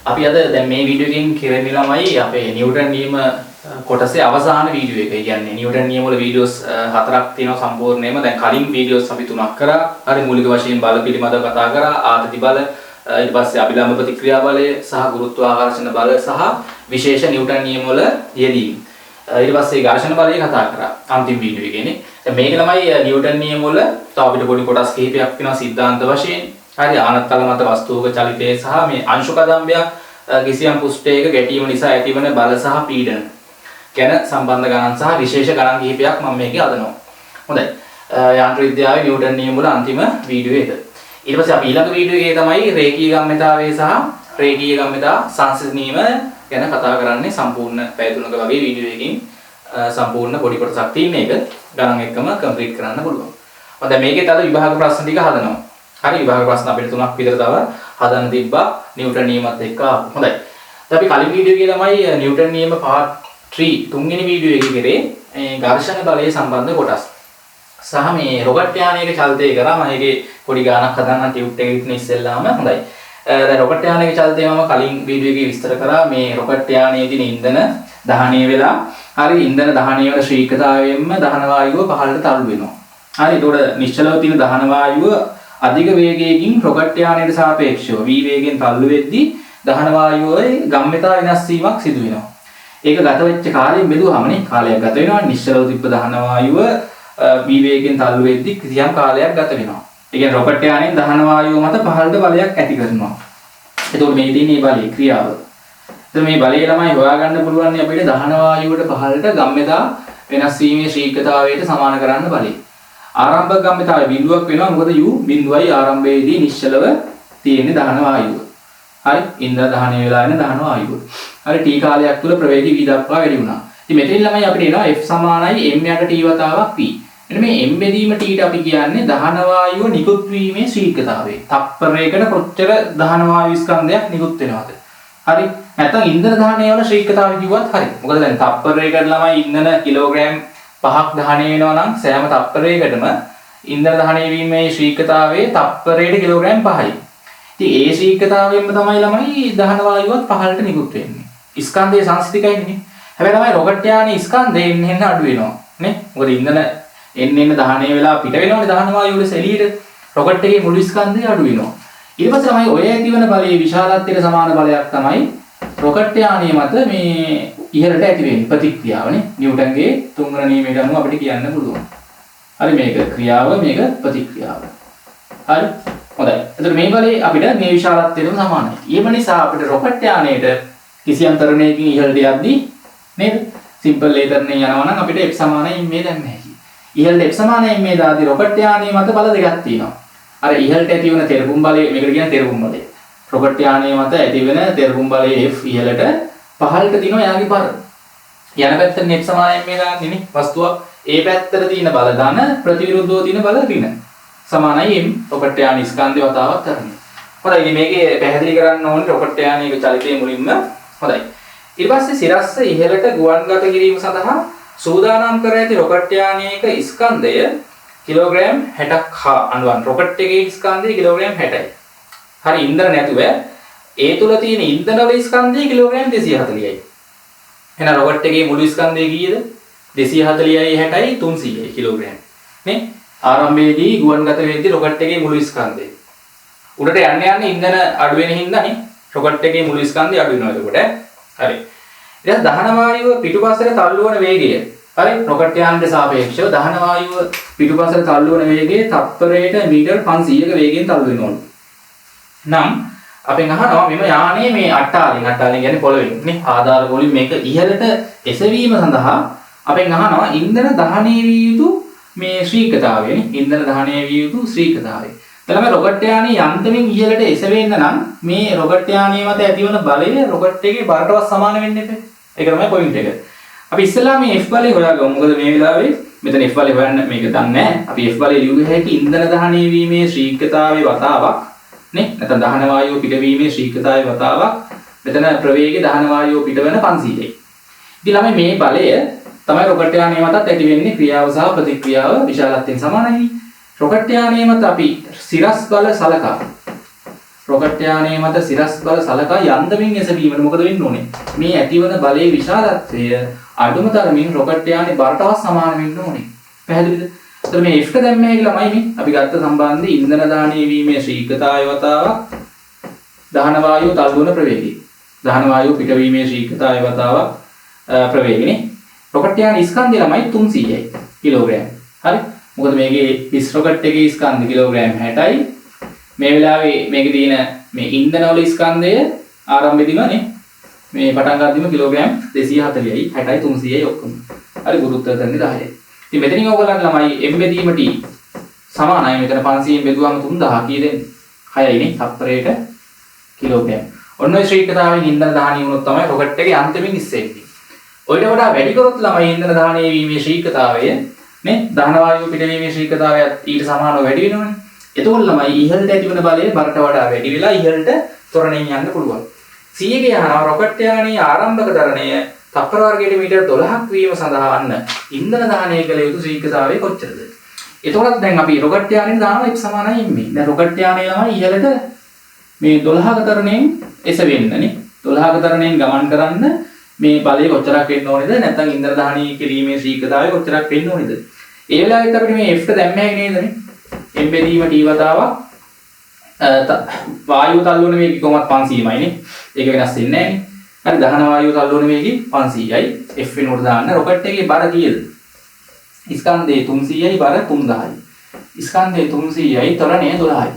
අපි අද දැන් මේ වීඩියෝ එකෙන් කරන්නේ ළමයි අපේ නිව්ටන් නියම කොටසේ අවසාන වීඩියෝ එක. ඒ කියන්නේ නිව්ටන් නියම වල වීඩියෝස් 4ක් තියෙනවා සම්පූර්ණයෙන්ම. දැන් කලින් වීඩියෝස් අපි 3ක් කරා. හරි මූලික වශයෙන් බල පිළිබඳව කතා කරා. ආතති බල, ඊට පස්සේ අභිලම්බ ප්‍රතික්‍රියා බලය සහ ගුරුත්වාකර්ෂණ බල සහ විශේෂ නිව්ටන් නියම වල යෙදීම. ඊට පස්සේ ඝර්ෂණ බලය කතා කරා අන්තිම වීඩියෝ එකේනේ. දැන් මේක ළමයි නිව්ටන් නියම වල තව අපිට පොඩි කොටස් කිහිපයක් වෙනවා සිද්ධාන්ත වශයෙන්. හරි ආනත්තල මත වස්තුවක චලිතය සහ මේ අංශු කදම්බයක් කිසියම් පෘෂ්ඨයක ගැටීම නිසා ඇතිවන බල සහ පීඩන ගැන සම්බන්ධ ගණන් සහ විශේෂ ගණන් කිහිපයක් මම මේකේ හදනවා. හොඳයි. යාන්ත්‍ර විද්‍යාවේ නිව්ටන් නියම වල අන්තිම වීඩියෝ එක. ඊට පස්සේ අපි ඊළඟ වීඩියෝ එකේ තමයි රේඛීය ගම්‍යතාවය සහ රේඛීය ගම්‍යතා සංසිඳනීම ගැන කතා කරන්නේ සම්පූර්ණ පැය 3ක වගේ වීඩියෝ එකකින් සම්පූර්ණ පොඩි කොටසක් තියෙන එක ගණන් එක්කම කම්ප්ලීට් කරන්න පුළුවන්. හොඳයි මේකේ තව විභාග ප්‍රශ්න ටික හදනවා. හරි විභාග ප්‍රශ්න අපිට 3ක් විතර තව හදන්න තිබ්බා නිව්ටන් නියමත් එක්ක. හොඳයි. දැන් අපි කලින් වීඩියෝ එකේ ළමයි නිව්ටන් නියම පාර්ට් 3 තුන්වෙනි වීඩියෝ එකේ කරේ ඝර්ෂණ බලය සම්බන්ධ කොටස්. සහ මේ රොකට් යානයක චලිතය කරා මම ඒකේ පොඩි ගානක් හදන්න ටියුට් එකේ ඉන්න ඉස්සෙල්ලාම. හොඳයි. දැන් රොකට් යානයක චලිතය මම කලින් වීඩියෝ එකේ විස්තර කරා මේ රොකට් යානයේ තියෙන ඉන්ධන දහනය වෙලා හරි ඉන්ධන දහනය වල ශීඝ්‍රතාවයෙන්ම දහන වායුව පහළට තල්ලු වෙනවා. හරි ඒතකොට නිශ්චලව තියෙන දහන වායුව අධික වේගයකින් රොකට් යානයට සාපේක්ෂව v වේගයෙන් තල්ලු වෙද්දී දහන වායුවේ ගම්‍යතා වෙනස් වීමක් සිදු වෙනවා. ඒක ගත වෙච්ච කාලයෙන් බෙදුවාමනේ කාලයක් ගත වෙනවා. නිශ්චලව තිබ්බ දහන වායුව v වේගයෙන් තල්ලු වෙද්දී කිසියම් කාලයක් ගත වෙනවා. ඒ කියන්නේ රොකට් යානයෙන් දහන වායුව මත පහළට බලයක් ඇති කරනවා. එතකොට මේ තියෙන මේ බලයේ ක්‍රියාව. එතකොට මේ බලය ළමයි හොයාගන්න පුළුවන් අපිට දහන වායුවට පහළට ගම්‍යතා වෙනස් වීමේ ශීඝ්‍රතාවයට සමාන කරන්න බලය. ආරම්භක ගම්‍යතාවය බිඳුවක් වෙනවා. මොකද u බිඳුවයි ආරම්භයේදී නිශ්චලව තියෙන දහන වායුව. හරි ඉන්ධන දහනය වෙලා යන දහන වායුව. හරි t කාලයක් තුල ප්‍රවේගය v දක්වා වැඩි වුණා. ඉතින් මෙතන ළමයි අපිට එනවා f සමානයි m යට t වතාවක් v. එන්න මේ m බෙදීම t ට අපි කියන්නේ දහන වායුව නිකුත් වීමේ ශීඝ්‍රතාවය. තප්පරයකට කොච්චර දහන වායු ස්කන්ධයක් නිකුත් වෙනවද? හරි නැත්නම් ඉන්ධන දහනය වල ශීඝ්‍රතාවය කිව්වත් හරි. මොකද දැන් තප්පරයකට ළමයි ඉන්ධන කිලෝග්‍රෑම් 5ක් දහනය වෙනවා නම් සෑම තප්පරයකටම ඉන්ධන දහනය වීමේ ශීඝ්‍රතාවය තප්පරයට කිලෝග්‍රෑම් 5යි. ඉතින් ඒ ශීඝ්‍රතාවයෙන්ම තමයි ළමයි දහන වායුවත් පහළට නිකුත් වෙන්නේ. ස්කන්ධයේ සංස්ථිතිකයිනේ. හැබැයි ළමයි රොකට් යානයේ ස්කන්ධය එන්න අඩු වෙනවා නේ. මොකද ඉන්ධන එන්න දහනය වෙලා පිට වෙනවනේ දහන වායුව වල එළියට. රොකට් එකේ මුළු ස්කන්ධය අඩු වෙනවා. ඊට පස්සේ තමයි ඔය ඇතිවන බලයේ විශාලත්වයට සමාන බලයක් තමයි රොකට් යානයේ මත මේ ඉහළට ඇති වෙන්නේ ප්‍රතික්‍රියාවනේ. නිව්ටන්ගේ තුන්වන නියමයට අනුව අපිට කියන්න පුළුවන්. හරි මේක ක්‍රියාව මේක ප්‍රතික්‍රියාව. හරි. හොඳයි. එතකොට මේ බලේ අපිට මේ විශාලත්වයටම සමානයි. ඊම නිසා අපිට රොකට් යානයේට කිසියම් තරණයකින් ඉහළට යද්දී නේද? සිම්පල් ලේතරනේ යනවා නම් අපිට f සමානයි මේ දැන් නැහැ. ඉහළට f සමානයි මේ දාදී රොකට් යානයේ මත බල දෙකක් තියෙනවා. අර ඉහළට ඇති වෙන තෙරපුම් බලය මේකට කියන තෙරපුම් බලය. රොකට් යානයේ මත ඇති වෙන තෙරපුම් බලය f ඉහළට පහළට දිනවා යාගේ බර. යන පැත්තට f සමානයි මේ දාන්නේ නේ. වස්තුවක් ඒ පැත්තට තියෙන බල ධන ප්‍රතිවිරුද්ධව තියෙන බල ඍණ. සමානයි m රොකට් යානයේ ස්කන්ධය වතාවක් කරන්නේ. හොඳයි ඉතින් මේකේ පැහැදිලි කරන්න ඕනේ රොකට් යානයේ චලිතයේ මුලින්ම. හොඳයි. ඊට පස්සේ සිරස්ස ඉහළට ගුවන්ගත කිරීම සඳහා සූදානම් කර ඇති රොකට් යානයක ස්කන්ධය කිලෝග්‍රෑම් 60ක් හා අනුවන්. රොකට් එකේ ස්කන්ධය කිලෝග්‍රෑම් 60යි. හරි ඉන්ධන නැතුව ඒ තුල තියෙන ඉන්ධන වල ස්කන්ධය කිලෝග්‍රෑම් 240යි. එහෙනම් රොකට් එකේ මුළු ස්කන්ධය කීයද? 240යි 60යි 300යි කිලෝග්‍රෑම්. නේ? ආරම්භයේදී ගුවන්ගත වෙද්දී රොකට් එකේ මුළු ස්කන්ධය. උඩට යන්න යන්න ඉන්ධන අඩු වෙන හින්දා නේ රොකට් එකේ මුළු ස්කන්ධය අඩු වෙනවා එතකොට. හරි. ඊට දහන වායුව පිටුපසට තල්ලු වන වේගය. හරි රොකට් යානයට සාපේක්ෂව දහන වායුව පිටුපසට තල්ලු වන වේගය තප්පරයට මීටර් 500ක වේගයෙන් තල්ලු වෙනවලු. නම් අපෙන් අහනවා මෙම යානයේ මේ අට්ටාලින් කියන්නේ පොළවෙන් නේ ආධාර වලින් මේක ඉහළට එසවීම සඳහා අපෙන් අහනවා ඉන්ධන දහනය විය යුතු මේ ශීඝ්‍රතාවය නේ ඉන්ධන දහනය විය යුතු ශීඝ්‍රතාවය. එතනම රොකට් යානයේ යන්තමින් ඉහළට එසවෙන්න නම් මේ රොකට් යානයේ මත ඇතිවන බලය රොකට් එකේ බරටවත් සමාන වෙන්න එපා. ඒක තමයි පොයින්ට් එක. අපි ඉස්සෙල්ලා මේ F බලය හොයාගමු. මොකද මේ වෙලාවේ මෙතන F බලය හොයන්න මේක දන්නේ නැහැ. අපි F බලය ලියුවේ හැකි ඉන්ධන දහනය වීමේ ශීඝ්‍රතාවයේ වතාවක් නේ නැත්නම් දහන වායුව පිටවීමේ ශීඝ්‍රතාවයේ වතාවක් මෙතන ප්‍රවේගය දහන වායුව පිටවන 500යි. ඉතින් ළමයි මේ බලය තමයි රොකට් යානයේ මතත් ඇති වෙන්නේ ක්‍රියාව සහ ප්‍රතික්‍රියාව විශාලත්වයෙන් සමානයි. රොකට් යානයේ මත අපි සිරස් බල සලකා රොකට් යානයේ මත සිරස් බල සලකා යන්තමින් එසවීමට මොකද වෙන්න ඕනේ? මේ ඇතිවන බලයේ විශාලත්වය අඩුම තරමින් රොකට් යානයේ බරටවත් සමාන වෙන්න ඕනේ. පැහැදිලිද? එතකොට මේ F දැම්මේ කියලාමයි මේ අපි ගත්ත සම්බන්ධයේ ඉන්ධන දාහනය වීමේ ශීඝ්‍රතාවය වතාවක් දහන වායුව තල්ලු වන ප්‍රවේගය. දහන වායුව පිටවීමේ ශීඝ්‍රතාවය වතාවක් ප්‍රවේගනේ. රොකට් යාන ස්කන්ධය ළමයි 300යි කිලෝග්‍රෑම්. හරි? මොකද මේකේ හිස් රොකට් එකේ ස්කන්ධ කිලෝග්‍රෑම් 60යි. මේ වෙලාවේ මේකේ තියෙන මේ ඉන්ධන වල ස්කන්ධය ආරම්භයේදීමනේ මේ පටන් ගන්නදීම කිලෝග්‍රෑම් 240යි 60යි 300යි ඔක්කොම. හරි ගුරුත්වය දන්නේ 10යි. ඉතින් මෙතනින් ඕගොල්ලන් ළමයි m බෙදීම t සමානයි. මෙතන 500න් බෙදුවම 3000 කී දෙන්නේ? 6යිනේ තප්පරයට කිලෝග්‍රෑම්. ඔන්න ඔය ශ්‍රීකතාවෙන් ඉන්ධන දහනය වුණොත් තමයි රොකට් එකේ අන්තිමින් ඉස්සෙන්නේ. ඔයිට වඩා වැඩි කරොත් ළමයි ඉන්ධන දහනය වීමේ ශ්‍රීකතාවය නේ දහන වායුව පිටවීමේ ශ්‍රීකතාවයත් ඊට සමානව වැඩි වෙනවනේ. එතකොට ළමයි ඉහළට ඇතිවන බලය බරට වඩා වැඩි වෙලා ඉහළට ත්වරණයෙන් යන්න පුළුවන්. 100 ක යනවා රොකට් යානයේ ආරම්භක තරණය තප්පර වර්ගයට මීටර 12ක් වීම සඳහා අන්න ඉන්ධන දහනය කළ යුතු ශ්‍රීකතාවය කොච්චරද? එතකොට දැන් අපි රොකට් යානයේ දානවා F සමානයි m. දැන් රොකට් යානය ළමයි ඉහළට මේ 12ක තරණයෙන් එසවෙන්නනේ 12ක තරණයෙන් ගමන් කරන්න මේ බලය කොච්චරක් වෙන්න ඕනේද නැත්නම් ඉන්ධන දහනය කිරීමේ ශීඝ්‍රතාවය කොච්චරක් වෙන්න ඕනේද ඒ වෙලාවෙත් අපිට මේ F දැම්මේ නේදනේ m බෙදීම t වතාවක් වායුව තල්ලු වන වේගය කොහොමත් 500මයිනේ ඒක වෙනස් වෙන්නේ නැහැනේ හරි දහන වායුව තල්ලු වන වේගය 500යි F වෙනුවට දාන්න රොකට් එකේ බර කීයද ස්කන්ධේ 300යි බර 3000යි ස්කන්ධේ 300යි ත්වරණය 12යි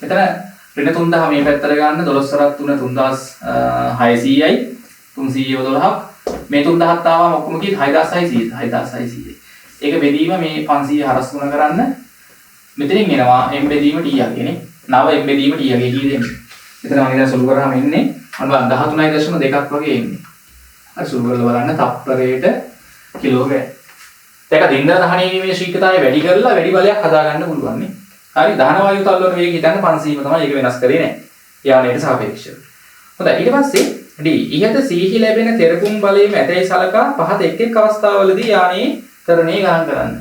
මෙතන ඍණ 3000 මේ පැත්තට ගන්න 12 වරක් 3 3600යි 312ක් මේ 3000ත් ආවම ඔක්කොම කීයද 6600 ඒක බෙදීම මේ 500 හරස් ගුණ කරන්න මෙතනින් එනවා m බෙදීම t යගේනේ 9 m බෙදීම t යගේ කී දෙන්නේ මෙතන මම ඉතින් සුළු කරාම එන්නේ අන්න 13.2ක් වගේ එන්නේ අර සුළු කරලා බලන්න තප්පරයට කිලෝග්‍රෑම් ඒක දින්දර දහනය වීමේ ශීඝ්‍රතාවය වැඩි කරලා වැඩි බලයක් හදා ගන්න පුළුවන් නේ හරි දහන වායු තල්ලු වන වේගය හිතන්න 500ම තමයි ඒක වෙනස් කරේ නෑ යානයට සාපේක්ෂව හොඳයි ඊට පස්සේ D ඉහත සීහි ලැබෙන තෙරපුම් බලයෙන් ඇතැයි සලකා පහත එක් එක් අවස්ථාවලදී යානයේ තරණය ගණන් කරන්න.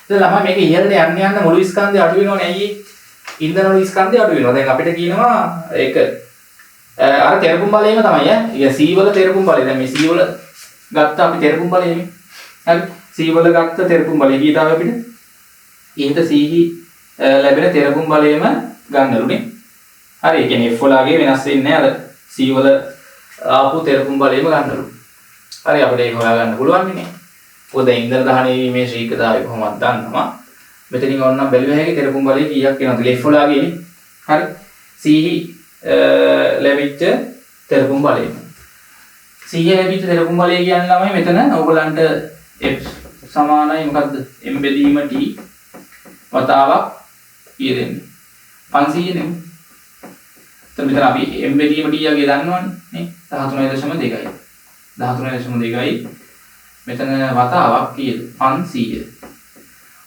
ඉතින් ළමයි මේක ඉහළට යන්න මුළු ස්කන්ධය අඩු වෙනවනේ ඇයි? ඉන්ධන වල ස්කන්ධය අඩු වෙනවා. දැන් අපිට කියනවා ඒක අර තෙරපුම් බලයම තමයි ඈ. ඒ C වල තෙරපුම් බලය. දැන් මේ C වල ගත්ත අපි තෙරපුම් බලයනේ. හරි. C වල ගත්ත තෙරපුම් බලය කීයද අපිට? ඉහත සීහි ලැබෙන තෙරපුම් බලයම ගන්නලුනේ. හරි. ඒ කියන්නේ F වලගේ වෙනස් වෙන්නේ නැහැ. අර C වල ආපු තෙරපුම් බලයම ගන්නලු. හරි අපිට ඒක හොයාගන්න පුළුවන් නේ. මොකද ඉන්ධන දහනය වීමේ ශීඝ්‍රතාවය කොහොමද දන්නවා. මෙතනින් ඕනනම් බැලුව හැකි තෙරපුම් බලය කීයක් වෙනවද? F වලගේනේ. හරි. C ලැබිච්ච තෙරපුම් බලය. C ලැබිච්ච තෙරපුම් බලය කියන්නේ ළමයි මෙතන ඕගලන්ට F සමානයි මොකද්ද? m බෙදීම t වතාවක් කීය දෙන්නේ? 500 නේ. එතන මෙතන අපි m බෙදීම t යගේ දන්නවනේ නේ 13.2යි 13.2යි මෙතන වතාවක් කීයද 500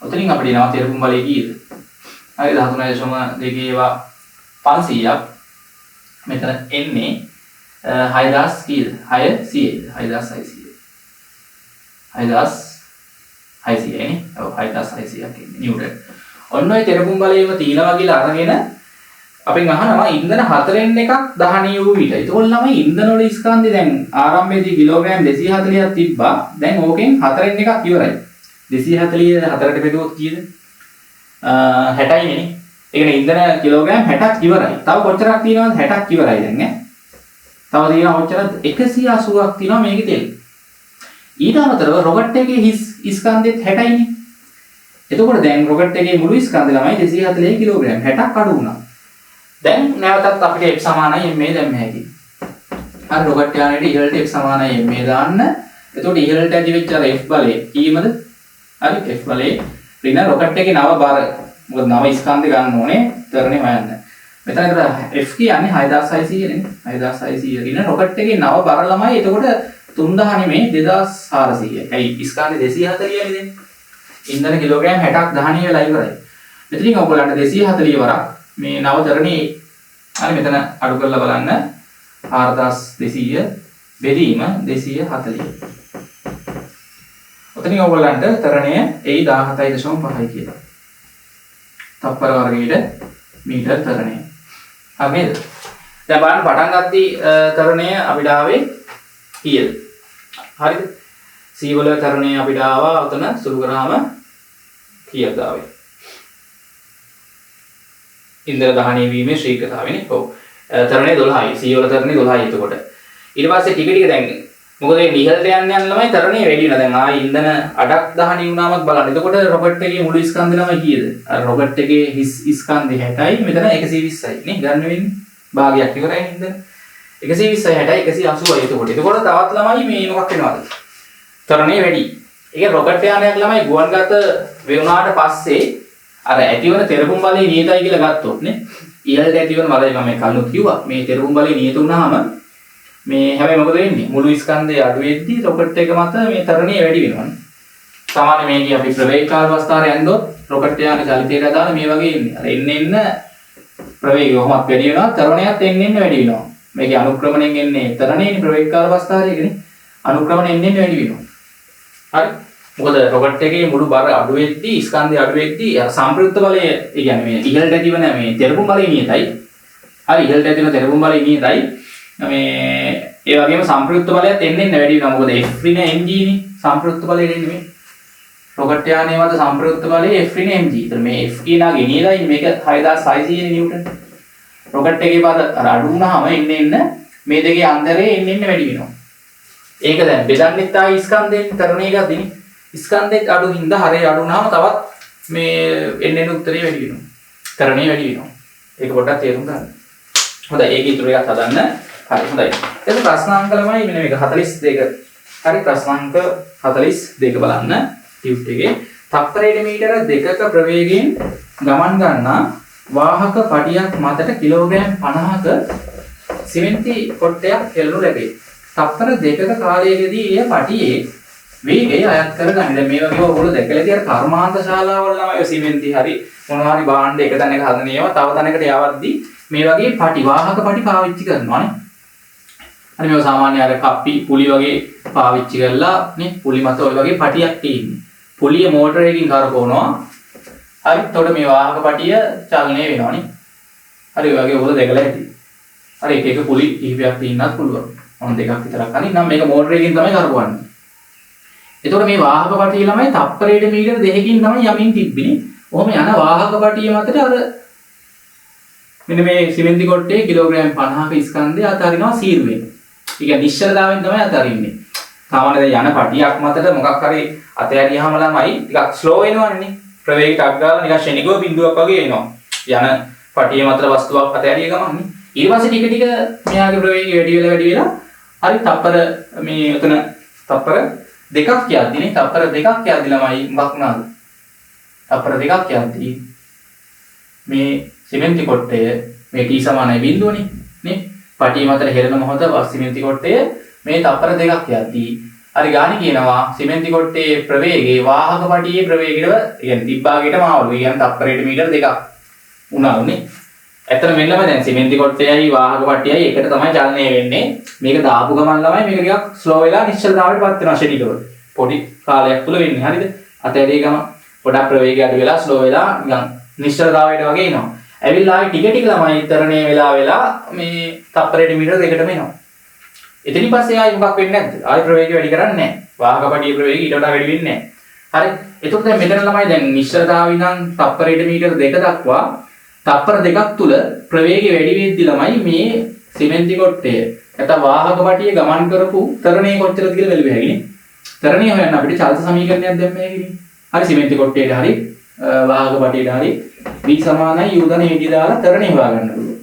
ඔතනින් අපිට එනවා තෙරපුම් බලය කීයද හරි 13.2 ඒවා 500ක් මෙතන එන්නේ 6000 කීයද 6600 නේ ඔව් 6600ක් එන්නේ නිව්ටන් ඔන්න ඔය තෙරපුම් බලයම තීනවා කියලා අරගෙන අපෙන් අහනවා ඉන්ධන 4න් එකක් දහනය වූ විට. ඒතකොට ළමයි ඉන්ධන වල ස්කන්ධය දැන් ආරම්භයේදී කිලෝග්‍රෑම් 240ක් තිබ්බා. දැන් ඕකෙන් 4න් එකක් ඉවරයි. 240 4ට බෙදුවොත් කීයද? 60යි නේ. ඒ කියන්නේ ඉන්ධන කිලෝග්‍රෑම් 60ක් ඉවරයි. තව කොච්චරක් තියෙනවද? 60ක් ඉවරයි දැන් ඈ. තව තියෙනවා කොච්චරද? 180ක් තියෙනවා මේකේ තෙල්. ඊට අමතරව රොකට් එකේ හිස් ස්කන්ධෙත් 60යි නේ. එතකොට දැන් රොකට් එකේ මුළු ස්කන්ධය ළමයි 240 කිලෝග්‍රෑම් 60ක් අඩු වුණා. දැන් නැවතත් අපිට F සමානයි m දැම්ම හැකියි. අර රොකට් යානයේ ඉහළට F සමානයි m දාන්න. එතකොට ඉහළට ඇති වෙච්ච අර F බලය කීමද? හරි F බලය ඍණ රොකට් එකේ නව බර. මොකද නව ස්කන්ධය ගන්න ඕනේ තරණේ හොයන්න. මෙතන F කියන්නේ 6600 නේ. 6600 ඍණ රොකට් එකේ නව බර ළමයි. එතකොට 3000 නෙමෙයි 2400. ඇයි ස්කන්ධය 240 නේ දෙන්නේ. ඉන්ධන කිලෝග්‍රෑම් 60ක් දහනය වෙලා ඉවරයි. මෙතනින් ඔයගොල්ලන්ට 240 වරක් මේ නව තරණේ හරි මෙතන අඩු කරලා බලන්න 4200 බෙදීම 240. ඔතනින් ඔයගොල්ලන්ට තරණය 17.5 කියලා. තප්පර වර්ගයේට මීටර් තරණය. හරි නේද? දැන් බලන්න පටන් ගත්තී තරණය අපිට ආවේ කීයද? හරිද? C වල තරණය අපිට ආවා ඔතන සුළු කරාම කීයද ආවේ? ඉන්ද්‍ර දහණය වීමේ ශීඝ්‍රතාවයනේ. ඔව්. තරණය 12යි. C වල තරණය 12යි එතකොට. ඊට පස්සේ ටික ටික දැන් මොකද මේ නිහලට යන්න යන ළමයි තරණය වැඩි වෙනවා. දැන් ආයි ඉන්ධන අඩක් දහණය වුණාමත් බලන්න. එතකොට රොකට් එකේ මුළු ස්කන්ධ ළමයි කීයද? අර රොකට් එකේ ස්කන්ධය 60යි මෙතන 120යි නේ ගන්න වෙන්නේ. භාගයක් ඉවරයි ඉන්ධන. 120යි 60යි 180යි එතකොට. එතකොට තවත් ළමයි මේ මොකක් වෙනවද? තරණය වැඩි. ඒක රොකට් යානයක් ළමයි ගුවන්ගත වුණාට පස්සේ අර ඇතිවන තෙරපුම් බලය නියතයි කියලා ගත්තොත් නේ. ඉහළට ඇතිවන බලය මම කලින් කිව්වා. මේ තෙරපුම් බලය නියත වුණාම මේ හැබැයි මොකද වෙන්නේ? මුළු ස්කන්ධය අඩු වෙද්දී රොකට් එක මත මේ තරණය වැඩි වෙනවනේ. සාමාන්‍ය මේකේ අපි ප්‍රවේගකාර අවස්ථාවේ ඇන්දොත් රොකට් යාන චලිතයට දාලා මේ වගේ ඉන්නේ. අර එන්න ප්‍රවේගය කොහොමත් වැඩි වෙනවා, තරණයත් එන්න වැඩි වෙනවා. මේකේ අනුක්‍රමණයෙන් එන්නේ තරණයනේ ප්‍රවේගකාර අවස්ථාවේදීනේ. අනුක්‍රමණයෙන් එන්නේ වැඩි වෙනවා. හරි? මොකද රොකට් එකේ මුළු බර අඩු වෙද්දී ස්කන්ධය අඩු වෙද්දී සම්ප්‍රයුක්ත බලය, ඒ කියන්නේ මේ ඉහළට ඇතිවන මේ තෙරපුම් බලය නියතයි. හරි ඉහළට ඇතිවන තෙරපුම් බලය නියතයි. මේ ඒ වගේම සම්ප්‍රයුක්ත බලයත් එන්න වැඩි වෙනවා. මොකද F ඍණ mg නේ සම්ප්‍රයුක්ත බලය දෙන්නේ මේ. රොකට් යානයේ මත සම්ප්‍රයුක්ත බලය F ඍණ mg. ඒතර මේ F කියනාගේ නියතයි මේක 6600 නිව්ටන්. රොකට් එකේ පද අඩු වුණාම එන්න මේ දෙකේ අන්තරේ එන්න වැඩි වෙනවා. ඒක දැන් බෙදන්නෙත් ආයි ස්කන්ධයෙන් තරණය ගද්දිනේ. ස්කන්ධෙත් අඩු හින්දා හරේ අඩු වුණාම තවත් මේ එන්න උත්තරේ වැඩි වෙනවා. තරණය වැඩි වෙනවා. ඒක පොඩ්ඩක් තේරුම් ගන්න. හොඳයි ඒක ඉතුරු එකක් හදන්න. හරි හොඳයි. ඒක ප්‍රශ්නාංක ළමයි මෙන්න මේක 42. හරි ප්‍රශ්නාංක 42 බලන්න ටියුට් එකේ තප්පරයට මීටර 2ක ප්‍රවේගයෙන් ගමන් ගන්නා වාහක පටියක් මතට කිලෝග්‍රෑම් 50ක සිමෙන්ති කොටයක් හෙළනු ලැබේ. තප්පර 2ක කාලයකදී එය පටියේ වේගය අයත් කරගන්න. දැන් මේ වගේ ඔයගොල්ලෝ දැකලාදී අර කර්මාන්ත ශාලාවල ළමයි සිමෙන්ති හරි මොනවා හරි භාණ්ඩ එක තැනක හදන ඒවා තව තැනකට යවද්දී මේ වගේ පටි වාහක පටි පාවිච්චි කරනවානේ. හරි මේව සාමාන්‍ය අර කප්පි පුලි වගේ පාවිච්චි කරලා නේ පුලි මත ඔය වගේ පටියක් තියෙන්නේ. පුලිය මෝටරයකින් කරකවනවා. හරි එතකොට මේ වාහක පටිය චලනය වෙනවානේ. හරි ඔය වගේ ඔයගොල්ලෝ දැකලා ඇති. හරි එක එක පුලි කිහිපයක් තියෙන්නත් පුළුවන්. මොන දෙකක් විතරක් අනිත් නම් මේක මෝටරයකින් තමයි කරකවන්නේ. එතකොට මේ වාහක පටිය ළමයි තප්පරයට මීටර 2කින් තමයි යමින් තිබ්බිනේ. ඔහොම යන වාහක පටිය මතට අර මෙන්න මේ සිමෙන්ති කොට්ටේ කිලෝග්‍රෑම් 50ක ස්කන්ධය අතරිනවා සීරුවෙන්. ඒ කියන්නේ නිශ්චලතාවයෙන් තමයි අතරින්නේ. සාමාන්‍ය දැන් යන පටියක් මතට මොකක් හරි අතහැරියාම ළමයි ටිකක් ස්ලෝ වෙනවනේ. ප්‍රවේගයට අග්ගාලා නිකන් ශනිකව බිඳුවක් වගේ එනවා. යන පටිය මතට වස්තුවක් අතහැරිය ගමන්නේ. ඊට පස්සේ ටික ටික මෙයාගේ ප්‍රවේගය වැඩි වෙලා හරි තප්පර මේ උතන තප්පර දෙකක් කියද්දිනේ තප්පර දෙකක් කියද්දි ළමයි මොකක් වුණාද? තප්පර දෙකක් කියද්දි මේ සිමෙන්ති කොට්ටය මේ t සමානයි බිඳුවනේ නේ. පටිය මතට හෙළන මොහොත සිමෙන්ති කොට්ටය මේ තප්පර දෙකක් කියද්දි හරි ගානේ කියනවා සිමෙන්ති කොට්ටේ ප්‍රවේගයේ වාහක පටියේ ප්‍රවේගයව කියන්නේ තිබ්බාගේටම ආවලු. ඒ කියන්නේ තප්පරයට මීටර දෙකක් වුණානේ. ඇත්තට මෙන්නම දැන් සිමෙන්ති කොට්ටයයි වාහක පටියයි එකට තමයි චලනය වෙන්නේ. මේක දාපු ගමන් ළමයි මේක ටිකක් ස්ලෝ වෙලා නිශ්චලතාවයට පත් වෙනවා ෂෙඩියුල්. පොඩි කාලයක් තුල වෙන්නේ. හරිද? අතහැරිය ගමන් පොඩක් ප්‍රවේගය අඩු වෙලා ස්ලෝ වෙලා නිකන් නිශ්චලතාවයට වගේ එනවා. ඇවිල්ලා ආයි ටික ටික ළමයි තරණය වෙලා මේ තප්පරයට මීටර දෙකටම එනවා. එතනින් පස්සේ ආයි මොකක් වෙන්නේ නැද්ද? ආයි ප්‍රවේගය වැඩි කරන්නේ නැහැ. වාහක පටියේ ප්‍රවේගය ඊට වඩා වැඩි වෙන්නේ නැහැ. හරි. එතකොට දැන් මෙතන ළමයි දැන් නිශ්චලතාවය ඉඳන් තප්පරයට මීටර 2 දක්වා තප්පර දෙකක් තුල ප්‍රවේගය වැඩි වෙද්දි ළමයි මේ සිමෙන්ති කොට්ටය නැත්නම් වාහක පටියේ ගමන් කරපු තරණය කොච්චරද කියලා බැලුවේ හැකිනේ. තරණය හොයන්න අපිට චලිත සමීකරණයක් දැම්ම හැකිනේ. හරි සිමෙන්ති කොට්ටේට හරි වාහක පටියට හරි v සමානයි u ධන ad දාලා තරණය හොයාගන්න පුළුවන්.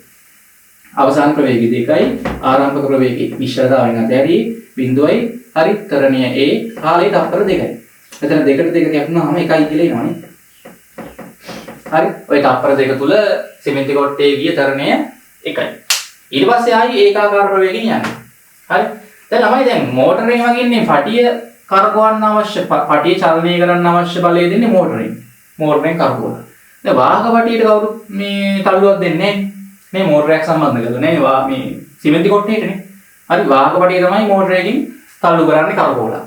අවසාන ප්‍රවේගය 2යි ආරම්භක ප්‍රවේගය නිශ්චලතාවයෙන් අතහැරී බිඳුවයි හරි තරණය a කාලයේ තප්පර 2යි. එතන 2ට 2 කැපුණාම 1යි කියලා එනවනේ. හරි ඔය තප්පර 2 තුල සිමෙන්ති කොට්ටේ ගිය තරණය 1යි. ඊට පස්සේ ආයි ඒකාකාර ප්‍රවේගයෙන් යන්නේ. හරි. දැන් ළමයි දැන් මෝටරයෙන් වගේ ඉන්නේ පටිය කරකවන්න අවශ්‍ය පටිය චලනය කරන්න අවශ්‍ය බලය දෙන්නේ මෝටරයෙන්. මෝටරයෙන් කරකවලා. දැන් වාහක පටියට කවුරු මේ තල්ලුවක් දෙන්නේ නැහැ. මේ මෝටරයක් සම්බන්ධ කරලා නේ මේ සිමෙන්ති කොට්ටේටනේ. හරි වාහක පටිය තමයි මෝටරයෙන් තල්ලු කරන්නේ කරකවලා.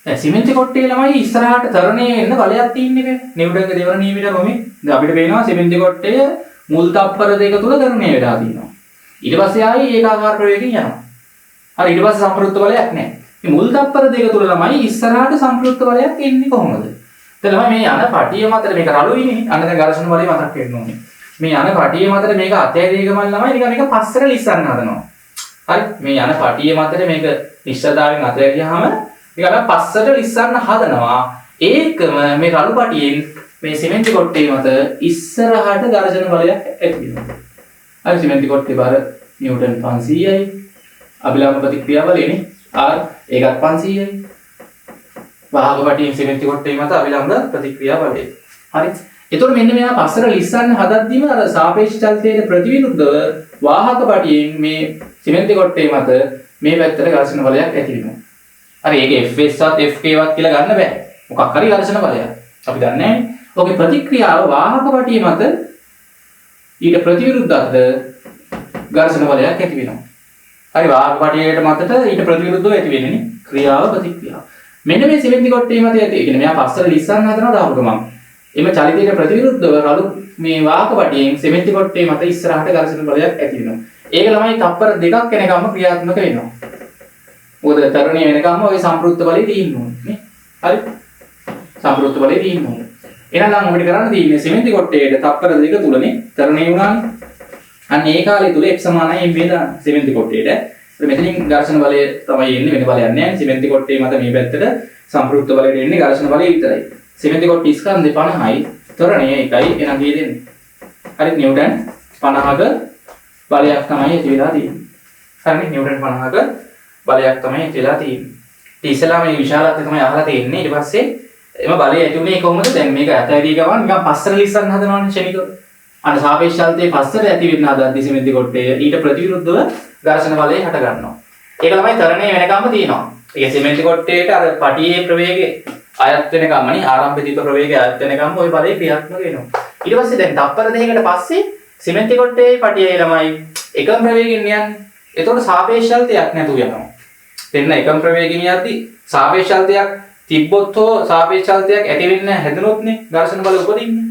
දැන් සිමෙන්ති කොට්ටේ ළමයි ඉස්සරහට තරණය වෙන්න බලයක් තියෙන්නේ නේ. නිව්ටන්ගේ දෙවන නියමයට මොමේ. දැන් අපිට පේනවා සිමෙන්ති කොට්ටය මුල් තප්පර දෙක තුල තරණය වෙලා තියෙනවා. ඊට පස්සේ ආයි ඒකාකාර ප්‍රවේගයෙන් යනවා. හරි ඊට පස්සේ සම්ප්‍රයුක්ත බලයක් නැහැ. මේ මුල් තප්පර දෙක තුල ළමයි ඉස්සරහට සම්ප්‍රයුක්ත බලයක් එන්නේ කොහොමද? දැන් ළමයි මේ යන පටිය මතට මේක රළුයිනේ. අන්න දැන් ඝර්ෂණ බලය මතක් වෙන්න ඕනේ. මේ යන පටිය මතට මේක අතෑරිය ගමන් ළමයි නිකන් මේක පස්සට ලිස්සන්න හදනවා. හරි මේ යන පටිය මතට මේක නිශ්චලතාවයෙන් අතෑරියාම නිකන් පස්සට ලිස්සන්න හදනවා. ඒකම මේ රළු පටියෙන් මේ සිමෙන්ති කොට්ටේ මත ඉස්සරහට ඝර්ෂණ බලයක් ඇති වෙනවා. හරි සිමෙන්ති කොට්ටේ බර නිව්ටන් 500යි. අභිලම්බ ප්‍රතික්‍රියා බලයනේ R ඒකත් 500යි. වාහක පටියෙන් සිමෙන්ති කොට්ටේ මත අභිලම්බ ප්‍රතික්‍රියා බලය. හරි. එතකොට මෙන්න මෙයා පස්සට ලිස්සන්න හදද්දිම අර සාපේක්ෂ චලිතයට ප්‍රතිවිරුද්ධව වාහක පටියෙන් මේ සිමෙන්ති කොට්ටේ මත මේ පැත්තට ඝර්ෂණ බලයක් ඇති වෙනවා. හරි ඒක Fs වත් Fk වත් කියලා ගන්න බෑ. මොකක් හරි ඝර්ෂණ බලයක්. අපි දන්නේ නැහැ. ඔගේ ප්‍රතික්‍රියාව වාහක පටිය මත ඊට ප්‍රතිවිරුද්ධව ඝර්ෂණ බලයක් ඇති වෙනවා. හරි වාහක පටියට මතට ඊට ප්‍රතිවිරුද්ධව ඇති වෙන්නේ නේ ක්‍රියාව ප්‍රතික්‍රියාව. මෙන්න මේ සිමෙන්ති කොට්ටේ මත ඇති. ඒ කියන්නේ මෙයා පස්සට ලිස්සන්න හදනවා දාපු ගමන්. එම චලිතයට ප්‍රතිවිරුද්ධව රළු මේ වාහක පටියෙන් සිමෙන්ති කොට්ටේ මත ඉස්සරහට ඝර්ෂණ බලයක් ඇති වෙනවා. ඒක ළමයි තප්පර දෙකක් යනකම් ක්‍රියාත්මක වෙනවා. මොකද තරණය වෙනකම්ම ඔය සම්ප්‍රයුක්ත බලය තියෙන්න ඕනේ නේ. හරි. සම්ප්‍රයුක්ත බලය තියෙන්න ඕනේ. එහෙනම් අපිට කරන්න තියෙන්නේ සිමෙන්ති කොට්ටේට තප්පර දෙක තුලනේ තරණය වුණානේ. අන්න ඒ කාලය තුල x සමානයි m වේදා සිමෙන්ති කොට්ටේට. මෙතනින් ඝර්ෂණ බලය තමයි එන්නේ වෙන බලයක් නැහැ. සිමෙන්ති කොට්ටේ මත මේ පැත්තට සම්ප්‍රයුක්ත බලයට එන්නේ ඝර්ෂණ බලය විතරයි. සිමෙන්ති කොට්ටේ ස්කන්ධේ 50යි තරණය 1යි එනම් දී දෙන්නේ. හරි නිව්ටන් 50ක බලයක් තමයි ඇති වෙලා තියෙන්නේ. හරිනේ නිව්ටන් 50ක බලයක් තමයි ඇති වෙලා තියෙන්නේ. ඉතින් ඉස්සලා මේ විශාලත්වය තමයි අහලා තියෙන්නේ. ඊට පස්සේ එම බලය ඇති උනේ කොහොමද? දැන් මේක ඇතැඩි ගමන් නිකන් පස්සට ලිස්සන්න හදනවනේ ෂණිකව. අන්න සාපේක්ෂ චලිතයේ පස්සට ඇති වෙන ආදාද්දි සිමෙන්ති කොට්ටේ ඊට ප්‍රතිවිරුද්ධව ඝර්ෂණ බලය හට ගන්නවා. ඒක තමයි තරණය වෙනකම්ම තියෙනවා. ඒ සිමෙන්ති කොට්ටේට අර පටියේ ප්‍රවේගය අයත් වෙනකම්මනේ ආරම්භ දීප ප්‍රවේගය අයත් වෙනකම්ම ওই බලය ක්‍රියාත්මක වෙනවා. ඊට පස්සේ දැන් තප්පර දෙකකට පස්සේ සිමෙන්ති කොට්ටේ පටියේ ළමයි එකම ප්‍රවේගයෙන් යන්නේ. එතකොට සාපේක්ෂ චලිතයක් නැතුව යනවා. දෙන්න එකම ප්‍රවේගයෙන් යද්දි සාපේක්ෂ චලිතයක් තිබ්බොත් හෝ සාපේක්ෂ චලිතයක් ඇති වෙන්න හැදුනොත්නේ ඝර්ෂණ බල උපදින්නේ.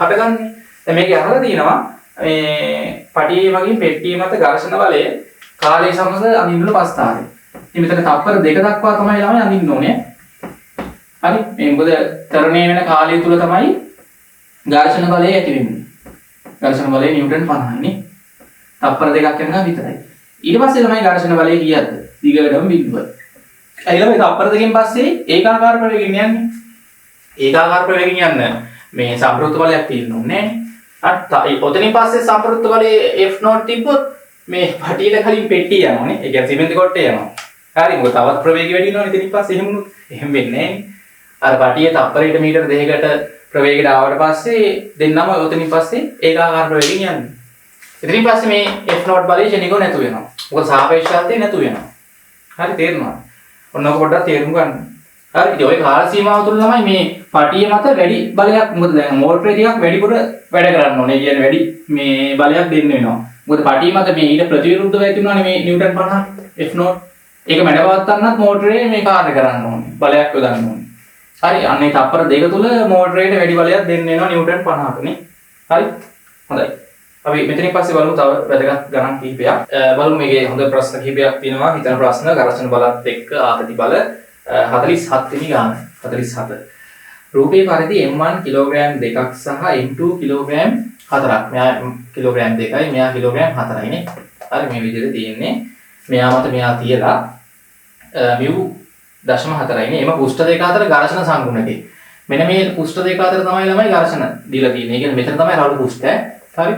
හටගන්නේ. දැන් මේකේ අහලා තියෙනවා මේ පටියේ වගේ පෙට්ටිය මත ඝර්ෂණ බලය කාලය සමග අඳින්න පස්තාරේ. ඉතින් මෙතන තප්පර දෙක දක්වා තමයි ළමයි අඳින්න ඕනේ. හරි මේ මොකද තරණය වෙන කාලය තුල තමයි ඝර්ෂණ බලය ඇති වෙන්නේ. ඝර්ෂණ බලය නිව්ටන් 50යි නේ. තප්පර දෙකක් යනවා විතරයි. ඊට පස්සේ තමයි ඝර්ෂණ බලය කීයද? දිගටම බිඳුව. ඊළඟ තප්පර දෙකෙන් පස්සේ ඒකාකාර ප්‍රවේගයෙන් යන්නේ. ඒකාකාර ප්‍රවේගයෙන් යන්න මේ සම්ප්‍රයුක්ත බලයක් තියෙන්න ඕනේ නෑනේ. ඔතනින් පස්සේ සම්ප්‍රයුක්ත බලයේ F0 තිබ්බොත් මේ පටියට කලින් පෙට්ටිය යනවානේ. ඒ කියන්නේ සිමෙන්ති කොට්ටේ යනවා. හරි මොකද තවත් ප්‍රවේගය වැඩි වෙනවනේ ඉතින් පස්සේ එහෙම වුණොත් එහෙම වෙන්නේ නෑනේ. අර පටියේ තප්පරයට මීටර 2කට ප්‍රවේගයට ආවට පස්සේ දෙන්නම ඔතනින් පස්සේ ඒකාකාර ප්‍රවේගයෙන් යන්නේ. ඉතින් පස්සේ මේ F0 බලය ෂණිකව නැතු වෙනවා. මොකද සාපේක්ෂ චලිතය නැතු වෙනවා. හරි තේරුණාද? ඔන්න ඔක පොඩ්ඩක් තේරුම් ගන්න. හරි ඉතින් ওই කාල සීමාව තුළ තමයි මේ පටිය මත වැඩි බලයක් මොකද දැන් මෝටරේ ටිකක් වැඩිපුර වැඩ කරන්න ඕනේ. කියන්නේ වැඩි මේ බලයක් දෙන්න වෙනවා. මොකද පටිය මත මේ ඊට ප්‍රතිවිරුද්ධව ඇති වුණානේ මේ නිව්ටන් 50 F0. ඒක මැඩපවත්තන්නත් මෝටරේ මේ කාර්ය කරන්න ඕනේ. බලයක් යොදන්න ඕනේ. හරි අන්නේ තප්පර දෙක තුල මෝටරේට වැඩි බලයක් දෙන්න වෙනවා නිව්ටන් 50ක නේ. හරි හොඳයි. අපි මෙතනින් පස්සේ බලමු තව වැදගත් ගණන් කිහිපයක්. බලමු මේකේ හොඳ ප්‍රශ්න කිහිපයක් තියෙනවා. හිතන ප්‍රශ්න ඝර්ෂණ බලත් එක්ක ආතති බල 47 වෙනි ගාන 47. රූපේ පරිදි m1 කිලෝග්‍රෑම් 2ක් සහ m2 කිලෝග්‍රෑම් 4ක්. මෙයා කිලෝග්‍රෑම් 2යි මෙයා කිලෝග්‍රෑම් 4යි නේ. හරි මේ විදිහට තියෙන්නේ. මෙයා මත මෙයා තියලා μ.4යි නේ. එම පුෂ්ඨ දෙක අතර ඝර්ෂණ සංගුණකේ. මෙන්න මේ පුෂ්ඨ දෙක අතර තමයි ළමයි ඝර්ෂණ දීලා තියෙන්නේ. ඒ කියන්නේ මෙතන තමයි රළු පුෂ්ඨ. හරි.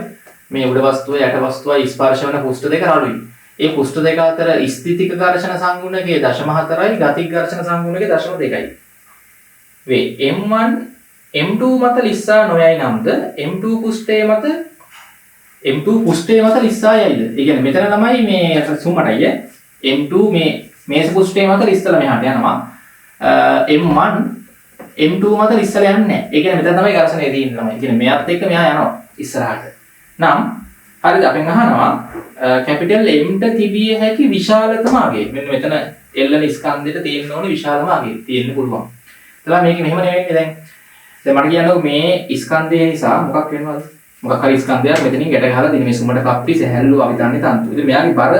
මේ උඩ වස්තුව යට වස්තුව ස්පර්ශ වෙන පුෂ්ඨ දෙක රළුයි. ඒ පුෂ්ඨ දෙක අතර ස්ථිතික ඝර්ෂණ සංගුණකයේ 0.4යි ගතික ඝර්ෂණ සංගුණකයේ 0.2යි. වේ m1 m2 මත ලිස්සා නොයයි නම්ද m2 පුෂ්ඨයේ මත ලිස්සා යයිද? ඒ කියන්නේ මෙතන ළමයි මේ සුමටයි m2 මේ මේස පුෂ්ඨයේ මත ලිස්සලා මෙහාට යනවා. m1 m2 මත ලිස්සලා යන්නේ නැහැ. ඒ කියන්නේ මෙතන තමයි ඝර්ෂණය තියෙන්නේ ළමයි. ඒ කියන්නේ මෙයාත් එක්ක මෙහා යනවා ඉස්සරහට. නම් හරිද අපෙන් අහනවා කැපිටල් M ට තිබිය හැකි විශාලතම අගය. මෙන්න මෙතන එල්ලන ස්කන්ධෙට තියෙන්න ඕනේ විශාලම අගය. තියෙන්න පුළුවන්. එතලා මේක මෙහෙම නෙවෙන්නේ දැන්. දැන් මට කියන්නකෝ මේ ස්කන්ධය නිසා මොකක් වෙනවද? මොකක් හරි ස්කන්ධයක් මෙතනින් ගැට ගහලා දින මේ සුමට කප්පි සැහැල්ලු අවිතන්නේ තන්තු. ඉතින් මෙයාගේ බර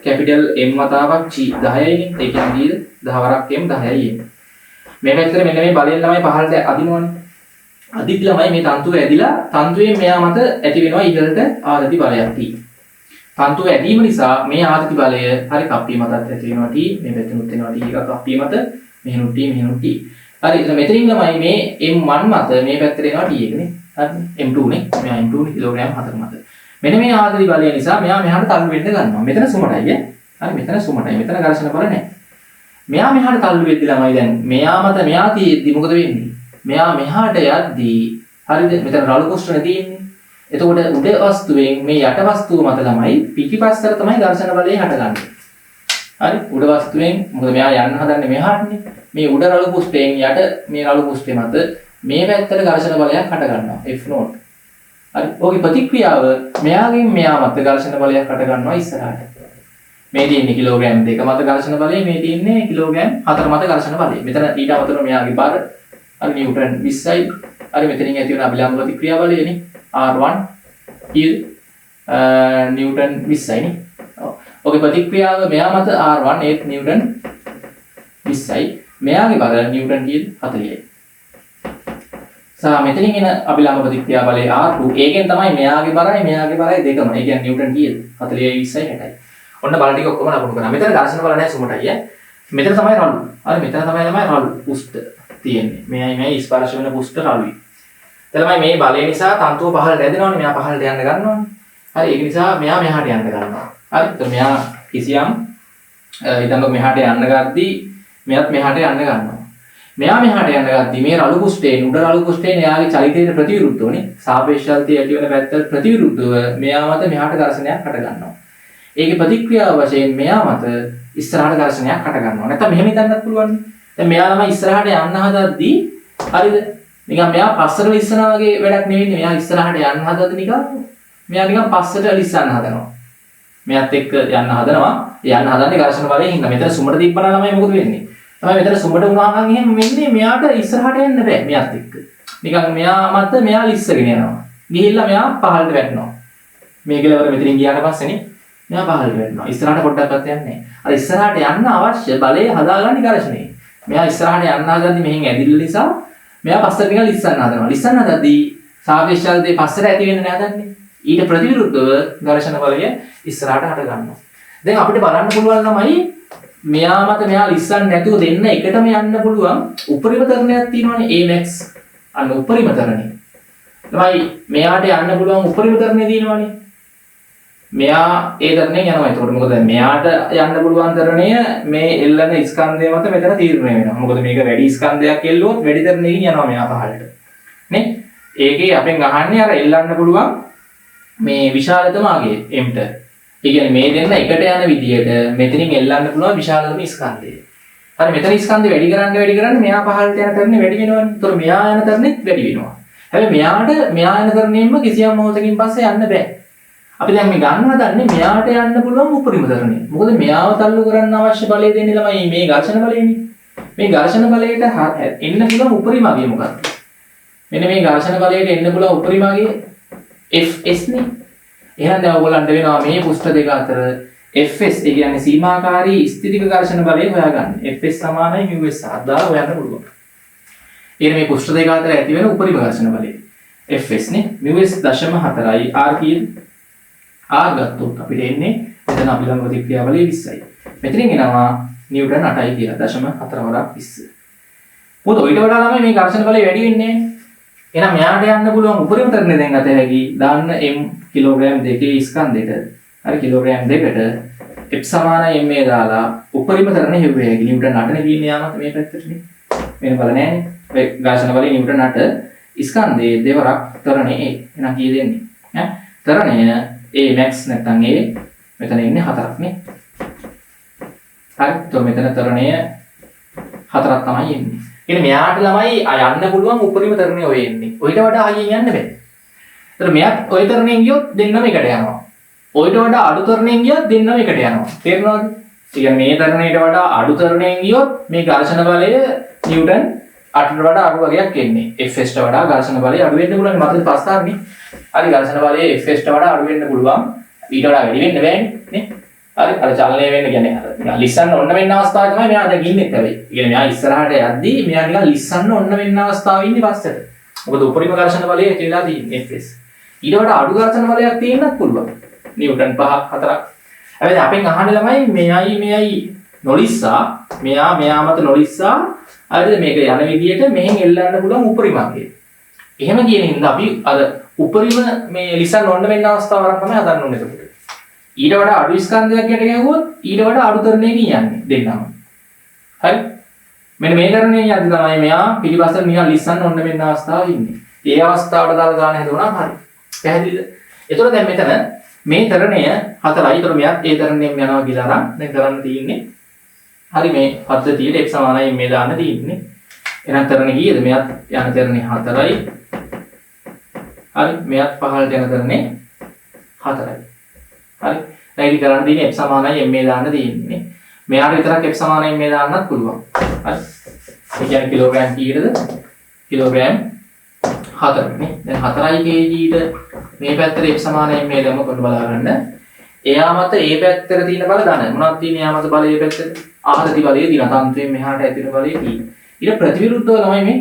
කැපිටල් M වතාවක් G 10යිනේ. ඒ කියන්නේ කීයද? 10 වරක් M 10යි M. මේ පැත්තට මෙන්න මේ බලයෙන් ළමයි පහළට අදිනවනේ. අදිත් ළමයි මේ තන්තුව ඇදිලා තන්තුවේ මෙයා මත ඇති වෙනවා ඉහළට ආදති බලයක් T. තන්තුව ඇදීම නිසා මේ ආදති බලය හරි කප්පිය මතත් ඇති වෙනවා T. මේ පැත්තෙනුත් වෙනවා T එක කප්පිය මත මෙහෙනුත් T මෙහෙනුත් T. හරි එතන මෙතනින් ළමයි මේ M1 මත මේ පැත්තට එනවා T එකනේ. හරි M2 නේ. මෙයා M2 නේ කිලෝග්‍රෑම් 4 මත. මෙන්න මේ ආදති බලය නිසා මෙයා මෙහාට තල්ලු වෙන්න ගන්නවා. මෙතන සුමටයි ඈ. හරි මෙතන සුමටයි. මෙතන ඝර්ෂණ බල නැහැ. මෙයා මෙහාට තල්ලු වෙද්දි ළමයි දැන් මෙයා මත මෙයා තියෙද්දි මොකද වෙන්නේ? මෙයා මෙහාට යද්දී හරිද? මෙතන රළු කුෂ්ඨනේ තියෙන්නේ. එතකොට උඩ වස්තුවෙන් මේ යට වස්තුව මත ළමයි පිටිපස්සට තමයි ඝර්ෂණ බලය හටගන්නේ. හරි? උඩ වස්තුවෙන් මොකද මෙයා යන්න හදන්නේ මෙහාටනේ. මේ උඩ රළු කුෂ්ඨයෙන් යට මේ රළු කුෂ්ඨය මත මේ පැත්තට ඝර්ෂණ බලයක් හට ගන්නවා F0. හරි. ඔහුගේ ප්‍රතික්‍රියාව මෙයාගෙන් මෙයා මත ඝර්ෂණ බලයක් හට ගන්නවා ඉස්සරහට. මේ තියෙන්නේ කිලෝග්‍රෑම් 2 මත ඝර්ෂණ බලය, මේ තියෙන්නේ කිලෝග්‍රෑම් 4 මත ඝර්ෂණ බලය. මෙතන ඊට අමතරව මෙයාගේ බර හරි නිව්ටන් 20යි. හරි මෙතනින් ඇති වෙන අභිලම්බ ප්‍රතික්‍රියා බලයනේ R1 කීයද? නිව්ටන් 20යි නේ. ඔව්. ඔහුගේ ප්‍රතික්‍රියාව මෙයා මත R1 ඒත් නිව්ටන් 20යි. මෙයාගේ බර නිව්ටන් කීයද? 40යි. මෙතනින් එන අභිලම්බ ප්‍රතික්‍රියා බලය R2 ඒකෙන් තමයි මෙයාගේ බරයි දෙකම. ඒ කියන්නේ නිව්ටන් කීයද? 40යි 20යි 60යි. ඔන්න බල ටික ඔක්කොම ලකුණු කරා. මෙතන ඝර්ෂණ බල නැහැ සුමටයි ඈ. මෙතන තමයි රළු. හරි මෙතන තමයි රළු පුෂ්ඨ තියෙන්නේ. මේ ස්පර්ශ වෙන පුෂ්ඨ රළුයි. එතනමයි මේ බලය නිසා තන්තුව පහළට ඇදෙනවනේ. මෙයා පහළට යන්න ගන්නවනේ. හරි ඒක නිසා මෙයා මෙහාට යන්න ගන්නවා. හරි. ඒත් මෙයා කිසියම් ඊටම මෙහාට යන්න ගද්දී මෙයාත් මෙහාට යන්න ගන්නවා. මෙයා මෙහාට යන්න ගද්දී මේ රළු කුෂ්ඨයෙන් උඩ රළු කුෂ්ඨයෙන් එයාගේ චලිතයට ප්‍රතිවිරුද්ධවනේ. සාපේක්ෂාල්තිය ඇති වෙන පැත්තට ප්‍රතිවිරුද්ධව මෙයා මත මෙහාට ඝර්ෂණයක් හට ගන්නවා. ඒකේ ප්‍රතික්‍රියාව වශයෙන් මෙයා මත ඉස්සරහට ඝර්ෂණයක් හට ගන්නවා. නැත්නම් මෙහෙම හිතන්නත් පුළුවන්. දැන් මෙයා ළමයි ඉස්සරහට යන්න හදද්දී හරිද? නිකන් මෙයා පස්සට ලිස්සනවා වගේ වැඩක් නෙවෙයි. මෙයා ඉස්සරහට යන්න හදද්දී නිකන් මෙයා නිකන් පස්සට ලිස්සන්න හදනවා. මෙයාත් එක්ක යන්න හදනවා. යන්න හදන්නේ ඝර්ෂණ බලයෙන් හින්දා. මෙතන සුමට තිබ්බනම් ළමයි මොකද වෙන්නේ? තමයි මෙතන සුමට වුණාම එහෙම වෙන්නේ මෙයාට ඉස්සරහට යන්න බෑ මෙයාත් එක්ක. නිකන් මෙයා මත මෙයා ලිස්සගෙන යනවා. ගිහිල්ලා මෙයා පහළට වැටෙනවා. මේ කෙලවර මෙතනින් ගියාට පස්සේනේ මෙයා පහළට වැටෙනවා. ඉස්සරහට පොඩ්ඩක්වත් යන්නේ නැහැ. අර ඉස්සරහට යන්න අවශ්‍ය බලය හදාගන්නේ ඝර්ෂණේ. මෙයා ඉස්සරහට යන්න හදද්දි මෙහෙන් ඇදිල්ල නිසා මෙයා පස්සට නිකන් ලිස්සන්න හදනවා. ලිස්සන්න හදද්දී සාපේක්ෂාල්තේ පස්සට ඇති වෙන්නේ නැහදන්නේ. ඊට ප්‍රතිවිරුද්ධව ඝර්ෂණ බලය ඉස්සරහට හට ගන්නවා. දැන් අපිට බලන්න පුළුවන් ළමයි මෙයා මත මෙයා ලිස්සන්න නැතුව දෙන්න එකටම යන්න පුළුවන් උපරිම තරණයක් තියෙනවානේ Amax. අන්න උපරිම තරණය. ළමයි මෙයාට යන්න පුළුවන් උපරිම තරණය තියෙනවානේ. මෙයා ඒ තරණයෙන් යනවා. ඒකට මොකද මෙයාට යන්න පුළුවන් තරණය මේ එල්ලන ස්කන්ධය මත මෙතන තීරණය වෙනවා. මොකද මේක වැඩි ස්කන්ධයක් එල්ලුවොත් වැඩි තරණයකින් යනවා මෙයා පහළට. නේ? ඒකේ අපෙන් අහන්නේ අර එල්ලන්න පුළුවන් මේ විශාලතම අගය M ට. ඒ කියන්නේ මේ දෙන්න එකට යන විදියට මෙතනින් එල්ලන්න පුළුවන් විශාලතම ස්කන්ධය. හරි මෙතන ස්කන්ධය වැඩි කරන්න මෙයා පහළට යන තරණය වැඩි වෙනවනේ. ඒතකොට මෙයා යන තරණෙත් වැඩි වෙනවා. හැබැයි මෙයා යන තරණයෙන්ම කිසියම් මොහොතකින් පස්සේ යන්න බෑ. අපි දැන් මේ ගන්න හදන්නේ මෙයාට යන්න පුළුවන් උපරිම තරණය. මොකද මෙයාව තල්ලු කරන්න අවශ්‍ය බලය දෙන්නේ ළමයි මේ ඝර්ෂණ බලයනේ. මේ ඝර්ෂණ බලයට එන්න පුළුවන් උපරිම අගය මොකක්ද? මෙන්න මේ ඝර්ෂණ බලයට එන්න පුළුවන් උපරිම අගය Fs නේ. එහෙනම් දැන් ඔයගොල්ලන්ට වෙනවා මේ පුෂ්ඨ දෙක අතර Fs ඒ කියන්නේ සීමාකාරී ස්ථිතික ඝර්ෂණ බලය හොයාගන්න. Fs සමානයි μs ආදාලා හොයන්න පුළුවන්. ඊට මේ පුෂ්ඨ දෙක අතර ඇති වෙන උපරිම ඝර්ෂණ බලය Fs නේ. μs 0.4යි r කීයද? R ගත්තොත් අපිට එන්නේ මෙතන අභිලම්බ ප්‍රතික්‍රියා බලය 20යි. මෙතනින් එනවා නිව්ටන් 8යි කියලා 0.4 වරක් 20. මොකද ඊට වඩා ළමයි මේ ඝර්ෂණ බලය වැඩි වෙන්නේ නැහැ. එහෙනම් මෙයාට යන්න පුළුවන් උපරිම තරණය දැන් අත හැකි දාන්න m කිලෝග්‍රෑම් දෙකේ ස්කන්ධෙට හරි කිලෝග්‍රෑම් දෙකට f සමානයි m දාලා උපරිම තරණය හෙව්වේ හැකි නිව්ටන් 8නේ දින්නේ යාමත් මේ පැත්තටනේ. වෙන බල නැහැනේ. මේ ඝර්ෂණ බලය නිව්ටන් 8 ස්කන්ධයේ දෙවරක් තරණය a. එහෙනම් කී දෙන්නේ? ඈ තරණය Amax නැත්නම් A මෙතන ඉන්නේ 4ක් නේ. හරි. તો මෙතන තරණය 4ක් තමයි එන්නේ. කියන්නේ මෙයාට ළමයි යන්න පුළුවන් උපරිම තරණය ඔය එන්නේ. ඔයිට වඩා හයියෙන් යන්න බෑ. ඒතර මෙයාත් ඔය තරණයෙන් ගියොත් දෙන්නම එකට යනවා. ඔයිට වඩා අඩු තරණයෙන් ගියොත් දෙන්නම එකට යනවා. තේරෙනවද? ඒ කියන්නේ මේ තරණයට වඩා අඩු තරණයෙන් ගියොත් මේ ඝර්ෂණ බලය නිව්ටන් 8ට වඩා අඩු වගේක් එන්නේ. Fs ට වඩා ඝර්ෂණ බලය අඩු වෙන්න පුළුවන් මතක පස්සාරනේ. හරි ඝර්ෂණ බලය Fs ට වඩා අඩු වෙන්න පුළුවන්. ඊට වඩා වැඩි වෙන්න බෑනේ නේ. හරි අර චලනය වෙන්න කියන්නේ අර ලිස්සන්න ඔන්න වෙන්න අවස්ථාවේ තමයි මෙයා දැන් ඉන්නේ හැබැයි. ඒ කියන්නේ මෙයා ඉස්සරහට යද්දී මෙයා නිකන් ලිස්සන්න ඔන්න වෙන්න අවස්ථාවේ ඉන්නේ පස්සට. මොකද උපරිම ඝර්ෂණ බලය කියලා තියෙන්නේ Fs. ඊට වඩා අඩු ඝර්ෂණ බලයක් තියෙන්නත් පුළුවන්. නිව්ටන් 5ක් 4ක්. හැබැයි අපෙන් අහන්නේ ළමයි මෙයයි නොලිස්සා මෙයා මත නොලිස්සා හරිද මේක යන විදියට මෙහෙන් එල්ලන්න පුළුවන් උපරිමකේ. එහෙම කියන හින්දා අපි අර උපරිම මේ ලිසන් ඔන්න වෙන්න අවස්ථාවක් තමයි හදන්න ඕනේ එතකොට. ඊට වඩා අඩු ස්කන්ධයක් යට ගැහුවොත් ඊට වඩා අඩු තරණයකින් යන්නේ දෙන්නම. හරි? මෙන්න මේ තරණයෙන් යද්දි තමයි මෙයා පිළිපස්සට නිකන් ලිසන් ඔන්න වෙන්න අවස්ථාවේ ඉන්නේ. ඒ අවස්ථාවට දාලා ගන්න හදුණා හරි. පැහැදිලිද? එතකොට දැන් මෙතන මේ තරණය 4යි. ඒතර මෙයාත් ඒ තරණයෙන් යනවා කියලා නම් දැන් කරන්න තියෙන්නේ හරි මේ පද්ධතියට x සමානයි මේ දාන්න තියෙන්නේ. එහෙනම් තරණේ කීයද? මෙයාත් යන තරණේ 4යි. හරි මෙයාත් පහළට යන තරණේ 4යි. හරි දැන් ඉතින් කරන්න තියෙන්නේ f සමානයි m දාන්න තියෙන්නේ. මෙයාට විතරක් f සමානයි m දාන්නත් පුළුවන්. හරි. ඒ කියන්නේ කිලෝග්‍රෑම් කීයටද? කිලෝග්‍රෑම් 4නේ. දැන් 4යි kg මේ පැත්තට f සමානයි m දැම්ම කොට බලා ගන්න. එයා මත ඒ පැත්තට තියෙන බල දාන්න. මොනවද තියෙන්නේ එයා මත බලය ඒ පැත්තට? ආහති බලය තියෙනවා. තන්ත්‍රයෙන් මෙහාට ඇතින බලය තියෙනවා. ඊට ප්‍රතිවිරුද්ධව තමයි මේ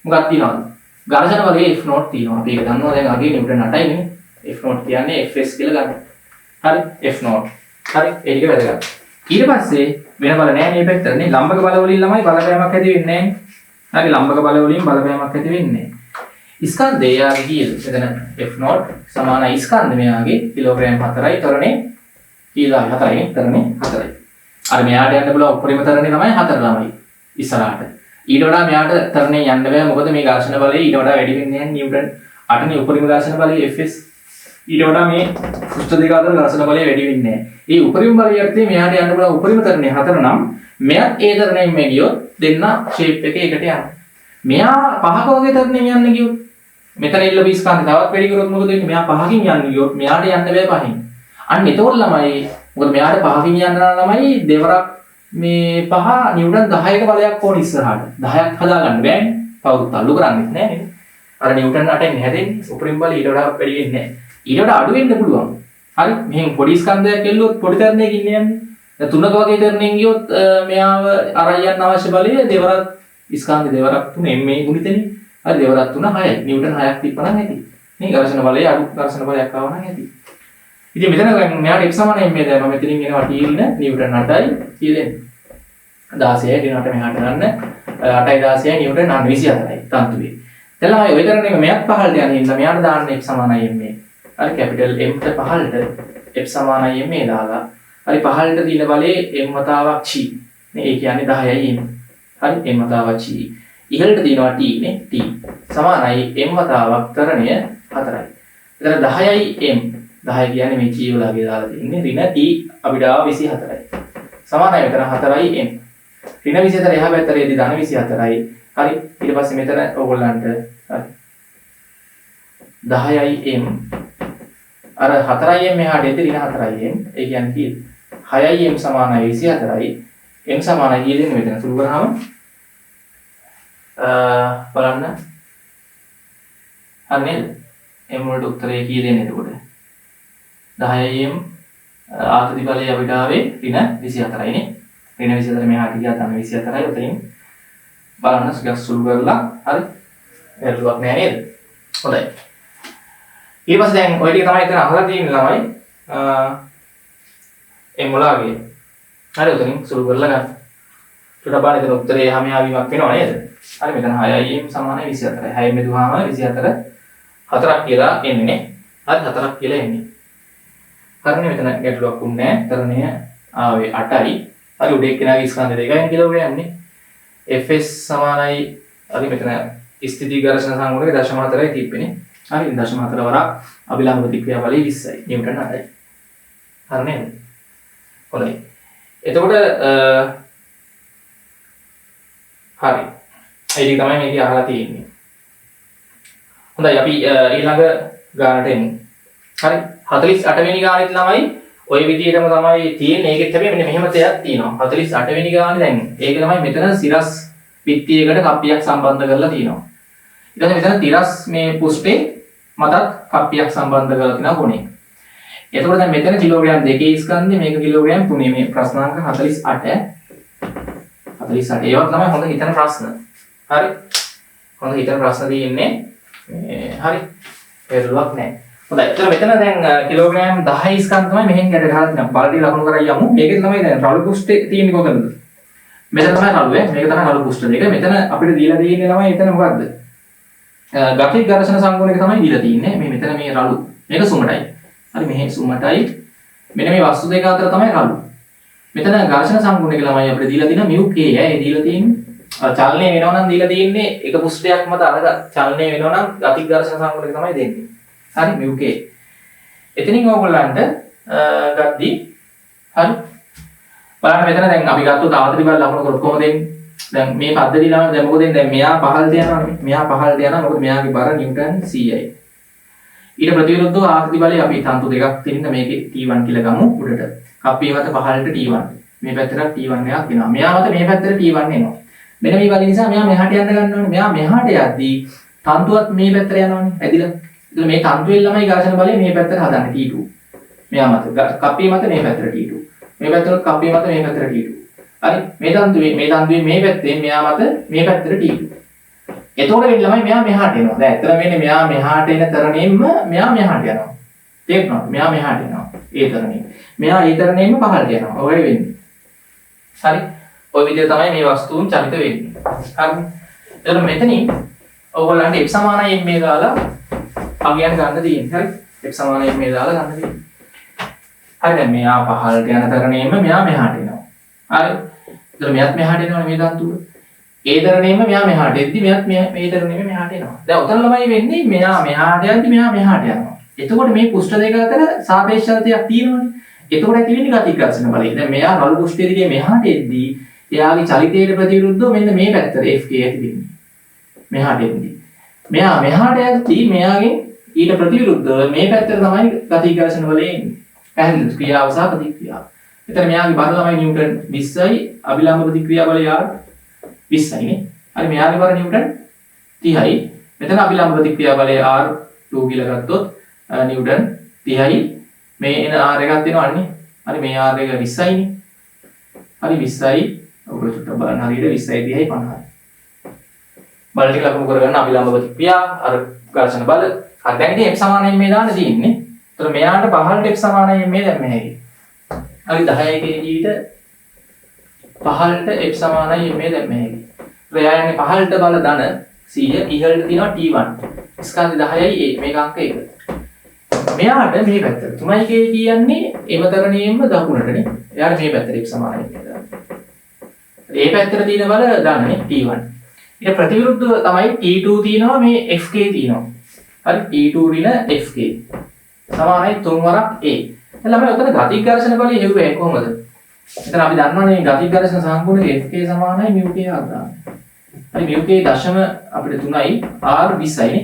මොකක්ද තියෙනවද? ඝර්ෂණ බලය F නෝට් තියෙනවා. අපි ඒක දන්නවා දැන් අගේ නිව්ටන් 8යි නේ. F නෝට් කියන්නේ Fs කියලා ගන්න. හරි F නෝට්. හරි ඒක ටික වැදගත්. ඊට පස්සේ වෙන බල නැහැ මේ පැත්තට නේ. ලම්බක බල වලින් ළමයි බලපෑමක් ඇති වෙන්නේ නැහැ. හරි ලම්බක බල වලින් බලපෑමක් ඇති වෙන්නේ නැහැ. ස්කන්ධය යාගේ කීයද? එතන F නෝට් සමානයි ස්කන්ධ මෙයාගේ කිලෝග්‍රෑම් 4යි තරණේ කීලා 4යි තරණේ 4යි. අර මෙයාට යන්න පුළුවන් උපරිම තරණේ තමයි 4 ළමයි ඉස්සරහට. ඊට වඩා මෙයාට තරණේ යන්න බෑ මොකද මේ ඝර්ෂණ බලය ඊට වඩා වැඩි වෙන්නේ නැහැ නිව්ටන් 8නේ උපරිම ඝර්ෂණ බලය Fs. ඊට වඩා මේ පෘෂ්ඨ දෙක අතර ඝර්ෂණ බලය වැඩි වෙන්නේ නැහැ. මේ උපරිම බලය යටතේ මෙයාට යන්න පුළුවන් උපරිම තරණේ 4 නම් මෙයත් ඒ තරණයෙන් මේ ගියොත් දෙන්න ෂේප් එකේ එකට යනවා. මෙයා පහක වගේ තරණයෙන් යන්න ගියොත් මෙතන ඉල්ල බීස්කාන්ත තවත් වැඩි කරොත් මොකද වෙන්නේ? මෙයා පහකින් යන්න ගියොත් මෙයාට යන්න බෑ පහින්. අන්න එතකොට ළමයි මොකද මෙයාට පහකින් යන්න ළමයි දෙවරක් මේ පහ නිව්ටන් 10ක බලයක් ඕන ඉස්සරහට. 10ක් හදාගන්න බෑනේ. කවුරුත් අල්ලු කරන්නේ නැහැ නේද? අර නිව්ටන් 8ෙන් හැදෙන්නේ උපරිම බලය ඊට වඩා වැඩි වෙන්නේ නැහැ. ඊට වඩා අඩු වෙන්න පුළුවන්. හරි මෙහෙන් පොඩි ස්කන්ධයක් එල්ලුවොත් පොඩි තරණයකින් යන්නේ. දැන් 3ක වගේ තරණයෙන් ගියොත් මෙයාව අරන් යන්න අවශ්‍ය බලය දෙවරක් ස්කන්ධ දෙවරක් 3 මේ ගුණිතනේ. හරි දෙවරක් 3 6යි. නිව්ටන් 6ක් තිබ්බනම් ඇති. මේ ඝර්ෂණ බලය අඩු ඝර්ෂණ බලයක් ආව නම් ඇති. ඉතින් මෙතන මෙයාට x සමානයි මේ දැන් මම මෙතනින් එනවා t රින නිව්ටන් 8යි කියලා දෙන්න. 16යි දිනකට මෙහාට ගන්න 8යි 16යි නිව්ටන් 24යි තන්තුවේ. දැන් ආයෙ ඔය තරණේ මෙයාත් පහළට යන හින්දා මෙයාට දාන්න x සමානයි m. හරි කැපිටල් m ට පහළට f සමානයි m දාලා හරි පහළට තියෙන බලයේ m වතාවක් c නේ ඒ කියන්නේ 10යි m. හරි m වතාවක් c. ඉහළට තියෙනවා t නේ t සමානයි m වතාවක් තරණය 4යි. එතන 10යි m 10 කියන්නේ මේ c වලගේ දාලා තියෙන්නේ ඍණ t අපිට ආව 24යි. සමානයි මෙතන 4යි m. ඍණ 24 එහා පැත්තේදී ධන 24යි. හරි ඊට පස්සේ මෙතන ඕගොල්ලන්ට හරි 10යි m අර 4යි m එහාට එද්දී ඍණ 4යි m. ඒ කියන්නේ කීයද? 6යි m සමානයි 24යි. m සමානයි කීයද මෙතන සුළු කරාම බලන්න හරි නේද? m වලට උත්තරය කී දෙන්නේ එතකොට? 10m ආතති බලය අපිට ආවේ ඍණ 24යි නේ. ඍණ 24 මෙහාට ගියා තමයි 24යි. උතනින් බලන්න ටිකක් සුළු කරලා හරි. වැරදුවක් නෑ නේද? හොඳයි. ඊට පස්සේ දැන් ඔය ටික තමයි එතන අහලා තියෙන්නේ ළමයි. m වලගේ. හරි උතනින් සුළු කරලා ගන්න. ඊට බලන්න එතන උත්තරේ හැම ආවීමක් වෙනව නේද? හරි මෙතන 6m සමානයි 24යි. 6m දුවාම 24 4ක් කියලා එන්නේ නේ. හරි 4ක් කියලා එන්නේ. හරිනේ මෙතන ගැටලුවක් උන්නේ නැහැ. තරණය ආවේ 8යි. හරි උඩ එක්කෙනාගේ ස්කන්ධ දෙකයි කිලෝග්‍රෑම් නේ. Fs සමානයි හරි මෙතන ස්ථිති ඝර්ෂණ සංගුණක 0.4යි තිබ්බනේ. හරි 0.4 වරක් අභිලම්බ ප්‍රතික්‍රියා බලය 20යි. නිව්ටන් 8යි. හරි නේද? හොඳයි. එතකොට හරි. ඒ ටික තමයි මේක අහලා තියෙන්නේ. හොඳයි අපි ඊළඟ ගානට එමු. හරි 48 වෙනි ගානෙත් ළමයි ওই විදිහටම තමයි තියෙන්නේ. ඒකෙත් හැබැයි මෙන්න මෙහෙම දෙයක් තියෙනවා. 48 වෙනි ගානේ දැන් ඒක තමයි මෙතන සිරස් පිත්තියකට කප්පියක් සම්බන්ධ කරලා තියෙනවා. ඊට පස්සේ මෙතන තිරස් මේ පුස්ටේ මතත් කප්පියක් සම්බන්ධ කරලා තියෙනවා කොනේ. එතකොට දැන් මෙතන කිලෝග්‍රෑම් 2 ස්කන්ධය මේක කිලෝග්‍රෑම් 3 මේ ප්‍රශ්නාංක 48. 48 ඒවත් තමයි හොඳ හිතන ප්‍රශ්න. හරි. හොඳ හිතන ප්‍රශ්න තියෙන්නේ හරි. පෙරලුවක් නැහැ. හොඳයි. එතන මෙතන දැන් කිලෝග්‍රෑම් 10 ස්කන්ධ තමයි මෙහෙන් ගැට ගහලා තියෙනවා. බලටි ලකුණු කරලා යමු. මේකේ තමයි දැන් රළු පුස්ටේ තියෙන්නේ කොතනද? මෙතන තමයි රළු මේක තමයි රළු පුස්ට දෙක. මෙතන අපිට දීලා තියෙන්නේ තමයි එතන මොකද්ද? ගතික ඝර්ෂණ සංගුණක තමයි දීලා තියෙන්නේ. මේ මෙතන මේ රළු. මේක සුමටයි. හරි මෙහෙ සුමටයි. මෙන්න මේ වස්තු දෙක අතර තමයි රළු. මෙතන ඝර්ෂණ සංගුණක ළමයි අපිට දීලා තියෙන μk ඒ දීලා තියෙන්නේ. චලනය වෙනවා නම් දීලා තියෙන්නේ එක පුස්ටයක් මත අර චලනය වෙනවා නම් ගතික ඝර්ෂණ සංගුණක තමයි දෙන්නේ. හරි μk. එතනින් ඕගොල්ලන්ට ගද්දි හරි බලන්න මෙතන දැන් අපි ගත්තොත් ආතති බල ලකුණු කරොත් කොහොමද එන්නේ? දැන් මේ පද්ධතිය ළම දැන් මොකද එන්නේ? දැන් මෙයා පහළට යනවා නෙමෙයි. මෙයා පහළට යනවා. මොකද මෙයාගේ බර නිව්ටන් 100යි. ඊට ප්‍රතිවිරුද්ධව ආතති බලය අපි තන්තු දෙකක් තියෙන මේකේ T1 කියලා ගමු උඩට. කප්පිය මත පහළට T1. මේ පැත්තට T1 එකක් එනවා. මෙයා මත මේ පැත්තට T1 එනවා. මෙන්න මේ බලය නිසා මෙයා මෙහාට යන්න ගන්න ඕනේ. මෙයා මෙහාට යද්දී තන්තුවත් මේ පැත්තට යනවානේ. ඇදිලා. ඒතර මේ තන්තුවෙන් ළමයි ඝර්ෂණ බලය මේ පැත්තට හදන්නේ T2. මෙයා මත කප්පිය මත මේ පැත්තට T2. මේ පැත්තට කප්පිය මත මේ පැත්තට T2. හරි මේ තන්දුවේ මේ පැත්තෙන් මෙයා මත මේ පැත්තට T2. එතකොට වෙන්නේ ළමයි මෙයා මෙහාට එනවා. දැන් ඇත්තට වෙන්නේ මෙයා මෙහාට එන තරණයෙන්ම මෙයා මෙහාට යනවා. තේරුණාද? මෙයා මෙහාට එනවා. ඒ තරණයෙන්. මෙයා ඒ තරණයෙන්ම පහළට යනවා. ඔය වෙන්නේ. හරි. ඔය විදිහ තමයි මේ වස්තුන් චලිත වෙන්නේ. හරි. එතකොට මෙතනින් ඔයගොල්ලන්ට f සමානයි මේ දාලා අගයන් ගන්න තියෙන්නේ. හරි. f සමානයි මේ දාලා ගන්න තියෙන්නේ. හරි දැන් මෙයා පහළට යන තරණයෙන්ම මෙයා මෙහාට එනවා. හරි. එතකොට මෙයාත් මෙහාට එනවනේ මේ තන්තුව. ඒ තරණයෙන්ම මෙයා මෙහාට එද්දි මෙයාත් මේ තරණයෙන්ම මෙහාට එනවා. දැන් උතන ළමයි වෙන්නේ මෙයා මෙහාට යද්දි මෙයා මෙහාට යනවා. එතකොට මේ පුෂ්ඨ දෙක අතර සාපේක්ෂතාවයක් තියෙනවනේ. එතකොට ඇති වෙන්නේ ගතික ඝර්ෂණ බලය. දැන් මෙයා රළු පුෂ්ඨය දිගේ මෙහාට එද්දි එයාගේ චලිතයට ප්‍රතිවිරුද්ධව මෙන්න මේ පැත්තට Fk ඇති වෙන්නේ. මෙහාට එද්දි. මෙයා මෙහාට යද්දි මෙයාගෙන් ඊට ප්‍රතිවිරුද්ධව මේ පැත්තට තමයි ගතික ඝර්ෂණ බලය එන්නේ. පැහැදිලිද? ක්‍රියාව සහ ප්‍රතික්‍රියාව. එතන මෙයාගේ බර ළමයි නිව්ටන් 20යි අභිලම්බ ප්‍රතික්‍රියා බලය R 20යි නේ. හරි මෙයාගේ බර නිව්ටන් 30යි. මෙතන අභිලම්බ ප්‍රතික්‍රියා බලය R2 කියලා ගත්තොත් නිව්ටන් 30යි. මේ එන R එකක් දෙනවන්නේ. හරි මේ R එක 20යි නේ. හරි 20යි. ඔයගොල්ලෝ චුට්ටක් බලන්න හරියට 20යි 30යි 50යි. බල ටික ලකුණු කරගන්න අභිලම්බ ප්‍රතික්‍රියා අර ඝර්ෂණ බල. හරි දැන් ඉතින් F සමානයි මේ දාන්න තියෙන්නේ. එතකොට මෙයාට පහළට F සමානයි මේ දැන් මෙහෙයි. හරි 10යි kg පහළට F සමානයි මේ දැන් මෙහෙයි. එයා යන්නේ පහළට බල ධන 100 ඉහළට තියෙනවා T1. ස්කන්ධ 10යි මේක අංක 1. මෙයාට මේ පැත්තට 3යි kg කියන්නේ එමතරණියෙන්ම දකුණටනේ. එයාට මේ පැත්තට F සමානයි මේ දාන්න. ඒ පැත්තට තියෙන බල ධනනේ T1. ඊට ප්‍රතිවිරුද්ධව තමයි T2 තියෙනවා මේ Fk තියෙනවා. හරි T2 ඍණ Fk සමානයි 3 වරක් A. දැන් ළමයි උතන ගතික ඝර්ෂණ බලය හෙව්වේ කොහොමද? එතන අපි දන්නවනේ ගතික ඝර්ෂණ සම්පූර්ණ Fk සමානයි μk ආදාන. හරි μk දශම අපිට 3යි R 20යි නේ.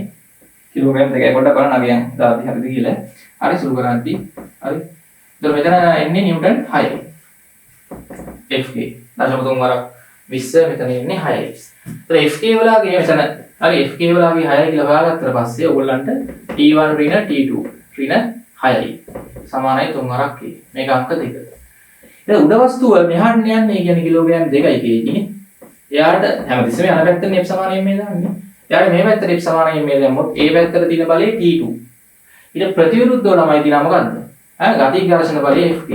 කිලෝග්‍රෑම් දෙකයි පොඩ්ඩක් බලන්න අගයන් දාති හරිද කියලා. හරි සුළු කරන්ති. හරි. එතන මෙතන එන්නේ නිව්ටන් 6යි. Fk දශම 3 වරක් 20 මෙතන එන්නේ 6යි. එතන Fk වලගේ මෙතන හරි Fk වලගේ 6යි කියලා හොයාගත්තට පස්සේ ඔයගොල්ලන්ට T1 ඍණ T2 ඍණ 6යි සමානයි 3 වරක් A. මේක අංක 2. දැන් උඩ වස්තුව මෙහාට යන්නේ කියන්නේ කිලෝග්‍රෑම් 2යි kg නේ. එයාට හැමතිස්සෙම යන පැත්තෙන් F සමානයි මේ දාන්නේ. එයාට මේ පැත්තට F සමානයි මේ දැම්මොත් A පැත්තට තියෙන බලය T2. ඊට ප්‍රතිවිරුද්ධව ළමයි තියෙනවා මොකද්ද? ගතික ඝර්ෂණ බලය Fk.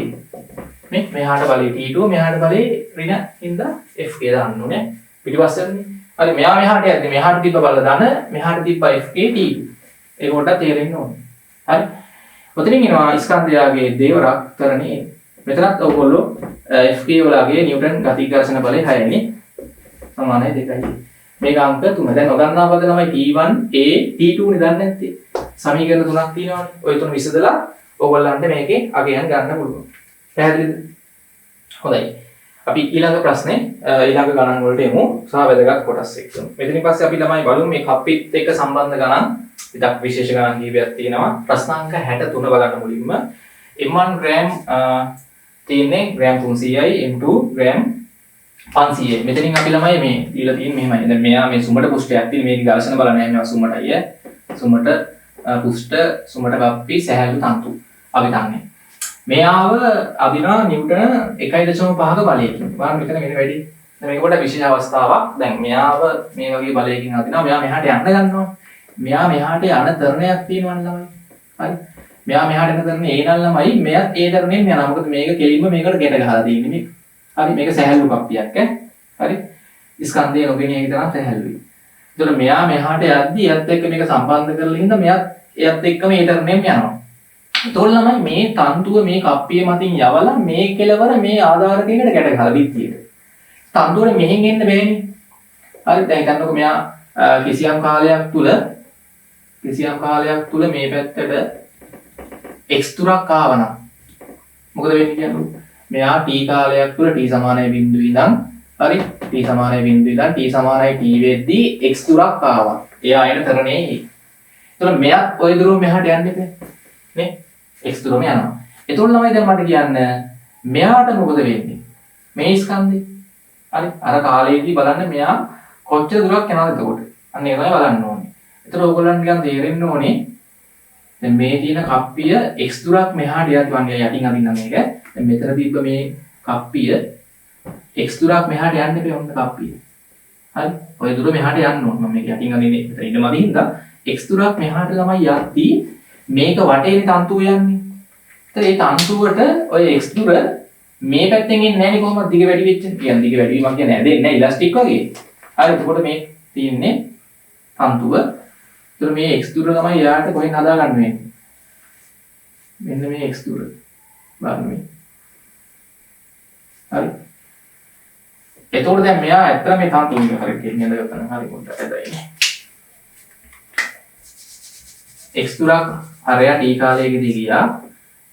මේ මෙහාට බලය T2 මෙහාට බලය ඍණ හින්දා Fk දාන්න ඕනේ. පිටිපස්සටනේ. හරි මෙයා මෙහාට යද්දි මෙහාට තිබ්බ බල ධන මෙහාට තිබ්බ Fk T2. ඒක පොඩ්ඩක් තේරෙන්න ඕනේ. හරි. ඔතනින් එනවා ස්කන්ධයාගේ දේවරක් තරණේ. මෙතනත් ඔයගොල්ලෝ Fk වලගේ නිව්ටන් ගතික ඝර්ෂණ බලය 6යි නේ. සමානයි 2යි. මේක අංක 3. දැන් ඔගන්නා පද ළමයි T1 A T2 නේ දන්නේ නැත්තේ. සමීකරණ තුනක් තියෙනවානේ. ওই තුන විසදලා ඔයගොල්ලන්ට මේකේ අගයන් ගන්න පුළුවන්. පැහැදිලිද? හොඳයි. අපි ඊළඟ ප්‍රශ්නේ ඊළඟ ගණන් වලට එමු. සහ වැදගත් කොටස් එක්ක. මෙතනින් පස්සේ අපි ළමයි බලමු මේ කප්පිත් එක්ක සම්බන්ධ ගණන් ඉතින් විශේෂ ගණන් කීපයක් තියෙනවා. ප්‍රශ්නාංක 63 බලන්න මුලින්ම M1 ග්‍රෑම් තියෙන්නේ ග්‍රෑම් 300යි M2 ග්‍රෑම් 500 මෙතනින් අපි ළමයි මේ දීලා තියෙන්නේ මෙහෙමයි. දැන් මෙයා මේ සුමට පුෂ්ඨයක් තියෙන මේක දර්ශන බලන්නේ මෙයා සුමටයි ඈ. සුමට පුෂ්ඨ සුමට කප්පි සැහැල්ලු තන්තු අපි දන්නේ. මෙයාව අදිනවා නිව්ටන 1.5ක බලයකින්. බලන්න මෙතන මෙන්න වැඩි. දැන් මේක පොඩ්ඩක් විශේෂ අවස්ථාවක්. දැන් මෙයාව මේ වගේ බලයකින් අදිනවා. මෙයා මෙහාට යන්න ගන්නවා. මෙයා මෙහාට යන තරණයක් තියෙනවනේ ළමයි. හරි. මෙයා මෙහාට යන තරණේ ඒ නම් ළමයි මෙයත් ඒ තරණයෙන් යනවා. මොකද මේක කෙලින්ම මේකට ගැට ගහලා තියෙන්නේ මේ. හරි මේක සැහැල්ලු කප්පියක් ඈ. හරි. ස්කන්ධය නොගෙනිය එක තරම් සැහැල්ලුයි. ඒතකොට මෙයා මෙහාට යද්දි එයත් එක්ක මේක සම්බන්ධ කරලා ඉඳන් මෙයත් එයත් එක්කම ඒ තරණයෙන් යනවා. ඒතකොට ළමයි මේ තන්තුව මේ කප්පිය මතින් යවලා මේ කෙලවර මේ ආධාරකයකට ගැට ගහලා බිත්තියට. තන්තුවනේ මෙහෙන් එන්න බෑනේ. හරි දැන් හිතන්නකෝ මෙයා කිසියම් කාලයක් තුල මේ පැත්තට x තුරක් ආවනම් මොකද වෙන්නේ කියන්නේ? මෙයා t කාලයක් තුල t සමානයි බිඳුව ඉඳන් හරි t සමානයි බිඳුව ඉඳන් t සමානයි t වෙද්දී x තුරක් ආවා. එයා එන තරණේ. ඒතකොට මෙයත් ওই දුරම මෙහාට යන්න ඉන්නේ නේ? x දුරම යනවා. එතකොට ළමයි දැන් මට කියන්න මෙයාට මොකද වෙන්නේ? මේ ස්කන්ධේ. හරි අර කාලයේදී බලන්න මෙයා කොච්චර දුරක් යනවද එතකොට? අන්න ඒක තමයි බලන්න ඕනේ. එතකොට ඕගොල්ලන් නිකන් තේරෙන්න ඕනේ දැන් මේ තියෙන කප්පිය x දුරක් මෙහාට යද්දී යටින් අදින්න මේක. දැන් මෙතන තිබ්බ මේ කප්පිය x දුරක් මෙහාට යන්න බෑ ඔන්න කප්පිය. හරි. ඔය දුර මෙහාට යන්න ඕන. මම මේක යටින් අදින්නේ මෙතන ඉඳම අදින්දා x දුරක් මෙහාට ළමයි යද්දී මේක වටේනේ තන්තුව යන්නේ. ඒතර ඒ තන්තුවට ඔය x දුර මේ පැත්තෙන් එන්නේ නැහැ නේ කොහොමද දිග වැඩි වෙච්ච. කියන්නේ දිග වැඩි වීමක් කියන්නේ ඇදෙන්නේ නැහැ ඉලාස්ටික් වගේ. හරි එතකොට මේ තියෙන්නේ තන්තුව. ඒතර මේ x දුර තමයි යාට කොහෙන් හදා ගන්න වෙන්නේ. මෙන්න මේ x දුර. බලන්න මේ. හරි. එතකොට දැන් මෙයා ඇත්තට මේ තන්තුව එක හරියට කියන්නේ නේද? හරි පොඩ්ඩක් ඇදයිනේ. x දුරක් හරයා t කාලයකදී ගියා.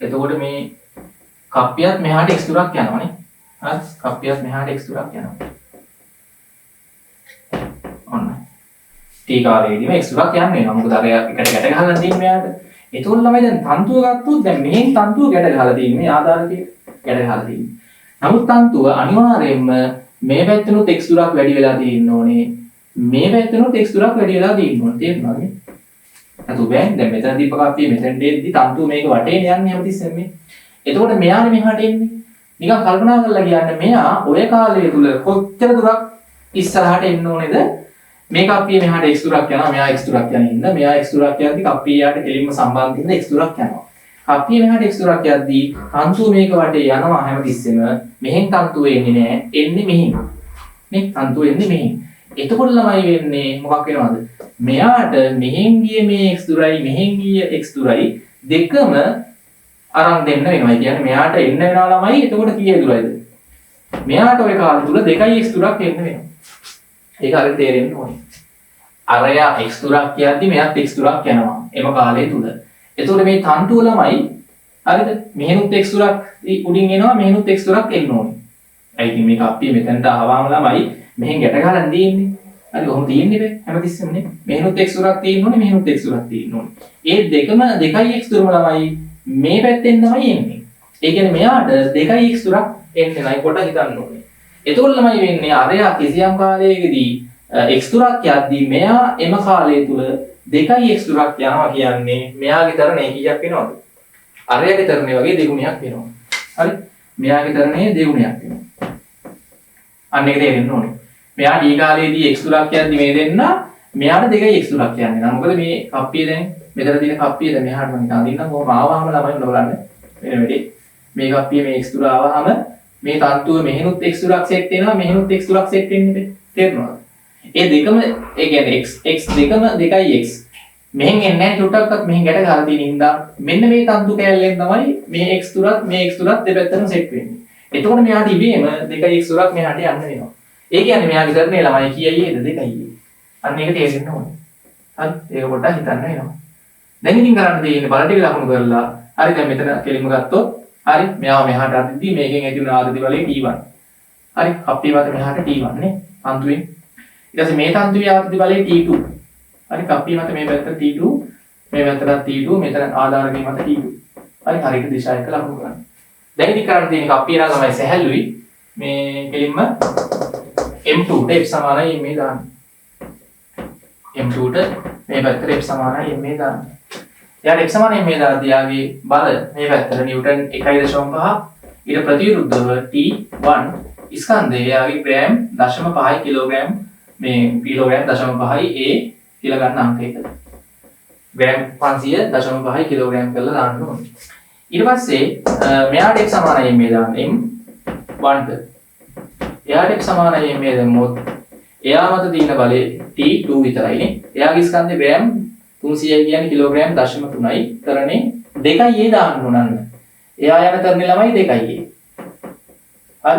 එතකොට මේ කප්පියත් මෙහාට x දුරක් යනවනේ. හරි. කප්පියත් මෙහාට x දුරක් යනවා. ඔන්න. t කාලයේදීම x දුරක් යන්න වෙනවා. මොකද අර එකට ගැට ගහලා තියෙන්නේ මෙයාට. එතකොට ළමයි දැන් තන්තුව ගත්තොත් දැන් මෙහෙන් තන්තුව ගැට ගහලා තියෙන්නේ ආධාරකයේ ගැට ගහලා තියෙන්නේ. නමුත් තන්තුව අනිවාර්යයෙන්ම මේ පැත්තෙනුත් x දුරක් වැඩි වෙලා තියෙන්න ඕනේ. මේ පැත්තෙනුත් x දුරක් වැඩි වෙලා තියෙන්න ඕනේ. තේරුණාද මේ? අතෝ බෑන් දැන් මෙතන දීප කප්පිය මෙතෙන් දෙද්දි තන්තුව මේක වටේනේ යන්නේ හැමතිස්සෙම මේ. එතකොට මෙයානේ මෙහාට එන්නේ. නිකන් කල්පනා කරලා කියන්න මෙයා ඔය කාලය තුල කොච්චර දුරක් ඉස්සරහට එන්න ඕනේද? මේ කප්පිය මෙහාට x දුරක් යනවා. මෙයා x දුරක් යන ඉන්න. මෙයා x දුරක් යද්දි කප්පිය යාට දෙලින්ම සම්බන්ධ වෙන x දුරක් යනවා. කප්පිය මෙහාට x දුරක් යද්දි තන්තුව මේක වටේ යනවා හැමතිස්සෙම. මෙහෙන් තන්තුව එන්නේ නැහැ. එන්නේ මෙහෙන්. නේ? තන්තුව එන්නේ මෙහෙන්. එතකොට ළමයි වෙන්නේ මොකක් වෙනවද? මෙයාට මෙහෙන් ගියේ මේ x දුරයි මෙහෙන් ගියේ x දුරයි දෙකම අරන් දෙන්න වෙනවා. ඒ කියන්නේ මෙයාට එන්න වෙනවා ළමයි. එතකොට කීයේ දුරයිද? මෙයාට ওই කාලය තුල 2x දුරක් එන්න වෙනවා. ඒක හරියට තේරෙන්න ඕනේ. අරයා x දුරක් කියද්දි මෙයාත් x දුරක් යනවා. එම කාලය තුල. එතකොට මේ තන්තුව ළමයි හරිද? මෙහෙනුත් x දුරක් උඩින් එනවා මෙහෙනුත් x දුරක් එන්න ඕනේ. ඒ ඉතින් මේක අපි මෙතනට ආවම ළමයි මෙහෙන් ගැට ගහලා දෙන්නේ. හරි කොහොම තියෙන්නේ බෑ හැමතිස්සෙම නේ. මෙහෙනුත් x දුරක් තියෙන්න ඕනේ මෙහෙනුත් x දුරක් තියෙන්න ඕනේ. ඒ දෙකම 2x දුරම ළමයි මේ පැත්තෙන් තමයි එන්නේ. ඒ කියන්නේ මෙයාට 2x දුරක් එන්නේ නැහැ කොට හිතන්න ඕනේ. එතකොට ළමයි වෙන්නේ අරයා කිසියම් කාලයකදී x දුරක් යද්දී මෙයා එම කාලය තුල 2x දුරක් යනවා කියන්නේ මෙයාගේ තරණය කීයක් වෙනවද? අරයාගේ තරණය වගේ දෙගුණයක් වෙනවා. හරි? මෙයාගේ තරණය දෙගුණයක් වෙනවා. අන්න ඒක තේරෙන්න ඕනේ. මෙයා d කාලයේදී x දුරක් යද්දී මේ දෙන්න මෙයාට 2x දුරක් යන්නේ නෑ. මොකද මේ කප්පිය දැන් මෙතන තියෙන කප්පිය දැන් මෙහාට මම හිතා දින්නම් කොහොම ආවහම ළමයි බලන්න. වෙන වැඩි. මේ කප්පිය මේ x දුර ආවහම මේ තන්තුව මෙහෙනුත් x දුරක් සෙට් වෙනවා මෙහෙනුත් x දුරක් සෙට් වෙන්නේ තේරෙනවද? ඒ දෙකම ඒ කියන්නේ x දෙකම 2x. මෙහෙන් එන්නේ නැහැ චුට්ටක්වත් මෙහෙන් ගැට ගහලා තියෙන හින්දා මෙන්න මේ තන්තු කෑල්ලෙන් තමයි මේ x දුරත් මේ x දුරත් දෙපැත්තටම සෙට් වෙන්නේ. එතකොට මෙයාට ඉබේම 2x දුරක් මෙහාට යන්න වෙනවා. ඒ කියන්නේ මෙයාගේ තරණේ ළමයි කීයයිද 2යි. අන්න ඒක තේරෙන්න ඕනේ. හරි ඒක පොඩ්ඩක් හිතන්න වෙනවා. දැන් ඉතින් කරන්න තියෙන්නේ බල ටික ලකුණු කරලා හරි දැන් මෙතන කෙලින්ම ගත්තොත් හරි මෙයාව මෙහාට අදිද්දී මේකෙන් ඇති වෙන ආරති බලය T1. හරි කප්පිය මත මෙහාට T1 නේ තන්තුවෙන්. ඊට පස්සේ මේ තන්තුවේ ආරති බලය T2. හරි කප්පිය මත මේ පැත්තට T2 මේ පැත්තට T2 මෙතන ආධාරකයේ මත T2. හරි හරියට දිශා එක ලකුණු කරන්න. දැන් ඉතින් කරන්න තියෙන්නේ කප්පිය නම් තමයි සැහැල්ලුයි මේ කෙලින්ම M2ට f සමානයි ma දාන්න. M2ට මේ පැත්තට f සමානයි ma දාන්න. එයාට f සමානයි ma දාද්දී යාගේ බල මේ පැත්තට නිව්ටන් 1.5 ඊට ප්‍රතිවිරුද්ධව T1 ස්කන්ධය යාගේ ග්‍රෑම් 0.5 කිලෝග්‍රෑම් මේ කිලෝග්‍රෑම් 0.5 a කියලා ගන්න අංක එක. ග්‍රෑම් 500.5 කිලෝග්‍රෑම් කරලා දාන්න ඕනේ. ඊට පස්සේ මෙයාට f සමානයි ma දාන්න M1ට. එයාට f සමානයි ma දැම්මොත් එයා මත තියෙන බලය T2 විතරයිනේ. එයාගේ ස්කන්ධේ ග්‍රෑම් 300යි කියන්නේ කිලෝග්‍රෑම් 0.3යි. තරණේ 2යි a දාන්න ඕනන්න. එයා යන තරණේ ළමයි 2යි a.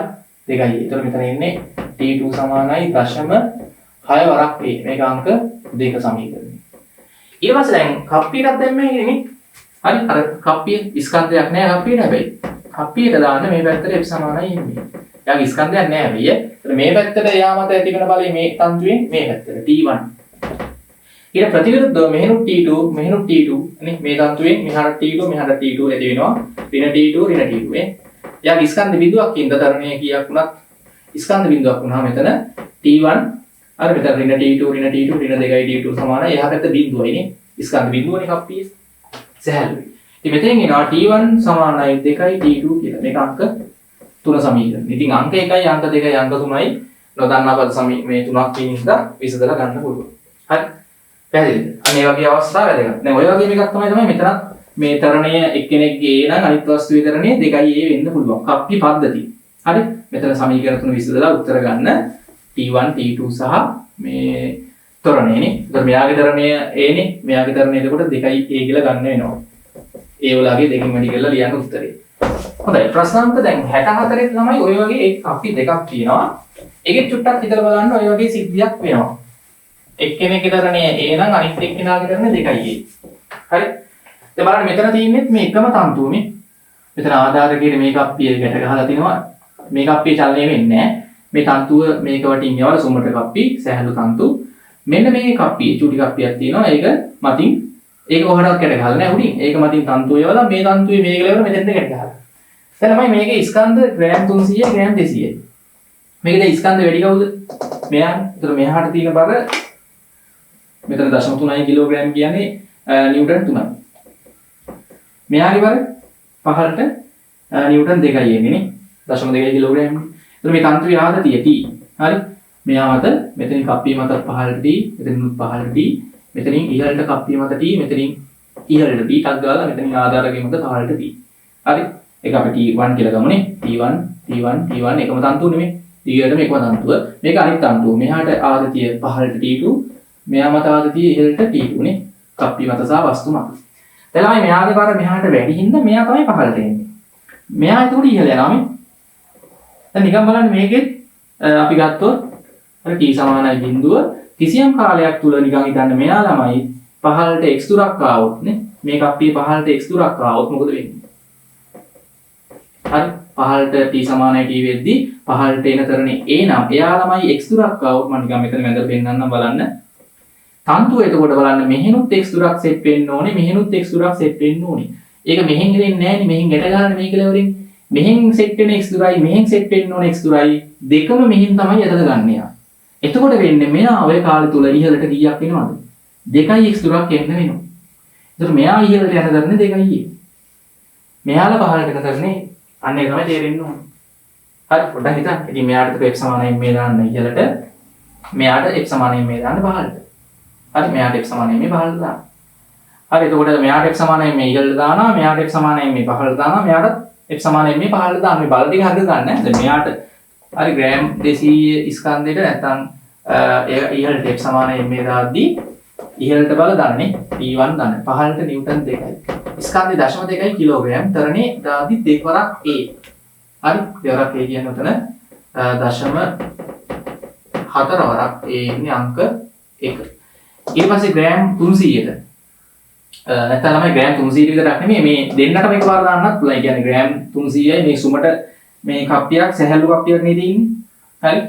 හරි 2යි a. ඒතර මෙතන ඉන්නේ T2 සමානයි 0.6 වරක් a. මේක අංක 2 සමීකරණය. ඊට පස්සේ දැන් කප්පියටත් දැම්මේ නේ. හරි අර කප්පිය ස්කන්ධයක් නෑ කප්පියට හැබැයි. කප්පියට දාන්න මේ පැත්තට f සමානයි ma. එයාගේ ස්කන්ධයක් නෑ හැබැයි. ඒතර මේ පැත්තට එයා මත ඇති වෙන බලය මේ තන්තුවෙන් මේ පැත්තට T1. ඊට ප්‍රතිවිරුද්ධව මෙහෙනුත් T2 මෙහෙනුත් T2 නේ මේ තන්තුවෙන් මෙහාට T2 මෙහාට T2 ඇති වෙනවා. ඍණ T2 ඍණ T2 නේ. එයාගේ ස්කන්ධ බිඳුවක් ඉඳ තරණය කීයක් වුණත් ස්කන්ධ බිඳුවක් වුණාම මෙතන T1 අර මෙතන ඍණ T2 ඍණ T2 ඍණ 2යි T2 සමානයි. එහා පැත්ත බිඳුවයි නේ. ස්කන්ධ බිඳුවනේ කප්පියේ. සහැල්ලුයි. ඉතින් මෙතෙන් එනවා T1 සමානයි 2යි T2 කියලා. මේක අංක 3 සමීකරණ. ඉතින් අංක 1යි අංක 2යි අංක 3යි නොදන්නා පද මේ තුනක් තියෙනින්ද විසඳලා ගන්න පුළුවන්. හරි. පැහැදිලිද? අනේ වගේ අවස්ථා වැදගත්. දැන් ඔය වගේ එකක් තමයි මෙතන මේ තරණය එක්කෙනෙක්ගේ A නම් අනිත් වස්තුවේ තරණය 2යි A වෙන්න පුළුවන්. කප්පි පද්ධතිය. හරි. මෙතන සමීකරණ තුන විසඳලා උත්තර ගන්න T1 T2 සහ මේ තරණයනේ. ඒතර මෙයාගේ තරණය A නේ. මෙයාගේ තරණය එතකොට 2යි A කියලා ගන්න වෙනවා. ඒ වලගේ දෙකකින් වැඩි කරලා ලියන්න උත්තරේ. හොඳයි ප්‍රශ්නාංක දැන් 64 තමයි ඔය වගේ අපි දෙකක් තියෙනවා. ඒකෙත් චුට්ටක් හිතලා බලන්න ඔය වගේ සිද්ධියක් වෙනවා. එක්කෙනෙක්ගේ තරණය A නම් අනිත් එක්කෙනාගේ තරණය 2යි A. හරි. දැන් බලන්න මෙතන තියෙන්නේ මේ එකම තන්තුවනේ. මෙතන ආධාරකයේ මේක අප්පිය ගැට ගහලා තිනවා. මේක අප්පිය චලනය වෙන්නේ නැහැ. මේ තන්තුව මේක වටින් යවලා සුමට කප්පි සැහැල්ලු තන්තු. මෙන්න මේ කප්පිය චූටි කප්පියක් තියෙනවා. ඒක මතින් ඒක කොහටවත් ගැට ගහලා නැහැ උඩින්. ඒක මතින් තන්තුව යවලා මේ තන්තුවේ මේක ලැබෙන මෙතෙන්ද ගැට ගහලා. දැන් තමයි මේකේ ස්කන්ධ ග්‍රෑම් 300 ග්‍රෑම් 200යි. මේකේ ස්කන්ධ වැඩි කවුද? මෙයා. ඒතර මෙහාට තියෙන බර මෙතන 0.3 කිලෝග්‍රෑම් කියන්නේ නිව්ටන් 3යි. මෙයාගේ බර පහළට නිව්ටන් 2යි එන්නේ නේ. 0.2 කිලෝග්‍රෑම්. ඒතර මේ තන්ත්‍රයේ ආදතිය T. හරි. මෙයා මත මෙතනින් කප්පිය මත පහළට T, මෙතනින් පහළට T, මෙතනින් ඉහළට කප්පිය මත T, මෙතනින් ඉහළට T ටක් ගාලා මෙතනින් ආධාරකයේ මත පහළට T. හරි. ඒක අපි T1 කියලා ගමුනේ. T1 එකම තන්තුව නෙමෙයි. ඊළඟටම එකම තන්තුව. මේක අනිත් තන්තුව. මෙහාට ආදතිය පහළට T2, මෙයා මත ආදතිය ඉහළට T2 නේ. කප්පිය මත සහ වස්තු මත. දැන් ළමයි මෙයාගේ බර මෙහාට වැඩි හින්දා මෙයා තමයි පහළට එන්නේ. මෙයා එතකොට ඉහළ යනවා මේ. දැන් නිකන් බලන්න මේකෙත් අපි ගත්තොත් අර t සමානයි බිඳුව කිසියම් කාලයක් තුල නිකන් හිතන්න මෙයා ළමයි පහළට x දුරක් ආවොත් නේ මේ කප්පිය පහළට x දුරක් ආවොත් මොකද වෙන්නේ? හරි පහළට t සමානයි t වෙද්දි පහළට එන තරණේ a නම් එයා ළමයි x දුරක් ආවොත් මම නිකන් මෙතන මැද පෙන්නන්නම් බලන්න. තන්තුව එතකොට බලන්න මෙහෙනුත් x දුරක් සෙට් වෙන්න ඕනේ මෙහෙනුත් x දුරක් සෙට් වෙන්න ඕනේ. ඒක මෙහෙන් ගෙලින්නේ නැහැ නේ මෙහෙන් ගැට ගන්න මේ කෙලවරින්. මෙහෙන් සෙට් වෙන x දුරයි මෙහෙන් සෙට් වෙන්න ඕනේ x දුරයි දෙකම මෙහෙන් තමයි යටද ගන්න යා. එතකොට වෙන්නේ මෙයා ඔය කාලය තුල ඉහළට කීයක් වෙනවද? 2යි x දුරක් එන්න වෙනවා. ඒතර මෙයා ඉහළට යන දරන්නේ 2යි. මෙයාලා පහළට යන දරන්නේ අන්න ඒක තමයි තේරෙන්න ඕනේ. හරි පොඩ්ඩක් හිතන්න. ඉතින් මෙයාට f සමානයි මේ දාන්න ඉහළට මෙයාට f සමානයි මේ දාන්න පහළට. හරි මෙයාට f සමානයි මේ පහළට දාන්න. හරි එතකොට මෙයාට f සමානයි මේ ඉහළට දානවා මෙයාට f සමානයි මේ පහළට දානවා මෙයාට f සමානයි මේ පහළට දාන්න. මේ බල ටික හරියට ගන්න. දැන් මෙයාට හරි ග්‍රෑම් 200 ස්කන්ධයට නැත්නම් ඉහළට f සමානයි මේ දාද්දී ඉහළට බල දාන්නේ T1 දාන්න. පහළට නිව්ටන් 2යි. ස්කන්ධේ 0.2 කිලෝග්‍රෑම් තරණේ දාද්දී දෙවරක් A. හරි දෙවරක් A කියන්නේ උතන 0.4 වරක් A ඉන්නේ අංක 1. ඊට පස්සේ ග්‍රෑම් 300ට නැත්නම් ළමයි ග්‍රෑම් 300 විතරක් නෙමෙයි මේ දෙන්නටම එකපාර දාන්නත් පුළුවන්. ඒ කියන්නේ ග්‍රෑම් 300යි මේ සුමට මේ කප්පියක් සැහැල්ලු කප්පියක් නේ තියෙන්නේ. හරි.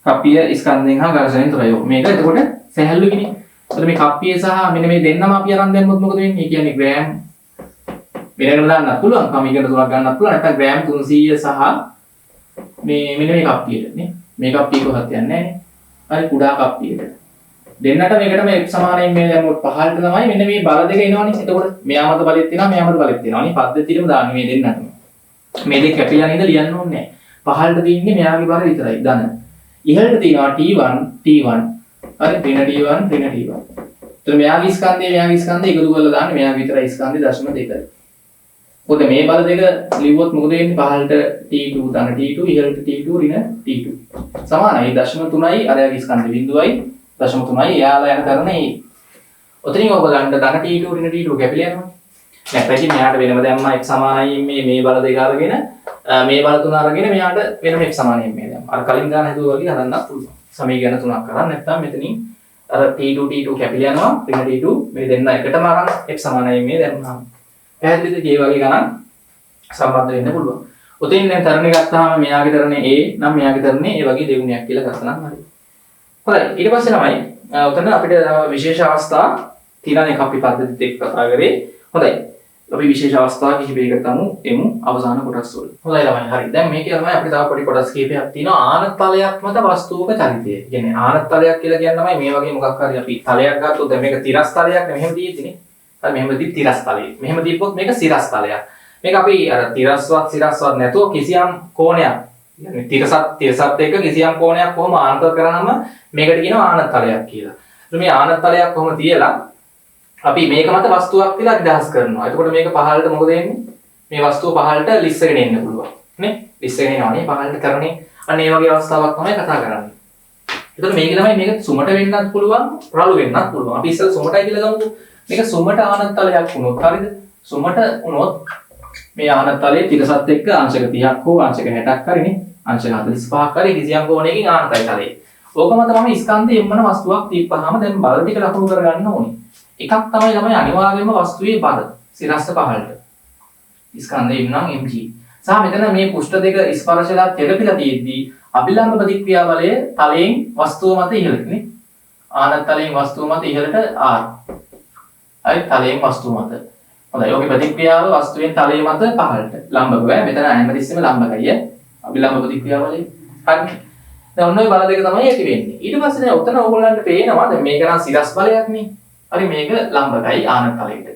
කප්පිය ස්කන්ධෙන් හා ඝර්ෂණයෙන් තොරයි. මේක එතකොට සැහැල්ලු කිනේ. එතකොට මේ කප්පිය සහ මෙන්න මේ දෙන්නම අපි අරන් දැම්මොත් මොකද වෙන්නේ? ඒ කියන්නේ ග්‍රෑම් වෙනම දාන්නත් පුළුවන්. සමීකරණ තුනක් ගන්නත් පුළුවන්. නැත්නම් ග්‍රෑම් 300 සහ මේ මෙන්න මේ කප්පියට නේ. මේ කප්පියක හත් යන්නේ නැහැ. හරි කුඩා කප්පියකට. දෙන්නට මේකටම F සමානයි මේ දැම්මොත් පහළට තමයි මෙන්න මේ බල දෙක එනවනේ. එතකොට මෙයා මත බලෙත් තියෙනවා මෙයා මත බලෙත් තියෙනවා. අනේ පද්ධතියටම දාන්නේ මේ දෙන්නටම. මේ දෙක කැපිලා නේද ලියන්න ඕනේ නැහැ. පහළට තියෙන්නේ මෙයාගේ බර විතරයි ධන. ඉහළට තියෙනවා T1 T1. හරි ඍණ T1 ඍණ T1. එතකොට මෙයාගේ ස්කන්ධය එකතු කරලා දාන්නේ මෙයාගේ විතරයි ස්කන්ධය 0.2. මොකද මේ බල දෙක ලිව්වොත් මොකද වෙන්නේ පහළට T2 ධන T2 ඉහළට T2 ඍණ T2. සමානයි 0.3යි අරයාගේ ස්කන්ධ බිඳුවයි 0.3යි එයාලා යන තරනේ. ඔතනින් ඔබ ගන්න ධන T2 ඍණ T2 කැපිලා යනවා. නැත්නම් මෙයාට වෙනම දැම්මා x සමානයි මේ බල දෙක අරගෙන මේ බල තුන අරගෙන මෙයාට වෙනම x සමානයි මේ දැම්මා. අර කලින් ගන්න හැදුවා වගේ හදන්නත් පුළුවන්. සමීකරණ තුනක් කරන් නැත්නම් මෙතනින් අර T2 කැපිලා යනවා ඍණ T2 මේ දෙන්න එකටම අරන් x සමානයි මේ දැම්මා. පැහැදිලිද මේ වගේ ගණන් සම්බන්ධ වෙන්න පුළුවන්. උතින් දැන් තරණේ ගත්තාම මෙයාගේ තරණේ a නම් මෙයාගේ තරණේ a වගේ දෙගුණයක් කියලා ගත්තා නම් හරි. හොඳයි ඊට පස්සේ තමයි උතන අපිට විශේෂ අවස්ථා තියෙනවා නේ අපි පද්ධතිත් එක්ක කතා කරේ. හොඳයි. අපි විශේෂ අවස්ථා කිහිපයකට එමු අවසාන කොටස් වල. හොඳයි ළමයි හරි. දැන් මේකේ තමයි අපිට තව පොඩි කොටස් කිහිපයක් තියෙනවා ආනත් තලයක් මත වස්තුවක චලිතය. කියන්නේ ආනත් තලයක් කියලා කියන්නේ තමයි මේ වගේ මොකක් හරි අපි තලයක් ගත්තොත් දැන් මේක තිරස් තලයක් නෙමෙයි මෙහෙම තියෙන්නේ. හරි මෙහෙම දී තිරස් තලය. මෙහෙම දීපොත් මේක සිරස් තලයක්. මේක අපි අර තිරස්වත් සිරස්වත් නැතුව කිසියම් කෝණයක් يعني තිරසත් එක්ක කිසියම් කෝණයක් කොහොම ආනත කරනම මේකට කියනවා ආනත් තලයක් කියලා. මේ ආනත් තලයක් කොහොම තියලා අපි මේක මත වස්තුවක් තියලා අදහස් කරනවා. එතකොට මේක පහළට මොකද වෙන්නේ? මේ වස්තුව පහළට ලිස්සගෙන එන්න පුළුවන්. නේ? ලිස්සගෙන එනවනේ පහළට කරන්නේ. අන්න ඒ වගේ අවස්ථාවක් තමයි කතා කරන්නේ. එතකොට මේක තමයි මේක සුමට වෙන්නත් පුළුවන්, රළු වෙන්නත් පුළුවන්. අපි ඉස්සෙල් සුමටයි කියලා ගමුකෝ. මේක සුමට ආනත් තලයක් වුණොත් හරියද? සුමට වුණොත් මේ ආනත් තලයේ තිරසත් එක්ක අංශක 30ක් හෝ අංශක 60ක් හරිනේ. අංශක 45ක් හරි කිසියම් කෝණයකින් ආනතයි තලයේ. ඕකම තමයි ස්කන්ධයේ එම්මන වස්තුවක් තියපහම දැන් බල ටික ලකුණු කරගන්න ඕනේ. එකක් තමයි ළමයි අනිවාර්යයෙන්ම වස්තුවේ බල සිරස්ස පහළට. ස්කන්ධයෙන් නම් mg. සහ මෙතන මේ පෘෂ්ඨ දෙක ස්පර්ශලා තෙරපිලා තියෙද්දී අභිලම්බ ප්‍රතික්‍රියා බලය තලයෙන් වස්තුව මත ඉහළට නේ. ආනත් තලයෙන් වස්තුව මත ඉහළට r. හරි තලයෙන් වස්තුව මත. හොඳයි. ඔගේ ප්‍රතික්‍රියාව වස්තුවෙන් තලයේ මත පහළට. ලම්බක වේ. මෙතන හැමතිස්සෙම ලම්බකයි ඈ. අභිලම්බ ප්‍රතික්‍රියා බලය. හරි. දැන් ඔන්න ඔය බල දෙක තමයි ඇති වෙන්නේ. ඊට පස්සේ දැන් උතන ඕගොල්ලන්ට පේනවා දැන් මේක නම් සිරස් බලයක් නේ. හරි මේක ලම්බකයි ආනත් තලයට.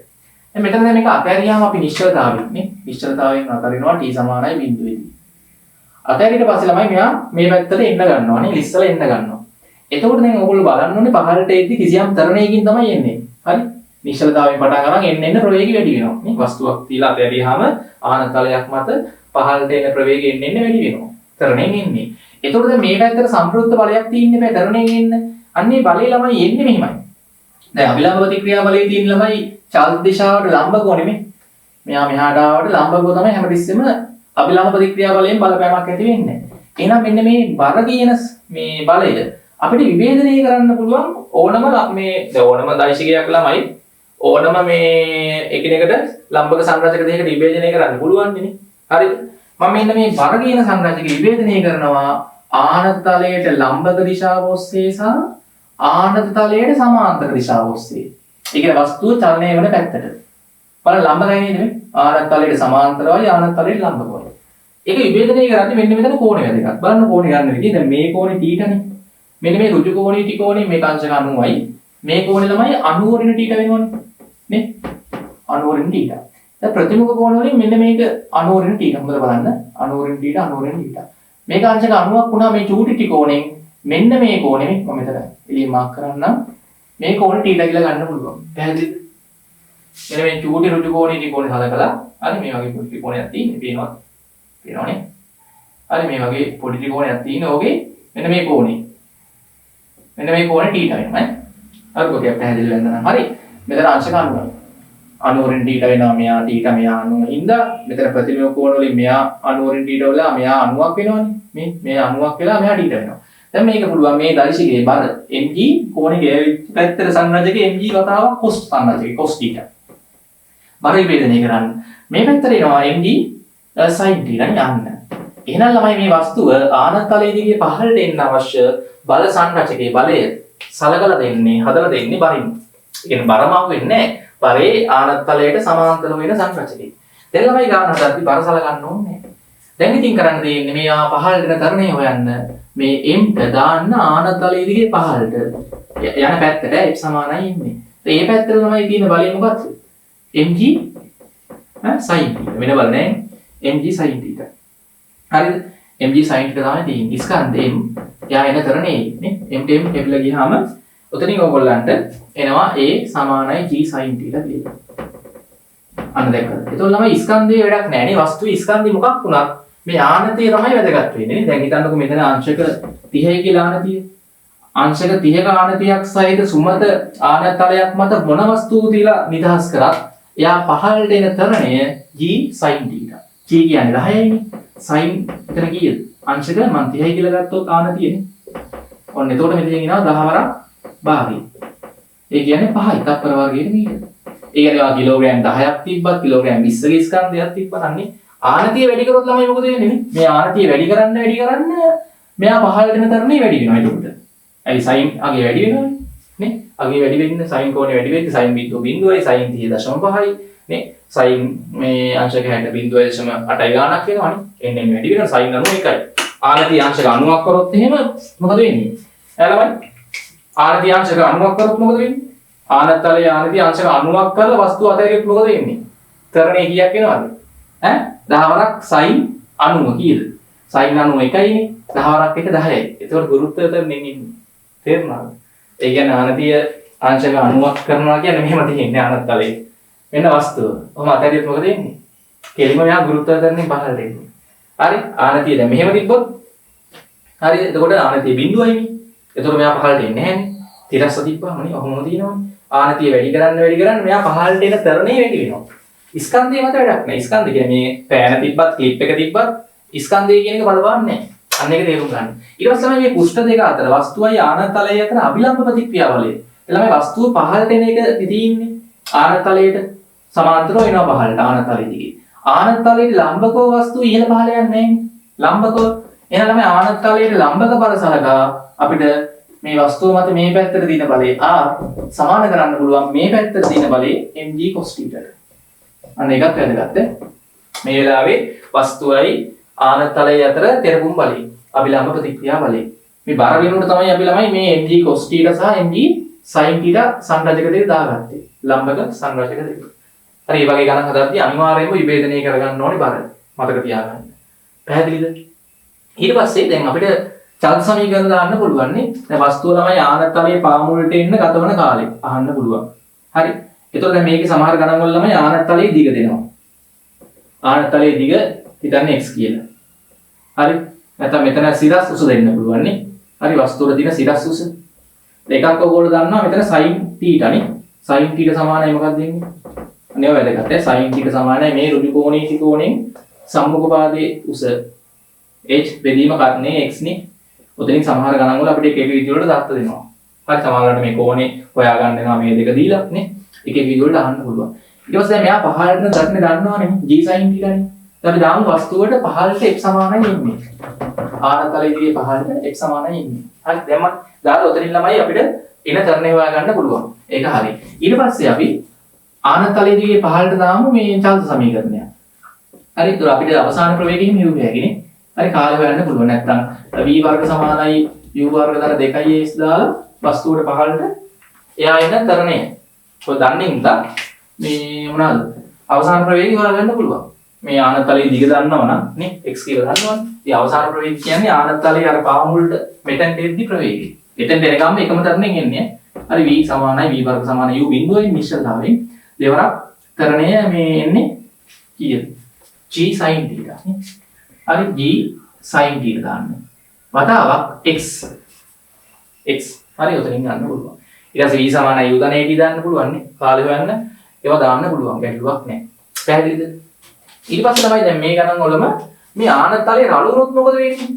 දැන් මෙතන දැන් මේක අතහැරියාම අපි නිශ්චලතාවයක් නේ. නිශ්චලතාවයෙන් අතරිනවා t සමානයි බිඳුවේදී. අතහැරියට පස්සේ ළමයි මෙයා මේ පැත්තට එන්න ගන්නවා නේ. ඉස්සලා එන්න ගන්නවා. එතකොට දැන් ඕගොල්ලෝ බලන්න ඕනේ පහළට එද්දි කිසියම් තරණයකින් තමයි එන්නේ. හරි. නිශ්චලතාවයෙන් පටන් අරන් එන්න ප්‍රවේගය වැඩි වෙනවා. නේ වස්තුවක් තියලා අතහැරියාම ආනත් තලයක් මත පහළට එන ප්‍රවේගය එන්න වැඩි වෙනවා. තරණයෙන් එන්නේ. එතකොට දැන් මේ පැත්තට සම්ප්‍රයුක්ත බලයක් තියෙන්නේ බෑ තරණයෙන් එන්න. අන්නේ බලේ ළමයි එන්නේ මෙහිමයි. දැන් අභිලම්බ ප්‍රතික්‍රියා බලයේ තියෙන ළමයි චාලක දිශාවට ලම්බකෝ නෙමෙයි. මෙයා මෙහාට ආවට ලම්බකෝ තමයි හැමතිස්සෙම අභිලම්බ ප්‍රතික්‍රියා බලයෙන් බලපෑමක් ඇති වෙන්නේ. එහෙනම් මෙන්න මේ බර කියන මේ බලය අපිට විභේදනය කරන්න පුළුවන් ඕනම මේ ඕනම දෛශිකයක් ළමයි ඕනම මේ එකිනෙකට ලම්බක සංරචක දෙකකට විභේදනය කරන්න පුළුවන් නේ. හරිද? මම මෙන්න මේ බර කියන සංරචක විභේදනය කරනවා ආනත තලයට ලම්බක දිශාව ඔස්සේ සහ ආනත තලයට සමාන්තර දිශාව ඔස්සේ. ඒ කියන්නේ වස්තුව චලනය වෙන පැත්තට. බලන්න ලම්බකයි නේද මේ? ආනත තලයට සමාන්තරවයි ආනත තලයට ලම්බකවයි. ඒක විභේදනය කරද්දී මෙන්න මෙතන කෝණය වැදගත්. බලන්න කෝණය ගන්න විදිහ. දැන් මේ කෝණේ θ නේ. මෙන්න මේ ඍජු කෝණේ ටි කෝණේ මේක අංශක 90යි. මේ කෝණේ ළමයි 90 ඍණ θ වෙනවනේ. නේ? 90 ඍණ θ. දැන් ප්‍රතිමුඛ කෝණ වලින් මෙන්න මේක 90 ඍණ θ. මොකද බලන්න 90 ඍණ θ 90 ඍණ θ. මේක අංශක 90ක් වුණා මේ චූටි ටි කෝණයෙන් මෙන්න මේ කෝණෙ මම මෙතන එළිය මාක් කරන්නම්. මේ කෝණේ θ කියලා ගන්න පුළුවන්. පැහැදිලිද? මෙන්න මේ චූටි ඍජු කෝණේ ටි කෝණේ හදකලා හරි මේ වගේ පොඩි ත්‍රිකෝණයක් තියෙන්නේ පේනවා. පේනවනේ. හරි මේ වගේ පොඩි ත්‍රිකෝණයක් තියෙන ඕකේ මෙන්න මේ කෝණේ. මෙන්න මේ කෝණේ θ වෙනවා ඈ. හරි කොටියක් පැහැදිලි වෙන්න නම් හරි. මෙතන අංශක 90යි. 90 න් θ වෙනවා මෙයා θ මෙයා 90 හින්දා මෙතන ප්‍රතිබිම්බ කෝණ වලින් මෙයා 90 න් θ වෙලා මෙයා 90ක් වෙනවනේ. මේ 90ක් වෙලා මෙයා θ වෙනවා. දැන් මේක පුළුවන් මේ දෛශිකයේ බර mg කෝණේ ගෑවිච්ච පැත්තට සංරචකයේ mg වතාවක් cos සංරචකයේ cos θ. බර විභේදනය කරන්න. මේ පැත්තට එනවා mg sin θ නේ යන්න. එහෙනම් ළමයි මේ වස්තුව ආනත් තලයේදී පහළට එන්න අවශ්‍ය බල සංරචකයේ බලය සලකලා දෙන්නේ හදලා දෙන්නේ බරින්. ඒ කියන්නේ බරමක් වෙන්නේ නැහැ. බරේ ආනත් තලයට සමාන්තර වෙන සංරචකයේ. දැන් ළමයි ගාන හදද්දි බර සලකන්න ඕනේ නැහැ. දැන් ඉතින් කරන්න දෙන්නේ මෙයා පහළට එන තරණය හොයන්න. මේ m ට දාන්න ආනතලයේ දිගේ පහළට යන පැත්තට f සමානයි ඉන්නේ. ඒ පැත්තට තමයි තියෙන බලය මොකක්ද? mg sin θ. වෙන බල නැහැ. mg sin θ. හරිද? mg sin θ තමයි තියෙන්නේ. ස්කන්ධ m යා එන තරනේ නේ. m ට m කැපිලා ගියාම උතනින් ඕගොල්ලන්ට එනවා a සමානයි g sin θ කියලා. අන්න දැක්කද? ඒතකොට ළමයි ස්කන්ධයේ වැඩක් නැහැ නේ. වස්තුවේ ස්කන්ධي මොකක් වුණත් මේ ආනතිය තමයි වැදගත් වෙන්නේ නේ. දැන් හිතන්නකෝ මෙතන අංශක 30යි කියලා ආනතිය. අංශක 30ක ආනතියක් සහිත සුමත ආනතලයක් මත මොන වස්තුව තියලා නිදහස් කරත් එයා පහළට එන තරණය g sin θ. g කියන්නේ 10යිනේ. sin එතන කීයද? අංශක මම 30යි කියලා ගත්තොත් ආනතියනේ. ඔන්න එතකොට මෙතන එනවා 10 වරක් භාගය. ඒ කියන්නේ 5යි තප්පර වර්ගයට මීටර. ඒ කියන්නේ කිලෝග්‍රෑම් 10ක් තිබ්බත් කිලෝග්‍රෑම් 20ක ස්කන්ධයක් තිබ්බත් අන්නේ ආනතිය වැඩි කරොත් ළමයි මොකද වෙන්නේ නේ? මේ ආනතිය වැඩි කරන්න මෙයා පහළට එන තරණේ වැඩි වෙනවා එතකොට. ඇයි sin අගේ වැඩි වෙනවනේ නේ? අගේ වැඩි වෙන්න sin කෝණය වැඩි වෙද්දි sin බිඳුව බිඳුවයි sin 30.5යි නේ? sin මේ අංශක 60.8යි ගාණක් වෙනවනේ. එන්නේ වැඩි වෙනවා sin 91යි. ආනතිය අංශක 90ක් කරොත් එහෙම මොකද වෙන්නේ? ළමයි ආනතිය අංශක 90ක් කරොත් මොකද වෙන්නේ? ආනතලයේ ආනතිය අංශක 90ක් කරලා වස්තුව අතහැරියොත් මොකද වෙන්නේ? තරණේ කීයක් වෙනවද? 10 වරක් sin 90 කීයද? sin 91යිනේ. 10 වරක් එක 10යි. ඒතකොට ගුරුත්වයෙන් ඉන්නේ. තේරුණාද? ඒ කියන්නේ ආනතිය අංශක 90ක් කරනවා කියන්නේ මෙහෙම තියෙන්නේ ආනතලයේ. වෙන වස්තුව. ඔහොම අතහැරියොත් මොකද වෙන්නේ? කෙලිම මෙයා ගුරුත්වයෙන් පහළට එන්නේ. හරි? ආනතිය දැන් මෙහෙම තිබ්බොත් හරි එතකොට ආනතිය බිඳුවයිනේ. එතකොට මෙයා පහළට එන්නේ නැහැනේ. තිරස්ස තිබ්බමනේ ඔහොම තියෙනවනේ. ආනතිය වැඩි කරන්න මෙයා පහළට එන තරණේ වැඩි වෙනවා. ස්කන්ධය මත වැඩක් නැහැ. ස්කන්ධ කියන්නේ මේ පෑන තිබ්බත් ක්ලිප් එක තිබ්බත් ස්කන්ධය කියන එක බලපාන්නේ නැහැ. අන්න ඒක තේරුම් ගන්න. ඊට පස්සේ තමයි මේ කුෂ්ඨ දෙක අතර වස්තුවයි ආනතලයයි අතර අභිලම්බ ප්‍රතික්‍රියා බලය. එළමයි වස්තුව පහළට එන එක දිදීන්නේ ආනතලයට සමාන්තරව එනවා පහළට ආනතලයේ දිගේ. ආනතලයේ ලම්බකව වස්තුව ඉහළ පහළ යන්නේ නැහැ. ලම්බකව එහෙනම් ළමයි ආනතලයේ ලම්බක බල සලකා අපිට මේ වස්තුව මත මේ පැත්තට දින බලය R සමාන කරන්න පුළුවන් මේ පැත්තට දින බලය mg cos θ ට. අන්න ඒකත් වැදගත්. මේ වෙලාවේ වස්තුවයි ආනතලයේ අතර තෙරපුම් බලය අභිලම්බ ප්‍රතික්‍රියා බලය. මේ බර වෙනුවට තමයි අපි ළමයි මේ mg cos θ සහ mg sin θ සංරජක දෙක දාගත්තේ. ලම්බක සංරජක දෙක. හරි මේ වගේ ගණන් හදද්දී අනිවාර්යයෙන්ම විභේදනය කරගන්න ඕනේ බර. මතක තියාගන්න. පැහැදිලිද? ඊට පස්සේ දැන් අපිට චලන සමීකරණ දාන්න පුළුවන් නේ. දැන් වස්තුව ළමයි ආනතලයේ පාමුලට එන්න ගතවන කාලය අහන්න පුළුවන්. හරි. එතකොට දැන් මේකේ සමහර ගණන් වල ළමයි ආනතලයේ දිග දෙනවා. ආනතලයේ දිග හිතන්නේ x කියලා. හරි. නැත්නම් මෙතන සිරස් උස දෙන්න පුළුවන් නේ. හරි වස්තුවල තියෙන සිරස් උස. දෙකක් ඔයගොල්ලෝ දන්නවා මෙතන sin θ නේ. sin θ සමානයි මොකක්ද දෙන්නේ? අනේ වැදගත්. sin θ සමානයි මේ ඍජු කෝණී ත්‍රිකෝණයෙන් සම්මුඛ පාදයේ උස h බෙදීම කර්ණයේ x නේ. උතනින් සමහර ගණන් වල අපිට එක එක විදිහට දත්ත දෙනවා. හරි සමහරවිට මේ කෝණේ හොයාගන්න වෙනවා මේ දෙක දීලා නේ. එක එක විදිහට අහන්න පුළුවන්. ඊට පස්සේ මෙයා පහළට දක්නේ දන්නවනේ g sin θ නේ. අපි දාමු වස්තුවට පහළට x සමානයි ඉන්නේ. ආනතලයේ දිගේ පහළට x සමානයි ඉන්නේ. හරි දැන් මම දාලා උතනින් ළමයි අපිට එන තරණය හොයාගන්න පුළුවන්. ඒක හරි. ඊට පස්සේ අපි ආනතලයේ දිගේ පහළට දාමු මේ චලන සමීකරණය. හරි ඒක අපිට අවසාන ප්‍රවේගයෙන් මෙහෙම හැකිනේ. හරි කාලය හොයන්න පුළුවන්. නැත්නම් v වර්ග සමානයි u වර්ග දර 2x දාලා වස්තුවට පහළට එයා එන තරණය. ඔය දන්නේ නැත්නම් මේ මොනවාද? අවසාන ප්‍රවේගය හොයාගන්න පුළුවන්. මේ ආනතලයේ දිග දන්නවනම් නේ x කියලා දන්නවනේ. ඉතින් අවසාන ප්‍රවේගය කියන්නේ ආනතලයේ අර පාමුලට මෙතෙන්ට එද්දි ප්‍රවේගය. එතෙන්ට එනකම් එකම තරණයෙන් එන්නේ. හරි v සමානයි v වර්ග සමානයි u බිඳුවෙන් මිශ්‍රතාවයෙන් දෙවරක් තරණය මේ එන්නේ කීයද? g sin θ නේ. හරි g sin θ දාන්න. වතාවක් x හරි උතනින් ගන්න පුළුවන්. ඊට පස්සේ v සමානයි u ධන 80 දාන්න පුළුවන් නේ. කාලය හොයන්න ඒවා දාන්න පුළුවන්. ගැටලුවක් නැහැ. පැහැදිලිද? ඊට පස්සේ තමයි දැන් මේ ගණන් වලම මේ ආනතලයේ රළු වුණොත් මොකද වෙන්නේ?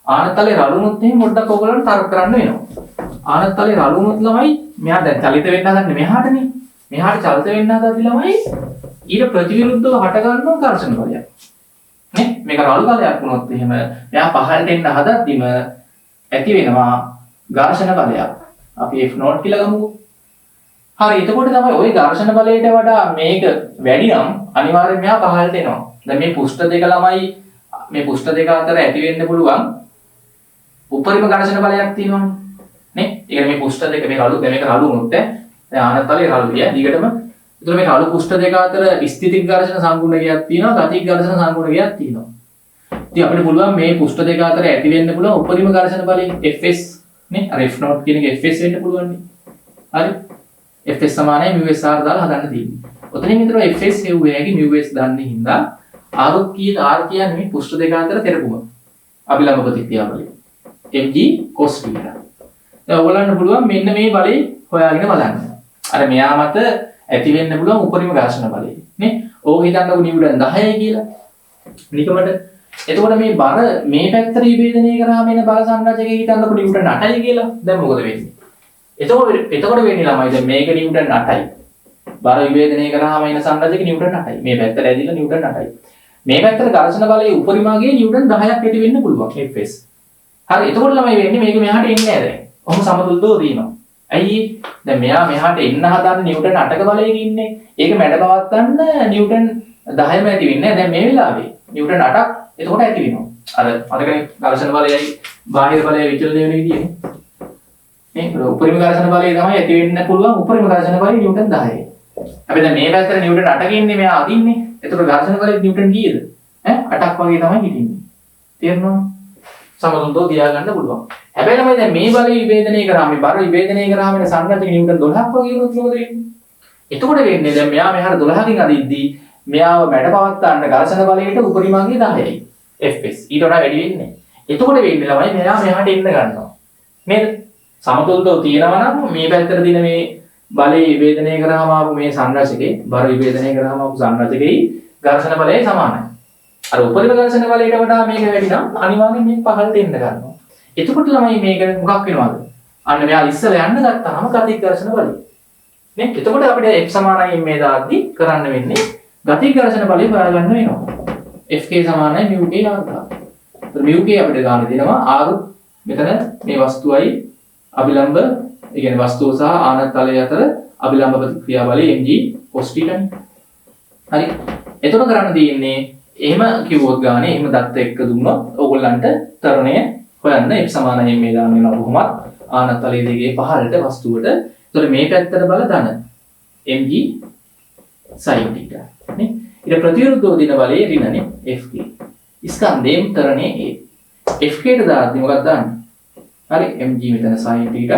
ආනතලයේ රළු වුණොත් එහෙනම් පොඩ්ඩක් ඕගොල්ලන්ට තර්ක කරන්න වෙනවා. ආනතලයේ රළු වුණොත් ළමයි මෙහා දැන් චලිත වෙන්න හදන්නේ මෙහාටනේ. මෙහාට චලිත වෙන්න හදද්දි ළමයි ඊට ප්‍රතිවිරුද්ධව හට ගන්නවා ඝර්ෂණ බලයක්. නේ? මේක රළු බලයක් වුණොත් එහෙම මෙහා පහළට එන්න හදද්දිම ඇති වෙනවා ඝර්ෂණ බලයක්. අපි F0 කියලා ගමුකෝ. හරි එතකොට තමයි ওই ඝර්ෂණ බලයට වඩා මේක වැඩි නම් අනිවාර්යයෙන් මෙහා පහළට එනවා. දැන් මේ පුෂ්ඨ දෙක ළමයි මේ පුෂ්ඨ දෙක අතර ඇති වෙන්න පුළුවන් උපරිම ඝර්ෂණ බලයක් තියෙනවනේ. නේ? ඒ කියන්නේ මේ පුෂ්ඨ දෙක මේ රළු මේක රළු වුණොත් දැන් ආනතලේ රළුලිය දිගටම ඒතර මේ රළු පුෂ්ඨ දෙක අතර ස්ථිතික ඝර්ෂණ සංගුණකයක් තියෙනවා, ගතික ඝර්ෂණ සංගුණකයක් තියෙනවා. ඉතින් අපිට පුළුවන් මේ පුෂ්ඨ දෙක අතර ඇති වෙන්න පුළුවන් උපරිම ඝර්ෂණ බලය Fs නේ. අර F0 කියන එක Fs වෙන්න පුළුවන් නේ. හරි. Fs සමානයි μs r දාලා හදන්න තියෙන්නේ. ඔතනින් විතර Fs හෙව්වේ හැකි μs දන්නේ හින්දා r කියන්නේ මේ පුෂ්ඨ දෙක අතර තෙරපුම. අභිලම්බ ප්‍රතික්‍රියා බලය. mg cos θ. දැන් ඔයගොල්ලන්ට පුළුවන් මෙන්න මේ බලය හොයාගෙන බලන්න. අර මෙයා මත ඇති වෙන්න පුළුවන් උපරිම ඝර්ෂණ බලය නේ. ඕක හිතන්නකො නිව්ටන් 10යි කියලා. නිකමට. එතකොට මේ බර මේ පැත්තට විභේදනය කරාම එන බල සංරචකයේ හිතන්නකො නිව්ටන් 8යි කියලා. දැන් මොකද වෙන්නේ? එතකොට වෙන්නේ ළමයි දැන් මේක නිව්ටන් 8යි. බර විභේදනය කරාම එන සංරචකයේ නිව්ටන් 8යි. මේ පැත්තට ඇදිලා නිව්ටන් 8යි. මේ පැත්තට ඝර්ෂණ බලයේ උපරිමගේ නිව්ටන් 10ක් ඇති වෙන්න පුළුවන් Fs. හරි. එතකොට ළමයි වෙන්නේ මේක මෙහාට එන්නේ නැහැ දැන්. ඔහොම සමතුලිතව තියෙනවා. ඇයි? දැන් මෙයා මෙහාට එන්න හදන නිව්ටන් 8ක බලයක ඉන්නේ. ඒක මැඩ පවත්තන්න නිව්ටන් 10ම ඇති වෙන්නේ නැහැ. දැන් මේ වෙලාවේ නිව්ටන් 8ක් එතකොට ඇති වෙනවා. අරකනේ ඝර්ෂණ බලයයි බාහිර බලයයි විචලනය වෙන විදියනේ. මේ උපරිම ඝර්ෂණ බලය තමයි ඇති වෙන්න පුළුවන් උපරිම ඝර්ෂණ බලය නිව්ටන් 10යි. අපි දැන් මේ පැත්තට නිව්ටන් 8ක ඉන්නේ මෙයා අදින්නේ. එතකොට ඝර්ෂණ බලය නිව්ටන් කීයද? 8ක් වගේ තමයි හිටින්නේ. තේරෙනවද? සමතුලිතව තියාගන්න පුළුවන්. හැබැයි ළමයි දැන් මේ බලය විභේදනය කරාම මේ බර විභේදනය කරාම වෙන සංරචක නිව්ටන් 12ක් වගේ වුණොත් මොකද වෙන්නේ? එතකොට වෙන්නේ දැන් මෙයා මෙහාට 12කින් අදිද්දී මෙයාව මැඩ පවත්තන්න ඝර්ෂණ බලයට උපරිමගේ 10යි. Fs ඊට වඩා වැඩි වෙන්නේ. එතකොට වෙන්නේ ළමයි මෙයා මෙහාට එන්න ගන්නවා. නේද? සමතුලිතව තියෙනවා නම් මේ පැත්තට දින මේ බලය විභේදනය කරාම ආපු මේ සංරචකේ බර විභේදනය කරාම ආපු සංරචකේ ඝර්ෂණ බලය සමානයි. අර උපරිම ඝර්ෂණ බලයට වඩා මේක වැඩි නම් අනිවාර්යෙන් මේක පහළට එන්න ගන්නවා. එතකොට ළමයි මේක මොකක් වෙනවද? අන්න මෙයා ඉස්සලා යන්න ගත්තාම ගතික ඝර්ෂණ බලය. නේ? එතකොට අපිට f සමානයි මේ දාද්දි කරන්න වෙන්නේ ගතික ඝර්ෂණ බලය හොයාගන්න වෙනවා. fk සමානයි μk r දාන්න. ඒතර μk අපිට ගන්න දෙනවා r මෙතන මේ වස්තුවයි අභිලම්බ ඒ කියන්නේ වස්තුව සහ ආනත තලය අතර අභිලම්බ ප්‍රතික්‍රියා බලය mg cos θ නේ. හරි. එතකොට කරන්න තියෙන්නේ එහෙම කිව්වොත් ගානේ එහෙම දත්ත එක්ක දුන්නොත් ඕගොල්ලන්ට තරණය හොයන්න f සමානයි මේ දාන්න වෙනවා කොහොමත් ආනත තලයේ දිගේ පහළට වස්තුවට. ඒතකොට මේ පැත්තට බල ධන mg sin θ නේ. ඊට ප්‍රතිවිරුද්ධව දින බලයේ ඍණනේ fk. ස්කන්ධයෙන් තරණේ a. fk ට දාද්දි මොකක්ද දාන්නේ? හරි mg මෙතන sin θ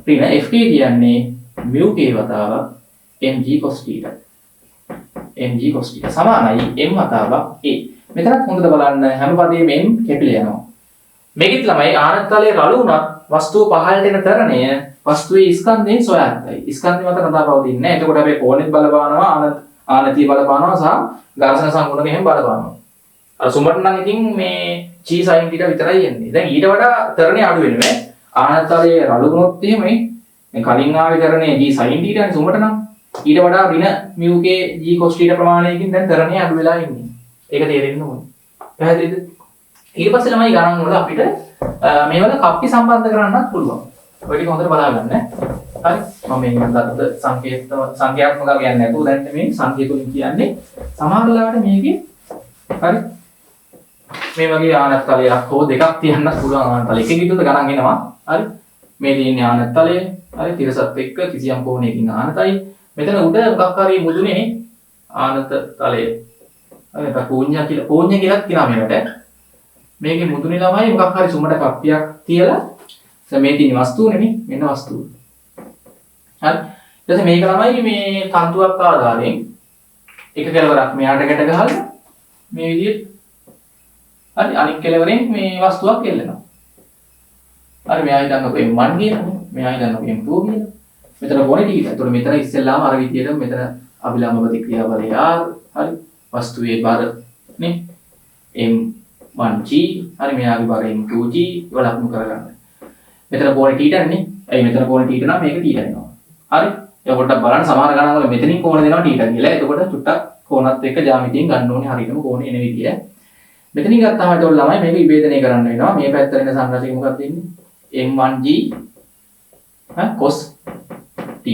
ඍණ fk කියන්නේ μk වතාවක් mg cos θ. mg cos θ සමානයි m වතාවක් a. මෙතනත් හොඳට බලන්න හැම පදයේම m කැපිලා යනවා. මේකෙත් ළමයි ආනත තලයේ රළු වුණත් වස්තුව පහළට එන තරණය වස්තුවේ ස්කන්ධයෙන් සොයාගත්තයි. ස්කන්ධය මත රඳාපවතින්නේ නැහැ. එතකොට අපි කෝණෙත් බලපානවා ආනතිය බලපානවා සහ ඝර්ෂණ සංගුණක එහෙම බලපානවා. අර සුමට නම් ඉතින් මේ g sin θ විතරයි එන්නේ. දැන් ඊට වඩා තරණය අඩු වෙනවා. ආනත තලයේ රළු වුණොත් එහෙම මේ කලින් ආවේ තරණය g sin θ නේ සුමට නම් ඊට වඩා ඍණ μk g cos θ ප්‍රමාණයකින් දැන් තරණය අඩු වෙලා ඉන්නේ. ඒක තේරෙන්න ඕනේ. පැහැදිලිද? ඊට පස්සේ ළමයි ගණන් වල අපිට මේවල කප්පි සම්බන්ධ කරන්නත් පුළුවන්. ඔය ටික හොඳට බලාගන්න. හරි. මම මේ දත්ත සංඛ්‍යාත්මක කියන්නේ නැතුව දැන් මේ සංඛ්‍යාතුලින් කියන්නේ සමහර වෙලාවට මේකේ හරි මේ වගේ ආනත් තලයක් හෝ දෙකක් තියන්නත් පුළුවන් ආනත් තල. එකකින් විතර ගණන් එනවා. හරි. මේ තියෙන්නේ ආනත් තලය. හරි. තිරසත් එක්ක කිසියම් කෝණයකින් ආනතයි. මෙතන උඩ මොකක් හරි මුදුනේ ආනත තලය. හරි. ඒක කෝණ්‍ය කියලා කියනවා මේකට. මේකේ මුදුනේ ළමයි මොකක් හරි සුමට කප්පියක් තියලා දැන් මේ තියෙන වස්තුවනේ මෙන්න වස්තුව. හරි. ඊට පස්සේ මේක ළමයි මේ තන්තුවක් ආධාරයෙන් එක කෙලවරක් මෙයාට ගැට ගහලා මේ විදිහට හරි අනිත් කෙලවරෙන් මේ වස්තුවක් එල්ලෙනවා. හරි මෙයා හිතන්නකො M1 කියලා. මෙයා හිතන්නකො M2 කියලා. මෙතන කොනේ ටික. ඒතකොට මෙතන ඉස්සෙල්ලාම අර විදිහට මෙතන අභිලම්බ ප්‍රතික්‍රියා බලය R හරි වස්තුවේ බර නේ M1g හරි මෙයාගේ බර M2g ඒවා ලකුණු කරගන්න. මෙතන කෝණේ θ නේ. ඇයි මෙතන කෝණේ θ නම් මේක θ වෙනවා. හරි. ඒක පොඩ්ඩක් බලන්න සමහර ගණන් වල මෙතනින් කෝණ දෙනවා θ කියලා. එතකොට චුට්ටක් කෝණත් එක්ක ජ්‍යාමිතියෙන් ගන්න ඕනේ හරියටම කෝණේ එන විදිය. මෙතනින් ගත්තාම ඒතකොට ළමයි මේක විභේදනය කරන්න වෙනවා. මේ පැත්තට එන සංරචකය මොකක්ද දෙන්නේ? M1g cos θ.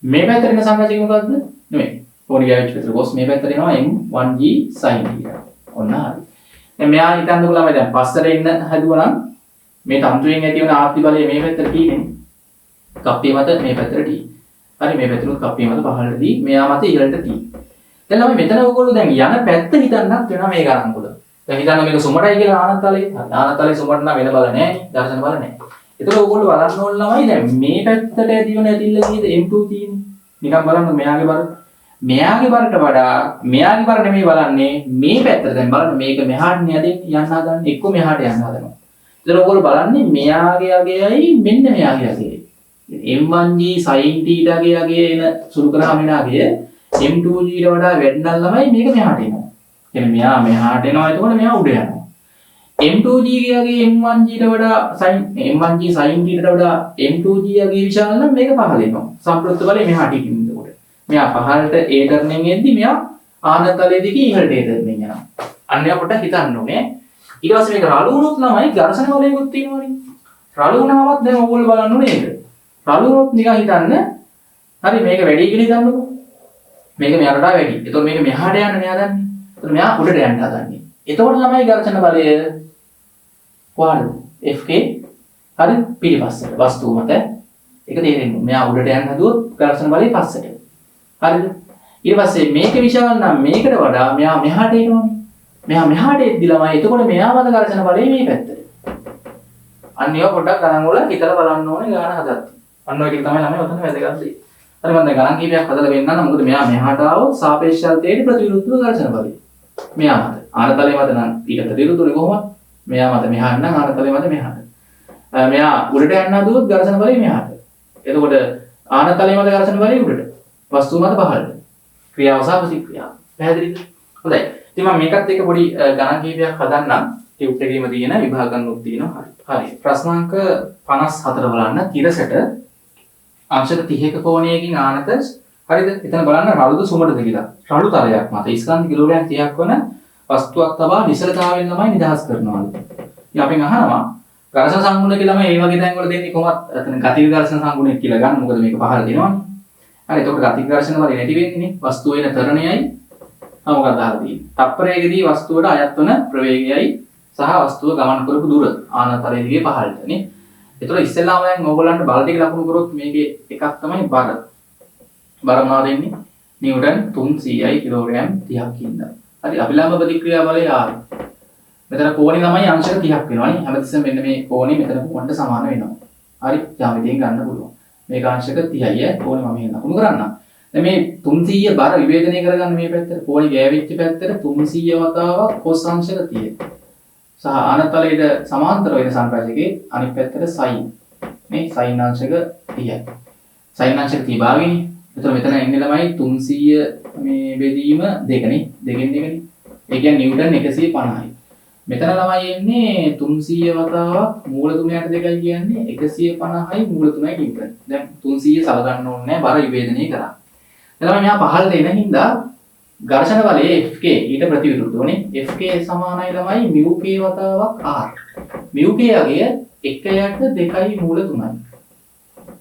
මේ පැත්තට එන සංරචකය මොකක්ද? නෙමෙයි. කෝණේ ගෑවිච්ච පැත්තට cos මේ පැත්තට එනවා M1g sin θ. ඔන්න හරි. දැන් මෙයා හිතන්නකො ළමයි දැන් පස්සට එන්න හැදුවා නම් මේ තන්ත්‍රයෙන් ඇති වෙන ආර්ථි බලය මේ පැත්තට තියෙන්නේ. කප්පිය මත මේ පැත්තට තියෙන්නේ. හරි මේ පැත්තට කප්පිය මත පහළට දී මෙයා මත ඉහළට තියෙන්නේ. දැන් ළමයි මෙතන ඔයගොල්ලෝ දැන් යන පැත්ත හිතන්නත් වෙනවා මේ ගණන් වල. දැන් හිතන්න මේක සුමටයි කියලා ආනතලේ. ආනතලේ සුමට නම් වෙන බල නැහැ නේ. දර්ශන බල නැහැ. ඒතකොට ඔයගොල්ලෝ බලන්න ඕන ළමයි දැන් මේ පැත්තට ඇති වෙන ඇතිල්ල කීයද M2 තියෙන්නේ. නිකන් බලන්න මෙයාගේ බර. මෙයාගේ බරට වඩා මෙයාගේ බර නෙමෙයි බලන්නේ මේ පැත්තට. දැන් බලන්න මේක මෙහාට නේද යන්න හදන්නේ. එක්ක මෙහාට යන්න හදනවා. ඒතකොට ඔයගොල්ලෝ බලන්නේ මෙයාගේ අගයයි මෙන්න මෙයාගේ අගයයි. M1G sin θ ගේ අගය එන සුළු කරාම එන අගය M2G ට වඩා වැඩි නම් ළමයි මේක මෙහාට එනවා. කියන්නේ මෙයා මෙහාට එනවා එතකොට මෙයා උඩ යනවා. M2G ගේ M1G ට වඩා M1G sin θ ට වඩා M2G ගේ විශාල නම් මේක පහළ එනවා. සම්ප්‍රයුක්ත බලය මෙහාට ඉන්නකොට. මෙයා පහළට A ටර්නෙන් එද්දි මෙයා ආනතලයේ දිගේ ඉහළට A ටර්නෙන් යනවා. අන්න එයා පොඩ්ඩක් හිතන්න ඕනේ. ඊට පස්සේ මේක රළු වුණොත් ළමයි ඝර්ෂණ බලයකුත් තියෙනවනේ. රළු වුණාමත් දැන් ඔයගොල්ලෝ බලන්න ඕනේ ඒක. රළු වුණොත් නිකන් හිතන්න හරි මේක වැඩි කියලා හිතන්නකෝ. මේක මෙයාට වඩා වැඩි. එතකොට මේක මෙහාට යන්න මෙයා දන්නේ. එතකොට මෙයා උඩට යන්න හදන්නේ. එතකොට ළමයි ඝර්ෂණ බලය කොහාටද? Fk හරි පිටිපස්සට වස්තුව මත ඒක තේරෙන්නේ. මෙයා උඩට යන්න හදුවොත් ඝර්ෂණ බලය පස්සට. හරිද? ඊට පස්සේ මේක විශාල නම් මේකට වඩා මෙයා මෙහාට එනවනේ. මෙයා මෙහාට එද්දි ළමයි එතකොට මෙයා මත ඝර්ෂණ බලය මේ පැත්තට. අන්න ඒවා පොඩ්ඩක් ගණන් වල හිතලා බලන්න ඕනේ ගාන හදද්දි. අන්න ඔය ටික තමයි ළමයි ඔතන වැදගත් දේ. හරි මම දැන් ගණන් කීපයක් හදලා වෙන්නම් මොකද මෙයා මෙහාට ආවොත් සාපේක්ෂතාවයට ප්‍රතිවිරුද්ධව ඝර්ෂණ බලය. මෙයා මත ආනතලයේ මත නම් ඊට ප්‍රතිවිරුද්ධුනේ කොහොමද? මෙයා මත මෙහාට නම් ආනතලයේ මත මෙහාට. මෙයා උඩට යන්න හදුවොත් ඝර්ෂණ බලය මෙහාට. එතකොට ආනතලයේ මත ඝර්ෂණ බලය උඩට. වස්තුව මත පහළට. ක්‍රියාව සහ ප්‍රතික්‍රියාව. පැහැදිලිද? හොඳයි. ඉතින් මම මේකත් එක්ක පොඩි ගණන් කීපයක් හදන්නම්. ටියුබ් එකේම තියෙන විභාග ගණනුත් තියෙනවා. හරි. ප්‍රශ්නාංක 54 බලන්න. තිරසට අංශක 30ක කෝණයකින් ආනත හරිද? එතන බලන්න රළුද සුමටද කියලා. රළු තලයක් මත ස්කන්ධ කිලෝග්‍රෑම් 30ක් වන වස්තුවක් තබා නිසලතාවයෙන් ළමයි නිදහස් කරනවාලු. ඉතින් අපෙන් අහනවා ඝර්ෂණ සංගුණ කියලා මේ වගේ තැන් වල දෙන්නේ කොහොමද? එතන ගතික ඝර්ෂණ සංගුණයක් කියලා ගන්න. මොකද මේක පහළ දෙනවනේ. හරි. එතකොට ගතික ඝර්ෂණ වල නැති වෙන්නේ වස්තුව වෙන තරණයයි මොකක්ද අහලා තියෙන්නේ. තප්පරයකදී වස්තුවට අයත් වන ප්‍රවේගයයි සහ වස්තුව ගමන් කරපු දුර ආනතලයේ දිගේ පහළට නේ. ඒතකොට ඉස්සෙල්ලාම දැන් ඕගොල්ලන්ට බල ටික ලකුණු කරොත් මේකේ එකක් තමයි බර. බර මොනවද එන්නේ? නිව්ටන් 300යි කිලෝග්‍රෑම් 30ක් ඉඳලා. හරි අභිලම්බ ප්‍රතික්‍රියා බලය ආවේ. මෙතන කෝණේ ළමයි අංශක 30ක් වෙනවානේ. හැමතිස්සෙම මෙන්න මේ කෝණේ මෙතන කෝණයට සමාන වෙනවා. හරි ජ්‍යාමිතියෙන් ගන්න පුළුවන්. මේක අංශක 30යි කෝණේ මම එහෙම ලකුණු කරන්නම්. දැන් මේ 300 බර විවේචනය කරගන්න මේ පැත්තට කෝණේ ගෑවිච්ච පැත්තට 300 වතාවක් cos අංශක 30. සහ ආනතලයට සමාන්තර වෙන සංරාජකේ අනිත් පැත්තට sin මේ sin අංශක 30යි. sin අංශක 30 භාගයනේ. එතකොට මෙතන ඉන්නේ ළමයි 300 මේ බෙදීම දෙකනේ. දෙකෙන් දෙකනේ. ඒ කියන්නේ නිව්ටන් 150යි. මෙතන ළමයි එන්නේ 300 වතාවක් මූල 3ට 2යි කියන්නේ 150යි මූල 3යි නිව්ටන්. දැන් 300 සලකන්න ඕනේ නැහැ බර විවේචනය කරා. එතකොට මෙයා පහළට එන හින්දා ඝර්ෂණ බලය Fk ඊට ප්‍රතිවිරුද්ධවනේ. Fk සමානයි ළමයි μk වතාවක් r. μk යගේ 1යට 2යි මූල 3යි.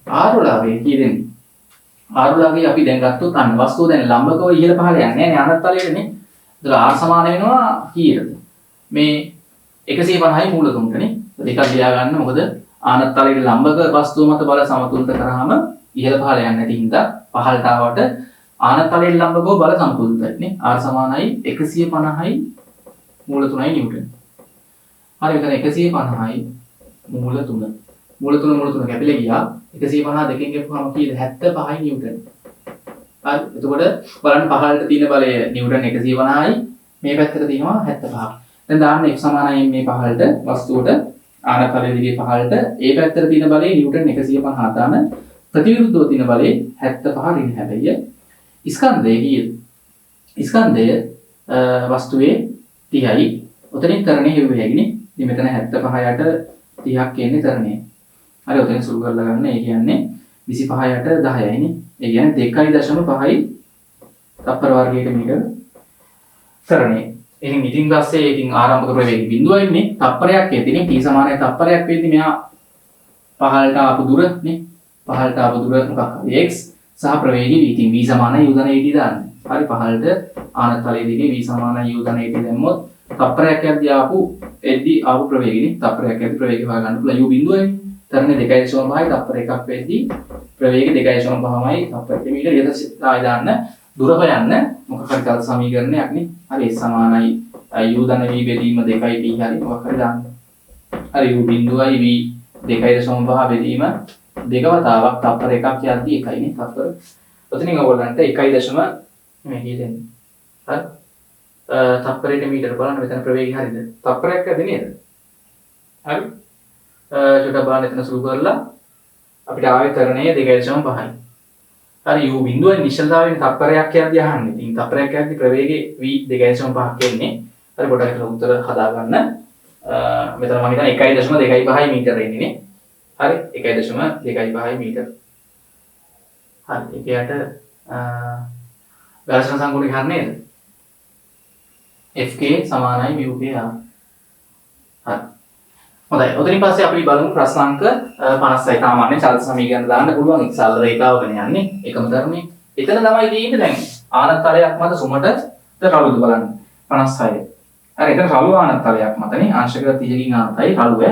r වලගේ කී දෙන්නේ? r වලගේ අපි දැන් ගත්තොත් අන්න වස්තුව දැන් ලම්බකව ඉහළ පහළ යන්නේ නැහැ අනත්තලයේනේ. ඒතර r සමාන වෙනවා කීයටද? මේ 150යි මූල 3ටනේ. දෙකක් ලියා ගන්න. මොකද ආනත්තලයේ ලම්බක වස්තුව මත බල සමතුලිත කරාම ඉහළ පහළ යන්නේ නැති හින්දා පහළට ආවට ආනතලයේ ලම්බකව බල සමතුලිතයි නේ. R සමානයි 150යි මූල 3යි නිව්ටන්. හරි මෙතන 150යි මූල 3. මූල 3 කැපිලා ගියා. 150 දෙකෙන් ගෙවුවම කීයද? 75යි නිව්ටන්. හරි එතකොට බලන්න පහළට තියෙන බලය නිව්ටන් 150යි මේ පැත්තට තියෙනවා 75ක්. දැන් දාන්න F සමානයි මේ පහළට වස්තුවට ආනතලයේ දිගේ පහළට ඒ පැත්තට තියෙන බලය නිව්ටන් 150 දාන ප්‍රතිවිරුද්ධව තියෙන බලය 75 රින් හැබැයි ස්කන්ධය කීයද? ස්කන්ධය වස්තුවේ 30යි. උතනින් තරණය හෙව්වේ හැකිනේ. ඉතින් මෙතන 75 යට 30ක් කියන්නේ තරණය. හරි උතනින් සුළු කරලා ගන්න. ඒ කියන්නේ 25 යට 10යි නේ. ඒ කියන්නේ 2.5යි තප්පර වර්ගයක මේක තරණය. ඉතින් පස්සේ ඉතින් ආරම්භක ප්‍රවේගය බිඳුවයි ඉන්නේ. තප්පරයක් එතිනේ t සමානයි තප්පරයක් වෙද්දි මෙයා පහළට ආපු දුර නේ. පහළට ආපු දුර මොකක්ද? x සහ ප්‍රවේගී v. ඉතින් v සමානයි u ධන 80 දාන්න. හරි පහළට ආනතලයේ දිගේ v සමානයි u ධන 80 දැම්මොත් තප්පරයක් යද්දී ආපු ප්‍රවේගයනේ. තප්පරයක් යද්දී ප්‍රවේගය හොයාගන්න පුළුවන් u බිඳුවයි. තරණේ 2.5යි තප්පර එකක් වෙද්දී ප්‍රවේගය 2.5යි තප්පර මීටර ඊට ආයෙ දාන්න දුර හොයන්න මොකක් හරි තවත් සමීකරණයක් නේ. හරි ඒ සමානයි u ධන v බෙදීම 2t හරි මොකක් හරි දාන්න. හරි u බිඳුවයි v 2.5 බෙදීම දෙක වතාවක් තප්පර එකක් යද්දී එකයිනේ තප්පර. ඔතනින් ඔයගොල්ලන්ට 1. මේ හිතෙන්නේ. හරි. තප්පරයට මීටර බලන්න මෙතන ප්‍රවේගය හරියද? තප්පරයක් ඇද නේද? හරි. චුට්ටක් බලන්න එතන සුළු කරලා අපිට ආවේ තරණය 2.5යි. හරි u බිඳුවේ නිශ්චලතාවයෙන් තප්පරයක් යද්දී අහන්නේ. ඉතින් තප්පරයක් යද්දී ප්‍රවේගය v 2.5ක් එන්නේ. හරි පොඩ්ඩක් හිතලා උත්තර හදාගන්න. මෙතන මම හිතන්නේ 1.25යි මීටර එන්නේ නේ. හරි 1.25යි මීටර. හරි ඒකයට ගාස්න සංගුණේ හරිය නේද? Fk සමානයි μk හරි. හොඳයි. ඔතනින් පස්සේ අපි බලමු ප්‍රශ්නාංක 56. සාමාන්‍ය චල සමීකරණ දාන්න පුළුවන් එක සරල රේඛාවකනේ යන්නේ. එකම ධර්මයේ. එතන තමයි තියෙන්නේ දැන් ආනත්තලයක් මත සුමට රළුද බලන්න. 56. හරි එතන රළු ආනත්තලයක් මතනේ අංශක 30කින් ආනතයි රළුව.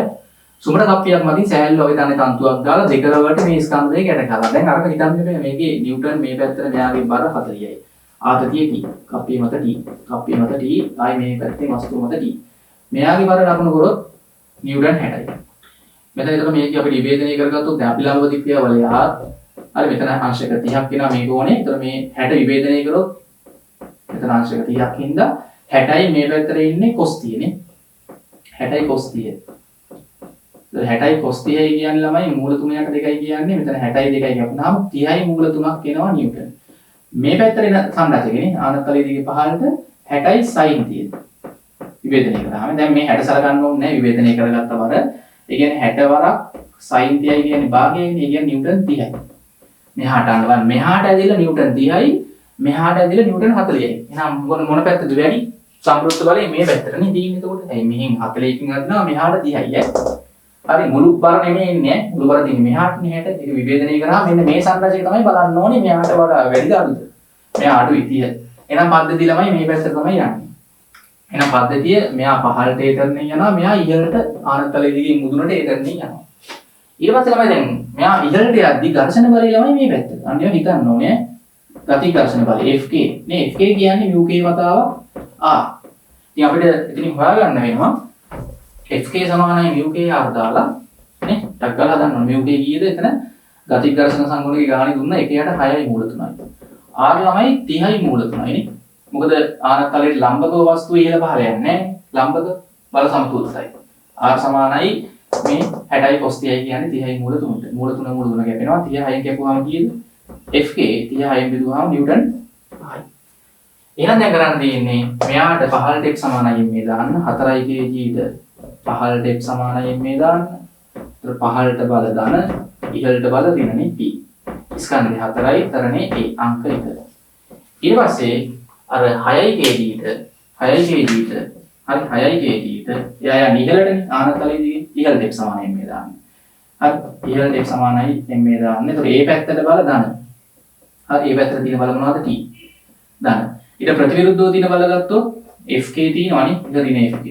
සුමට කප්පියක් මතින් සෑහළු වගේ තනේ තන්තුවක් දාලා දෙකරවට මේ ස්කන්ධ දෙක ගැට ගහලා. දැන් අරක හිතන්නේ මේකේ නිව්ටන් මේ පැත්තට මෙයාගේ බර 40යි. ආතතිය t. කප්පිය මත t. කප්පිය මත t. ආයි මේ පැත්තේ වස්තුව මත t. මෙයාගේ බර ලකුණු කරොත් නිව්ටන් 60යි. මෙතන ඒතර මේක අපි නිවේදනය කරගත්තොත් දැන් අපි ළඟ තිබ්බ වලය හරි මෙතන අංශක 30ක් වෙනවා මේ කෝණේ. ඒතර මේ 60 විවේදනය කරොත් මෙතන අංශක 30ක් හින්දා 60යි මේ පැත්තට ඉන්නේ cos 30 නේ. 60යි cos 30. 60යි cos 30යි කියන්නේ ළමයි මූල 3කට 2යි කියන්නේ මෙතන 60යි 2යි කියපුවාම 30යි මූල 3ක් එනවා නිව්ටන්. මේ පැත්තට එන සංරචකනේ ආනත්තලයේ දිගේ පහළට 60යි sin 30. විවේදනය කරාම දැන් මේ 60 සලකන්න ඕනේ නැහැ විවේදනය කරගත්ත බර. ඒ කියන්නේ 60 වරක් sin 30යි කියන්නේ භාගයනේ. ඒ කියන්නේ නිව්ටන් 30යි. මෙහාට අන්න බලන්න. මෙහාට ඇදලා නිව්ටන් 30යි. මෙහාට ඇදලා නිව්ටන් 40යි. එහෙනම් මොන පැත්තද වැඩි? සම්ප්‍රයුක්ත බලය මේ පැත්තටනේ තියෙන්නේ. එතකොට ඇයි මෙහෙන් 40කින් අදිනවා මෙහාට 30යි. හරි මුළු බර නෙමෙයි ඉන්නේ. මුළු බර තියෙන්නේ මෙහාටනේ 60. ඒක විවේදනය කරාම මෙන්න මේ සංරචකය තමයි බලන්න ඕනේ. මෙහාට වඩා වැඩිද අඩුද? මෙහා අඩුයි 30. එහෙනම් පද්ධතිය ළමයි මේ පැත්තට තමයි යන්නේ. එහෙනම් පද්ධතිය මෙයා පහළට ඒ තරණේ යනවා. මෙයා ඉහළට ආනත්තලයේ දිගේ මුදුනට ඒ තරණේ යනවා. ඊට පස්සේ ළමයි දැන් මෙයා ඉහළට යද්දි ඝර්ෂණ බලය ළමයි මේ පැත්තට. අන්න ඒවා හිතන්න ඕනේ. ගති ඝර්ෂණ බලය Fk. නේ Fk කියන්නේ μk වතාවක් r. ඉතින් අපිට එතනින් හොයාගන්න වෙනවා Fk සමානයි μk r දාලා නේ ටක් ගාලා හදන්න ඕනේ. μk කීයද එතන ගති ඝර්ෂණ සංගුණකේ ගාණි දුන්නා 1යට 6යි මූල 3යි. r ළමයි 30යි මූල 3යි නේ. මොකද ආනත්තලයේ ලම්බක වස්තුව ඉහළ පහළ යන්නේ නැහැ. ලම්බක බල සමතුලිතයි. r සමානයි මේ 60යි cos 30යි කියන්නේ 30යි මූල 3ට. මූල 3 කැපෙනවා. 36න් කැපුවාම කීයද? Fk 36න් බෙදුවාම නිව්ටන් 5යි. එහෙනම් දැන් කරන්න තියෙන්නේ මෙයාට පහළට x සමානයි මේ දාන්න 4යි kg ඊට පහළට x සමානයි මේ දාන්න. ඒතර පහළට බල ධන ඉහළට බල ඍණනේ p. ස්කන්ධය 4යි තරණේ a අංක 1. ඊට පස්සේ අර 6යි kg ඊට 6යි kg ඊට හරි 6යි kg ඊට එයා නිහළටනේ ආනතලයේ දිගේ ඉහළට x සමානයි මේ දාන්න. හරි ඉහළට x සමානයි මේ දාන්න. ඒතර a පැත්තට බල ධන. හරි a පැත්තට තියෙන බල මොනවද t? ධන. ඊට ප්‍රතිවිරුද්ධව තියෙන බල ගත්තොත් Fk තියෙනවනේ ඊට ඍණ Fk.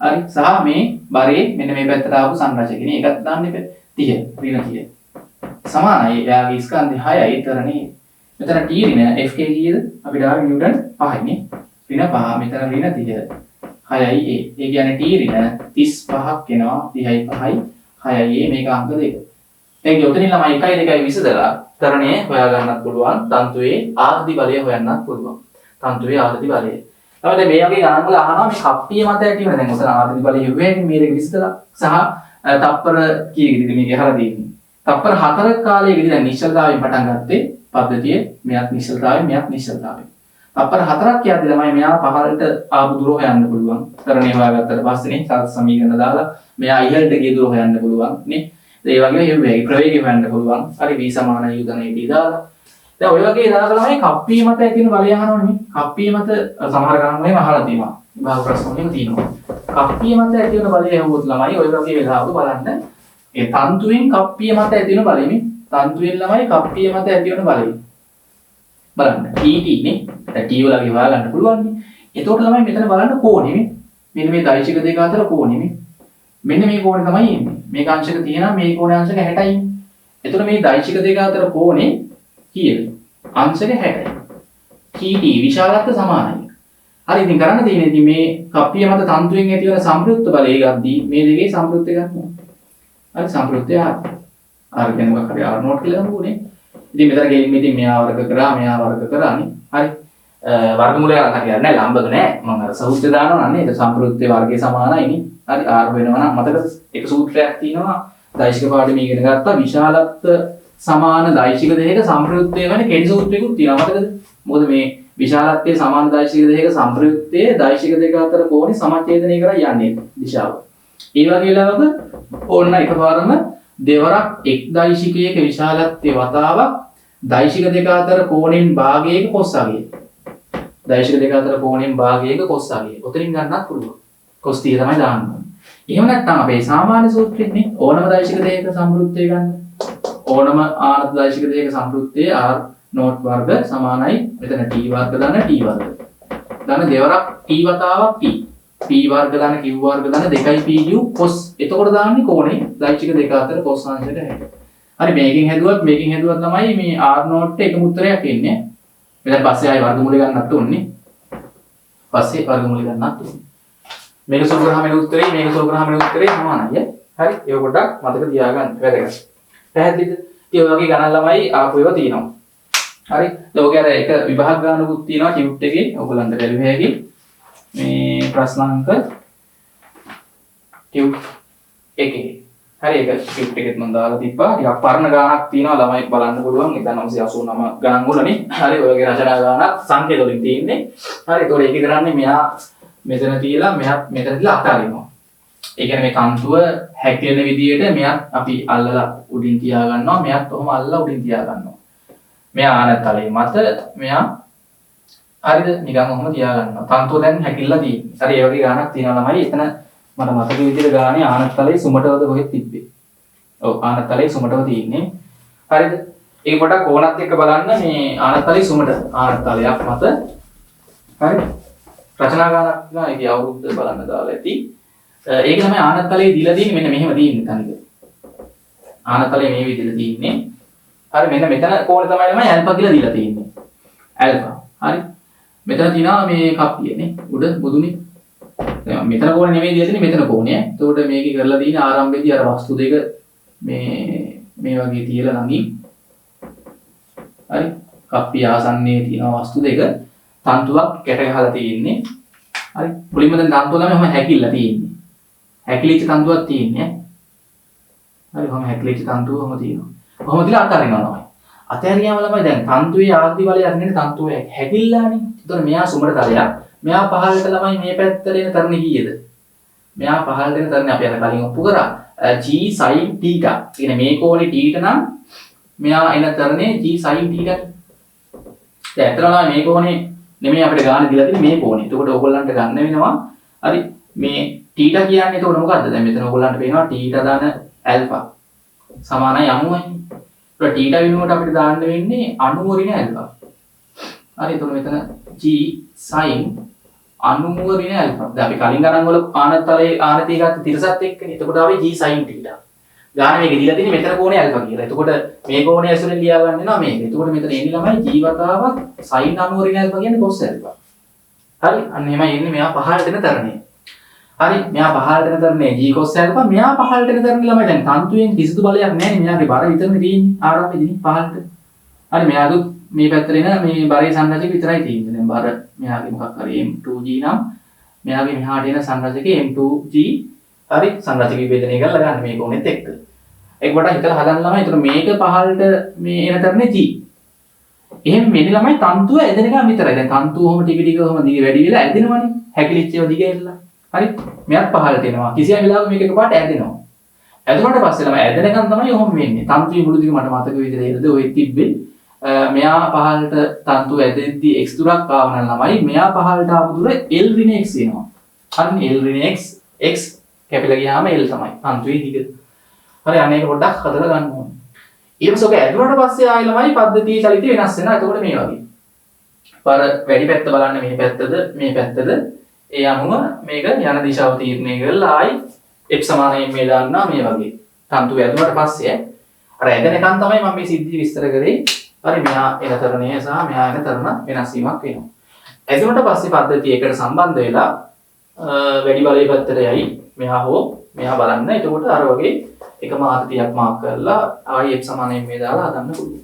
හරි සහ මේ බරේ මෙන්න මේ පැත්තට ආපු සංරචකනේ ඒකත් දාන්න එපා 30 ඍණ 30. සමානයි එයාගේ ස්කන්ධය 6යි තරණේ. මෙතන t ඍණ Fk කීයද? අපිට ආවේ නිව්ටන් 5යි නේ. ඍණ 5 මෙතන ඍණ 30. 6යි a. ඒ කියන්නේ t ඍණ 35ක් එනවා 30යි 5යි 6යි a මේක අංක 2. දැන් යොතනින් ළමයි 1යි 2යි විසදලා තරණය හොයා ගන්නත් පුළුවන්. තන්තුවේ ආර්ධි බලය හොයන්නත් පුළුවන්. තන්තුවේ ආර්ධි බලය. තමයි දැන් මේ වගේ ගණන් වල අහනවා මේ කප්පිය මත ඇති වෙන දැන් ඔතන ආර්ධි බලය හෙව්වේ මේ දෙක විසදලා සහ තප්පර කීයකද මේක අහලා දෙන්නේ. තප්පර 4ක කාලයකදී දැන් නිශ්චලතාවයෙන් පටන් ගත්තේ පද්ධතිය මෙයක් නිශ්චලතාවය මෙයක් නිශ්චලතාවය. තප්පර 4ක් යද්දී ළමයි මෙයා පහළට ආපු දුර හොයන්න පුළුවන්. තරණේ හොයාගත්තට පස්සේනේ සාත් සමීකරණ දාලා මෙයා ඉහළට ගිය දුර හොයන්න පුළුවන් නේ. ඒ වගේම හෙව්වේ ප්‍රවේගය හොයන්න පුළුවන්. හරි v සමානයි u ධන at දාලා. දැන් ඔය වගේ දාලා ළමයි කප්පිය මත ඇති වෙන බලය අහනවනේ මේ. කප්පිය මත සමහර ගණන් වලින් අහලා තියෙනවා. විභාග ප්‍රශ්න වලින් තියෙනවා. කප්පිය මත ඇති වෙන බලය හෙව්වොත් ළමයි ඔය වගේ වෙලාවක බලන්න ඒ තන්තුවෙන් කප්පිය මත ඇති වෙන බලය මේ තන්තුවෙන් ළමයි කප්පිය මත ඇති වෙන බලය බලන්න tt නේ t වලගේ හොයා ගන්න පුළුවන් නේ. එතකොට ළමයි මෙතන බලන්න කෝණේ මේ මෙන්න මේ දෛශික දෙක අතර කෝණෙ මේ. මෙන්න මේ කෝණය තමයි එන්නේ. මේක අංශක තියෙනවා මේ කෝණය අංශක 60යි. එතකොට මේ දෛශික දෙක අතර කෝණය කීයද? අංශක 60යි. TT විශාලත්ව සමානයි. හරි ඉතින් කරන්න තියෙන්නේ ඉතින් මේ කප්පිය මත තන්තුවෙන් ඇති වෙන සම්ප්‍රයුක්ත බලය ගද්දී මේ දෙකේ සම්ප්‍රයුක්තය ගන්නවා. හරි සම්ප්‍රයුක්තය R කියන මොකක් හරි R නෝට් කියලා ගමුනේ. ඉතින් මෙතන ගෙලින් ඉතින් මෙයා වර්ග කරා මෙයා වර්ග කරානේ. හරි. වර්ගමූලය ගන්න හරියන්නේ නැහැ ලම්බක නැහැ. මම අර සූත්‍රය දානවා නන්නේ. ඒක සම්ප්‍රයුක්තයේ වර්ගයේ සමානයිනේ. හරි R වෙනවා නම් මතකද? එක සූත්‍රයක් තියෙනවා. දෛශික පාඩමේ ඉගෙන ගත්තා විශාලත්ව සමාන දෛශික දෙකක සම්ප්‍රයුක්තය වෙන කෙටි සූත්‍රයකුත් තියෙනවා. මතකද? මොකද මේ විශාලත්වයේ සමාන දෛශික දෙකක සම්ප්‍රයුක්තයේ දෛශික දෙක අතර කෝණය සමච්ඡේදනය කරලා යන්නේ දිශාව. ඒ වගේ වෙලාවක ඕන්න එකපාරම දෙවරක් එක් දෛශිකයක විශාලත්වයේ වතාවක් දෛශික දෙක අතර කෝණයෙන් භාගයක කොස්සගිය. දෛශික දෙක අතර කෝණයෙන් භාගයක කොස්සගිය. ඔතනින් ගන්නත් පුළුවන්. කොස් 30 තමයි දාන්න ඕනේ. එහෙම නැත්නම් අපේ සාමාන්‍ය සූත්‍රෙන්නේ ඕනම දෛශික දෙකක සම්ප්‍රයුක්තය ගන්න. ඕනම ආනත දෛශික දෙකක සම්ප්‍රයුක්තයේ R නෝට් වර්ග සමානයි මෙතන t වර්ග දාන t වර්ග. දාන දෙවරක් t වතාවක් t. p වර්ග දාන q වර්ග දාන 2pi q cos. එතකොට දාන්නේ කෝණේ දෛශික දෙක අතර cos අංශයට හැටි. හරි මේකෙන් හැදුවත් තමයි මේ r නෝට් එකම උත්තරයක් එන්නේ. ඊට පස්සේ ආයි වර්ගමූලය ගන්නත් ඕනේ. පස්සේ වර්ගමූලය ගන්නත් ඕනේ. මේක සුළු කරාම එන උත්තරේ මේක සුළු කරාම එන උත්තරේ සමානයි. හරි ඒක පොඩ්ඩක් මතක තියාගන්න වැදගත්. පැහැදිලිද? ඒ වගේ ගණන් ළමයි ආපු ඒවා තියෙනවා. හරි ලෝකයේ අර එක විභාග ගානකුත් තියෙනවා ටියුට් එකේ ඔයගලන්ට බැලුව හැකි මේ ප්‍රශ්න අංක ටියුට් එකේ හරි ඒක ටියුට් එකෙත් මම දාලා තිබ්බා ටිකක් පරණ ගානක් තියෙනවා ළමයි බලන්න පුළුවන් 1989 ගණන් වලනේ හරි ඔයගේ රචනා ගානක් සංකේත වලින් තියෙන්නේ හරි ඒතකොට ඒක කරන්නේ මෙයා මෙතන තියලා මෙයා මෙතන තියලා අතාරිනවා ඒ කියන්නේ මේ කන්තුව හැකිලෙන විදියට මෙයාත් අපි අල්ලලා උඩින් තියා ගන්නවා මෙයාත් ඔහොම අල්ලලා උඩින් තියා ගන්නවා මෙයා ආනත් තලයේ මත මෙයා හරිද නිකන් ඔහොම තියා ගන්නවා. තන්තුව දැන් හැකිලිලා තියෙන්නේ. හරි ඒ වගේ ගානක් තියෙනවා ළමයි. එතන මට මතක විදිහට ගානේ ආනත් තලයේ සුමටවද කොහෙද තිබ්බේ. ඔව් ආනත් තලයේ සුමටව තියෙන්නේ. හරිද? ඒක පොඩක් ඕනත් එක්ක බලන්න මේ ආනත් තලයේ සුමට ආනත් තලයක් මත හරි රචනා ගානක් නා ඒකේ අවුරුද්ද බලන්න දාලා ඇති. ඒක තමයි ආනත් තලයේ දීලා තියෙන්නේ මෙන්න මෙහෙම තියෙන්නේ තනිකර. ආනත් තලයේ මේ විදිහට තියෙන්නේ. හරි මෙන්න මෙතන කෝණය තමයි ඇල්ෆා කියලා දීලා තියෙන්නේ. ඇල්ෆා. හරි. මෙතන තියෙනවා මේ කප්පියනේ. උඩ මුදුනේ. දැන් මෙතන කෝණය නෙමෙයි දීලා තියෙන්නේ මෙතන කෝණය. එතකොට මේකේ කරලා තියෙන ආරම්භයේදී අර වස්තු දෙක මේ වගේ තියලා ළඟින්. හරි. කප්පිය ආසන්නයේ තියෙන වස්තු දෙක තන්තුවක් කැට ගහලා තියෙන්නේ. හරි. මුලින්ම දැන් තන්තුව ළමයි ඔහම හැකිලිලා තියෙන්නේ. හැකිලිච්ච තන්තුවක් තියෙන්නේ. හරි. ඔහම හැකිලිච්ච තන්තුව ඔහම තියෙනවා. කොහොමද කියලා අතාරිනවා තමයි. අතාරියාම ළමයි දැන් තන්තුවේ ආර්ධි බලය අරින්නේ තන්තුව හැකිල්ලානේ. ඒතකොට මෙයා සුමට තලයක්. මෙයා පහළට ළමයි මේ පැත්තට එන තරණ කීයද? මෙයා පහළට එන තරණ අපි අර කලින් ඔප්පු කරා. g sin θ. කියන්නේ මේ කෝණේ θ නම් මෙයා එන තරණේ g sin θ. දැන් අතන ළමයි මේ කෝණේ නෙමෙයි අපිට ගන්න දීලා තියෙන්නේ මේ කෝණේ. ඒකට ඕගොල්ලන්ට ගන්න වෙනවා. හරි මේ θ කියන්නේ එතකොට මොකද්ද? දැන් මෙතන ඕගොල්ලන්ට පේනවා θ දාන ඇල්ෆා සමානයි 90යි. ඒක θ වෙනුවට අපිට දාන්න වෙන්නේ 90 ඍණ ඇල්ෆා. හරි එතකොට මෙතන g sin 90 ඍණ ඇල්ෆා. දැන් අපි කලින් ගණන් වල ආනතලයේ ආනතිය ගත්ත තිරසත් එක්කනේ. එතකොට ආවේ g sin θ. ගාන මේක දීලා තියෙන්නේ මෙතන කෝණය ඇල්ෆා කියලා. එතකොට මේ කෝණය ඇසුරෙන් ලියා ගන්න වෙනවා මේක. එතකොට මෙතන එන්නේ ළමයි g වතාවක් sin 90 ඍණ ඇල්ෆා කියන්නේ cos ඇල්ෆා. හරි අන්න එහෙමයි එන්නේ මෙයා පහළට එන තරණය. හරි මෙයා පහළට එන තරණේ g cos ඇල්ෆා මෙයා පහළට එන තරණේ ළමයි දැන් තන්තුයෙන් කිසිදු බලයක් නැහැ නේ මෙයාගේ බර විතරනේ තියෙන්නේ ආරම්භයේදී පහළට. හරි මෙයාදුත් මේ පැත්තට එන මේ බරේ සංරචක විතරයි තියෙන්නේ. දැන් බර මෙයාගේ මොකක් හරි m2g නම් මෙයාගේ මෙහාට එන සංරචකේ m2g හරි සංරචක විභේදනය කරලා ගන්න මේක උනෙත් එක්ක. ඒක කොට හිතලා හදන්න ළමයි. ඒතර මේක පහළට මේ එන තරණේ g. එහෙම මෙන්න ළමයි තන්තුව ඇදෙනකම් විතරයි. දැන් තන්තුව ඔහොම ටික ටික ඔහොම දිග වැඩි වෙලා ඇදෙනවනේ. හැකිලිච්ච ඒවා දිග ඇදලා. හරි මෙයාත් පහළට එනවා. කිසියම් වෙලාවක මේක එකපාරට ඇදෙනවා. ඇදුනට පස්සේ ළමයි ඇදෙනකන් තමයි ඔහොම වෙන්නේ. තන්තුවේ මුළු දිග මට මතක විදිහට ඔය තිබ්බේ. මෙයා පහළට තන්තුව ඇදෙද්දී x දුරක් ආව නම් ළමයි මෙයා පහළට ආපු දුර l ඍණ x වෙනවා. හරිනේ l ඍණ x කැපිලා ගියාම l තමයි තන්තුවේ දිග. හරි අනේක පොඩ්ඩක් හදලා ගන්න ඕනේ. ඊමසෝක ඇදුනට පස්සේ ආයෙ ළමයි පද්ධතිය චලිතය වෙනස් වෙනවා. එතකොට මේ වගේ. පාර වැඩි පැත්ත බලන්න මේ පැත්තද මේ පැත්තද ඒ අනුව මේක යන දිශාව තීරණය කරලා ආයි f සමාන m දාන්නා මේ වගේ. තන්තු වැදුනට පස්සේ අර ඇදෙනකන් තමයි මම මේ සිද්ධිය විස්තර කරේ. හරි මෙහා එන තරණය සහ මෙහා එන තරණ වෙනස් වීමක් වෙනවා. ඇදුනට පස්සේ පද්ධතිය එකට සම්බන්ධ වෙලා වැඩි බලය පැත්තට යයි මෙහා හෝ මෙහා බලන්න. එතකොට අර වගේ එකම ආකෘතියක් මාක් කරලා ආයි f සමාන m දාලා හදන්න පුළුවන්.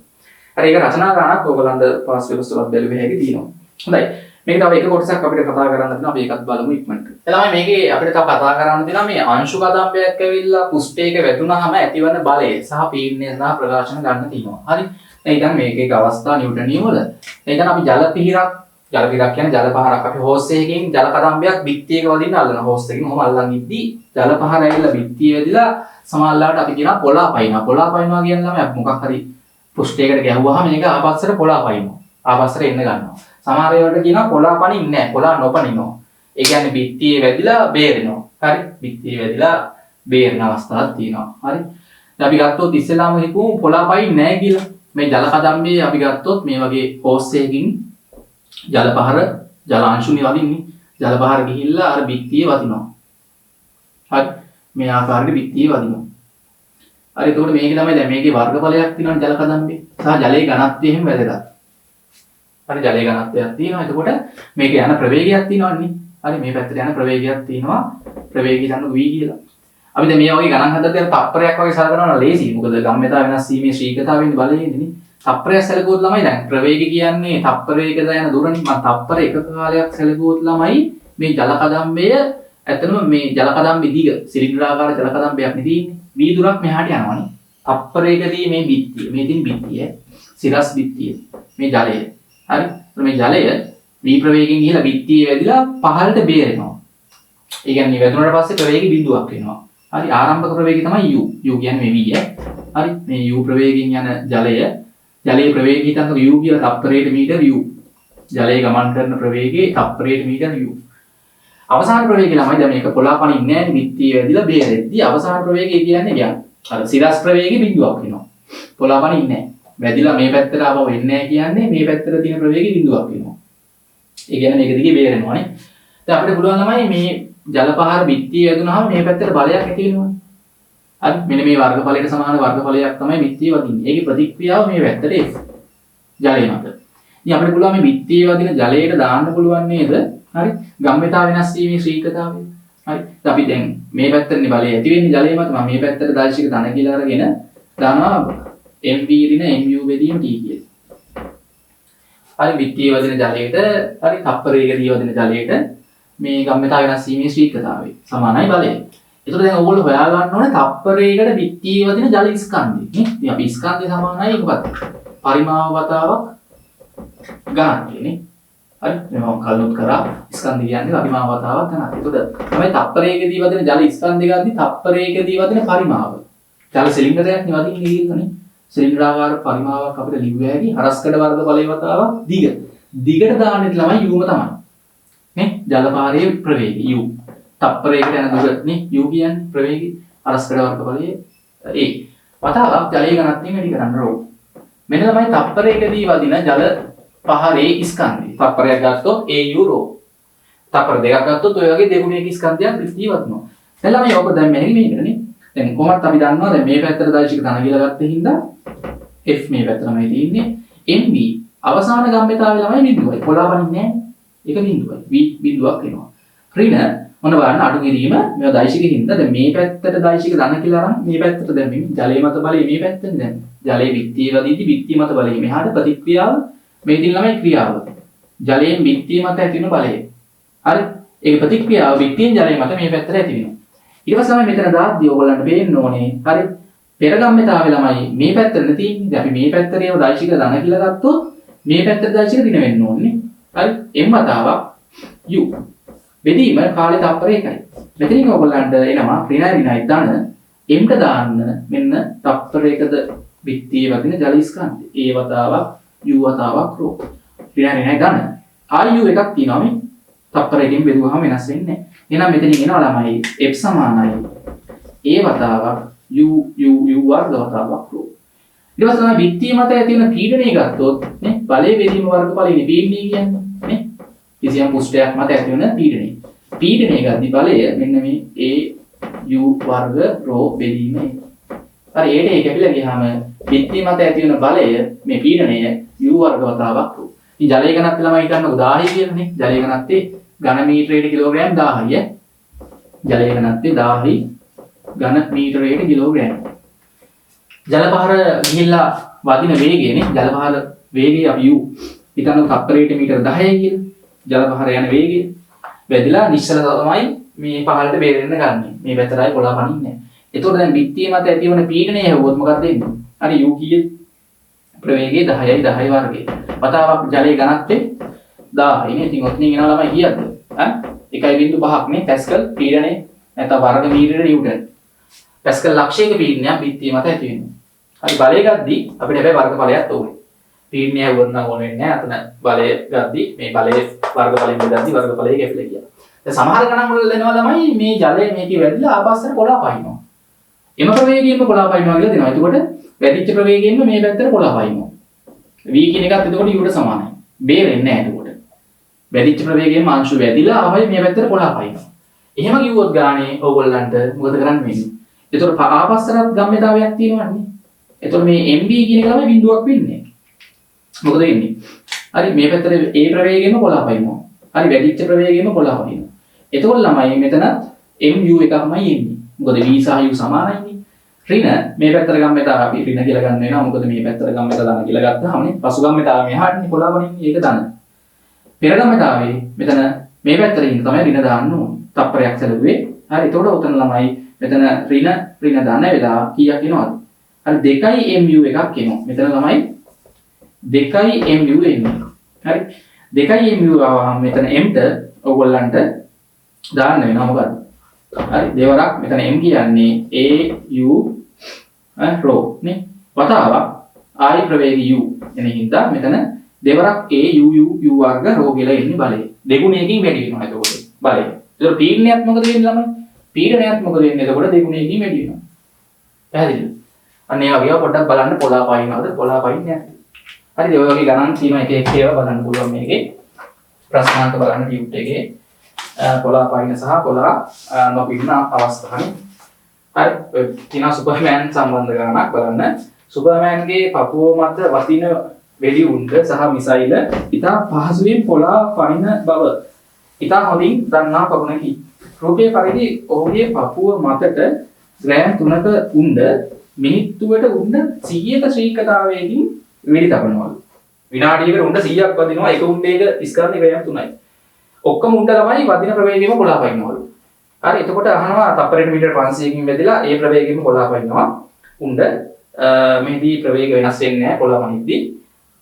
හරි ඒක රචනා ගානක් ඕගලන්ට පාස් වෙලස්වලත් බැලුවේ හැකි තියෙනවා. හොඳයි. මේක තව එක කොටසක් අපිට කතා කරන්න තියෙනවා. අපි ඒකත් බලමු ඉක්මනට. එතනම මේකේ අපිට තව කතා කරන්න තියෙනවා මේ අංශු කදම්බයක් ඇවිල්ලා පුෂ්ඨයක වැදුනහම ඇතිවන බලය සහ පීඩනය සහ ප්‍රකාශන ගන්න තියෙනවා. හරි. දැන් මේකේ අවස්ථා නිව්ටන් නියම වල. දැන් අපි ජල පිහිරක් කියන්නේ ජල පහරක් අපි හෝස් එකකින් ජල කදම්බයක් බිත්තියක වදින්න අල්ලන හෝස් එකකින් කොහොම අල්ලන් ඉද්දි ජල පහර ඇවිල්ලා බිත්තිය වැදිලා සමාල්ලාට අපි කියනවා පොලා පයින්නවා. පොලා පයින්නවා කියන ළමයි මොකක් හරි පුෂ්ඨයකට ගැහුවාම මේක ආපස්සට පොලා පයින්නවා. ආපස්සට එන්න ගන්නවා. සමහර ඒවාට කියනවා පොලා පනින්නේ නැහැ. පොලා නොපනිනවා. ඒ කියන්නේ බිත්තියේ වැදිලා බේරෙනවා. හරි? බිත්තියේ වැදිලා බේරෙන අවස්ථාවක් තියෙනවා. හරි? දැන් අපි ගත්තොත් ඉස්සෙල්ලාම හිතමු පොලා පයින්නේ නැහැ කියලා. මේ ජල කදම්බේ අපි ගත්තොත් මේ වගේ හෝස් එකකින් ජල පහර ජල අංශුනේ වදින්නේ. ජල පහර ගිහිල්ලා අර බිත්තියේ වදිනවා. හරි? මේ ආකාරයට බිත්තියේ වදිනවා. හරි එතකොට මේකේ තමයි දැන් මේකේ වර්ගඵලයක් තියෙනවා ජල කදම්බේ. සහ ජලයේ ඝනත්වය එහෙම වැදගත්. හරි ජලයේ ඝනත්වයක් තියෙනවා. එතකොට මේක යන ප්‍රවේගයක් තියෙනවනේ. හරි මේ පැත්තට යන ප්‍රවේගයක් තියෙනවා. ප්‍රවේගය ගන්න v කියලා. අපි දැන් මේ වගේ ගණන් හදද්දී තප්පරයක් වගේ සලකනවා නම් ලේසි. මොකද ගම්‍යතා වෙනස් වීමේ ශ්‍රීකතාවෙන් බලයෙන්නේ. තප්පරයක් සැලකුවොත් ළමයි දැන් ප්‍රවේගය කියන්නේ තප්පරයකට යන දුරනේ. මම තප්පර එක කාලයක් සැලකුවොත් ළමයි මේ ජල කදම්බය ඇත්තටම මේ ජල කදම්බේ දිග සිලින්ඩරාකාර ජල කදම්බයක් නේ තියෙන්නේ. v දුරක් මෙහාට යනවනේ. තප්පරයකදී මේ බිත්තිය, මේ තියෙන බිත්තිය, සිරස් බිත්තිය, මේ ජලය. හරි? මේ ජලය v ප්‍රවේගයෙන් ගිහලා බිත්තියේ වැදිලා පහළට බේරෙනවා. ඒ කියන්නේ වැදුනට පස්සේ ප්‍රවේගي බිඳුවක් වෙනවා. හරි? ආරම්භක ප්‍රවේගය තමයි u. u කියන්නේ මේ v හරි? මේ u ප්‍රවේගයෙන් යන ජලයේ ප්‍රවේගය හිතන්නකො u කියලා තප්පරයට මීටර u. ජලයේ ගමන් කරන ප්‍රවේගයේ තප්පරයට මීටර u. අවසාන ප්‍රවේගය ළමයි දැන් මේක පොලා පනින්නේ නැහැ නේ බිත්තියේ වැදිලා බේරෙද්දී අවසාන ප්‍රවේගය කියන්නේ කියන්නේ අර සිරස් ප්‍රවේගයේ බිඳුවක් වෙනවා. පොලා පනින්නේ නැහැ. වැදිලා මේ පැත්තට ආවම වෙන්නේ නැහැ කියන්නේ මේ පැත්තට තියෙන ප්‍රවේගයේ බිඳුවක් වෙනවා. ඒ කියන්නේ මේක දිගේ බේරෙනවානේ. දැන් අපිට පුළුවන් ළමයි මේ ජල පහර බිත්තියේ වැදුනහම මේ පැත්තට බලයක් ඇති වෙනවා. හරි මෙන්න මේ වර්ගඵලයට සමාන වර්ගඵලයක් තමයි බිත්තියේ වදින්නේ. ඒකේ ප්‍රතික්‍රියාව මේ පැත්තට F. ජලය මත. ඉතින් අපිට පුළුවන් මේ බිත්තියේ වදින ජලයට දාන්න පුළුවන් නේද? හරි ගම්‍යතා වෙනස් වීමේ ශ්‍රීකතාවය. හරි අපි දැන් මේ පැත්තටනේ බලය ඇති වෙන්නේ ජලය මත. මම මේ පැත්තට දාශික ධන කියලා අරගෙන දානවා mv ඍණ mu බෙදීම t කියලා. හරි බිත්තියේ වදින ජලයට හරි තප්පරයකදී වදින ජලයට මේ ගම්‍යතා වෙනස් වීමේ ශ්‍රීකතාවය සමානයි බලය. ඒතකොට දැන් ඕගොල්ලෝ හොයා ගන්න ඕනේ තප්පරයකට බිත්තියේ වදින ජල ස්කන්ධය නේ. ඉතින් අපි ස්කන්ධය සමානයි මොකක්ද? පරිමාව වතාවක් ගණන්ය නේ. හරි මම කල්පනා කරා ස්කන්ධය කියන්නේ පරිමාව වතාවක් ගණන්. ඒතකොට තමයි තප්පරයකදී වදින ජල ස්කන්ධය ගද්දි තප්පරයකදී වදින පරිමාව. ජල සිලින්ඩරයක් නේ වදින්නේ කියලානේ. සිලින්ඩරාකාර පරිමාවක් අපිට ලිව්ව හැකි හරස්කඩ වර්ග බලය වතාවක් දිග. දිගට දාන්නේ ළමයි u ම තමයි. නේ ජල පාරයේ ප්‍රවේගය u. තප්පරයකට යන දුර නේ u කියන්නේ ප්‍රවේගය හරස්කඩ වර්ග බලය a. වතාවක් ජලයේ ඝනත්වයෙන් වැඩි කරන්න ඕන. මෙන්න තමයි තප්පරයකදී වදින ජල පහරේ ස්කන්ධය. තප්පරයක් ගත්තොත් au රෝ. තප්පර දෙකක් ගත්තොත් ඔය වගේ දෙගුණයක ස්කන්ධයක් පිටී වදිනවා. දැන් ළමයි ඔක දැන් මෙහෙම මේකනේ. දැන් කොහොමද අපි දන්නවා දැන් මේ පැත්තට දාශික ධන කියලා ගත්තේ හින්දා F මේ පැත්තටමයි තියෙන්නේ. MB අවසාන ගම්‍යතාවය ළමයි බිඳුවයි. පොලා පනින්නේ නැහැ. ඒක බිඳුවයි. V බිඳුවක් වෙනවා. ඍණ මොන බලන්න අඩු කිරීම මේවා දාශිකෙ හින්දා දැන් මේ පැත්තට දාශික ධන කියලා අරන් මේ පැත්තට දැන් මේ ජලයේ මත බලය මේ පැත්තෙන් දැන් ජලයේ බිත්තිය වදීදී බිත්තිය මත බලය මෙහාට ප්‍රතික්‍රියාව මේ දින ළමයි ක්‍රියාව. ජලයෙන් බිත්තිය මත ඇති වෙන බලය. හරි? ඒක ප්‍රතික්‍රියාව බිත්තියෙන් ජලයේ මත මේ පැත්තට ඇති වෙනවා. ඊට පස්සේ තමයි මෙතන දාද්දී ඔයගොල්ලන්ට පේන්න ඕනේ. හරි? පෙර ගම්‍යතාවය ළමයි මේ පැත්තට තියෙන්නේ. දැන් අපි මේ පැත්තට ඒව දාශික ධන කියලා ගත්තොත් මේ පැත්තට දාශික දින වෙන්න ඕනේ. හරි? m වතාවක් u. බෙදීම කාලේ තප්පර එකයි. මෙතනින් ඔයගොල්ලන්ට එනවා ඍණයි ධන m ට දාන්න මෙන්න තප්පරයකද බිත්තියේ වදින ජල ස්කන්ධය. a වතාවක් u වතාවක් රෝ. ඍණයි ධන ආයු එකක් තියෙනවා මේ තප්පරයකින් බෙදුවහම වෙනස් වෙන්නේ නැහැ. එහෙනම් මෙතනින් එනවා ළමයි f සමානයි a වතාවක් u වර්ග වතාවක් රෝ. ඊට පස්සේ තමයි බිත්තිය මත ඇති වෙන පීඩනය ගත්තොත් නේ බලය බෙදීම වර්ගඵලයේ පීඩනය කියන්නේ නේ කිසියම් පුෂ්ඨයක් මත ඇති වෙන පීඩනය. පීඩනය ගද්දි බලය මෙන්න මේ A u වර්ග ρ බෙදීම A. හරි ඒට කැපිලා ගියාම බිත්තිය මත ඇති වෙන බලය මේ පීඩනය u වර්ග වතාවක් ρ. ඉතින් ජලයේ ඝනත්වය ළමයි හිතන්නකො 1000 කියලානේ. ජලයේ ඝනත්වය ඝන මීටරයට කිලෝග්‍රෑම් 1000යි. ජලයේ ඝනත්වය 1000යි ඝන මීටරයට කිලෝග්‍රෑම්. ජල පහර ගිහිල්ලා වදින වේගයනේ ජල පහර වේගය අපි u හිතන්නකො තප්පරයට මීටර 10යි කියලා. ජල පහර යන වේගය වැදිලා නිශ්චල තමයි මේ පහළට බේරෙන්න ගන්න. මේ පැතරයි කොලා පනින්නේ නැහැ. එතකොට දැන් බිත්තිය මත ඇතිවන පීඩනය හැවුවොත් මොකක්ද වෙන්නේ? හරි u කීයේ ප්‍රවේගය 10යි 10 වර්ගය. වතාවක් ජලයේ ඝනත්වය 1000යි නේ. ඉතින් ඔතනින් එනවා ළමයි කීයද? 1.5ක් නේ පැස්කල් පීඩනය නැත්නම් වර්ග මීටර නිව්ටන්. පැස්කල් ලක්ෂයක පීඩනයක් බිත්තිය මත ඇති වෙනවා. හරි බලය ගද්දි අපිට හැබැයි වර්ගඵලයක් ඕනේ. පීඩනය හැවුවොත් නම් ඕනේ නැහැ. අතන බලය ගද්දි මේ බලයේ වර්ගඵලයෙන් බෙදද්දි වර්ගඵලය කැපිලා ගියා. දැන් සමහර ගණන් වල දෙනවා ළමයි මේ ජලය මේකේ වැදිලා ආපස්සට කොලා පයින්නවා. එම ප්‍රවේගයෙන්ම කොලා පයින්නවා කියලා දෙනවා. එතකොට වැදිච්ච ප්‍රවේගයෙන්ම මේ පැත්තට කොලා පයින්නවා. v කියන එකත් එතකොට u ට සමානයි. බේරෙන්නේ නැහැ එතකොට. වැදිච්ච ප්‍රවේගයෙන්ම අංශු වැදිලා ආවයි මේ පැත්තට කොලා පයින්නවා. එහෙම කිව්වොත් ගානේ ඕගොල්ලන්ට මොකද කරන්න වෙන්නේ? එතකොට ආපස්සට ගම්මිතාවයක් තියෙනවනේ. එතකොට මේ mv කියන එක තමයි බිඳුවක් වෙන්නේ. මොකද වෙන්නේ? හරි මේ පැත්තට a ප්‍රවේගයෙන්ම කොලා පයින්නවා. හරි වැදිච්ච ප්‍රවේගයෙන්ම කොලා පයින්නවා. එතකොට ළමයි මෙතන mu එකක්මයි එන්නේ. මොකද v සහ u සමානයිනේ. ඍණ මේ පැත්තට ගම්මිතාව අපි ඍණ කියලා ගන්න වෙනවා. මොකද මේ පැත්තට ගම්මිතාව ධන කියලා ගත්තාමනේ පසු ගම්මිතාව මෙහාටනේ කොලා වනින්නේ ඒක ධන. පෙර ගම්මිතාවේ මෙතන මේ පැත්තට ඉන්න තමයි ඍණ දාන්න ඕනේ. තප්පරයක් සැලුවේ. හරි එතකොට උතන ළමයි මෙතන ඍණ ධන වෙලා කීයක් එනවද? හරි 2 mu එකක් එනවා. මෙතන ළමයි 2 mu එන්නේ. හරි 2 mu ආවම මෙතන m ට ඔයගොල්ලන්ට දාන්න වෙනවා මොකද්ද? හරි දෙවරක් මෙතන m කියන්නේ a u ρ නේ වතාවක් ආයි ප්‍රවේගය u එන හින්දා මෙතන දෙවරක් a u වර්ග ρ කියලා එන්නේ බලය. දෙගුණයකින් වැඩි වෙනවා එතකොට බලය. ඒතකොට පීඩනයත් මොකද වෙන්නේ ළමයි? පීඩනයත් මොකද වෙන්නේ? එතකොට දෙගුණයකින් වැඩි වෙනවා. පැහැදිලිද? අන්න ඒ වගේ පොඩ්ඩක් බලන්න පොලා පයින්නවද පොලා පයින්නේ නැද්ද? හරිද? ඔය වගේ ගණන් තියෙනවා එක එක ඒවා බලන්න පුළුවන් මේකේ. ප්‍රශ්නාන්ත බලන්න ටියුට් එකේ පොලා පයින්න සහ පොලා නොපින්න අවස්ථානේ. හරි. තිනා සුපර්මෑන් සම්බන්ධ ගණනක් බලන්න. සුපර්මෑන්ගේ පපුව මත වදින වෙඩි උණ්ඩ සහ මිසයිල ඉතා පහසුවෙන් පොලා පනින බව ඉතා හොඳින් දන්නා පමණකි. රූපයේ පරිදි ඔහුගේ පපුව මතට ග්‍රෑම් 3ක උණ්ඩ මිනිත්තුවට උණ්ඩ 100ක ශ්‍රීකතාවයකින් වෙඩි තබනවලු. විනාඩියකට උණ්ඩ 100ක් වදිනවා. එක උණ්ඩයක ස්කන්ධ ග්‍රෑම් 3යි. ඔක්කොම උණ්ඩ ළමයි වදින ප්‍රවේගයෙම කොලා පයින්නවලු. හරි එතකොට අහනවා තප්පරයට මීටර 500කින් වැදිලා ඒ ප්‍රවේගයෙම කොලා පයින්නවා. උණ්ඩ මෙහිදී ප්‍රවේග වෙනස් වෙන්නේ නැහැ කොලා පනිද්දී.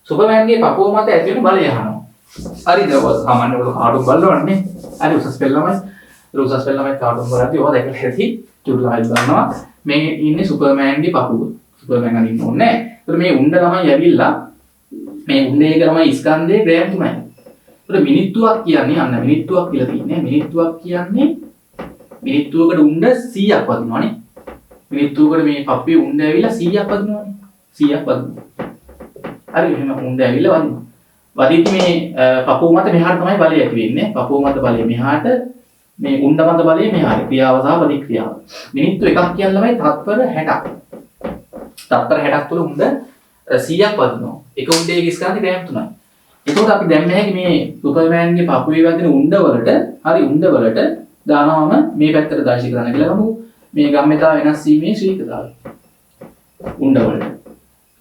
සුපර්මෑන්ගේ පපුව මත ඇති වෙන බලය අහනවා. හරිද? ඔය සාමාන්‍ය ඔය කාටුන් බලනවනේ. හරි උසස් පෙළ ළමයි. උසස් පෙළ ළමයි කාටුන් බලද්දී ඔය දැකලා ඇති චුට්ටක් බලනවා. මේ ඉන්නේ සුපර්මෑන්ගේ පපුව. සුපර්මෑන් අනින්න ඕනේ නැහැ. ඒතර මේ උණ්ඩ ළමයි ඇවිල්ලා මේ උණ්ඩේ ළමයි ස්කන්ධේ ග්‍රෑම් 3යි. ඒතර මිනිත්තුවක් කියන්නේ අන්න මිනිත්තුවක් කියලා තියෙන්නේ. මිනිත්තුවක් කියන්නේ මිනිත්තුවකට උණ්ඩ 100ක් වදිනවනේ. මිනිත්තුවකට මේ පපුවේ උණ්ඩ ඇවිල්ලා 100ක් වදිනවනේ. 100ක් වදිනවා. හරි එහෙනම් උණ්ඩ ඇවිල්ලා වදිනවා. වදිද්දි මේ පපුව මත මෙහාට තමයි බලය ඇති වෙන්නේ. පපුව මත බලය මෙහාට මේ උණ්ඩ මත බලය මෙහාට ක්‍රියාව සහ ප්‍රතික්‍රියාව. මිනිත්තු එකක් කියන ළමයි තත්පර 60ක්. තත්පර 60ක් තුල උණ්ඩ 100ක් වදිනවා. එක උණ්ඩයක ස්කන්ධ ග්‍රෑම් 3යි. එතකොට අපි දැන් මේ සුපර්මෑන්ගේ පපුවේ වදින උණ්ඩ වලට හරි උණ්ඩ වලට දානවම මේ පැත්තට දාශි කරන්න කියලා ගමු. මේ ගම්මිතාව වෙනස් වීමේ ශ්‍රීකතාවය. උණ්ඩ වලට.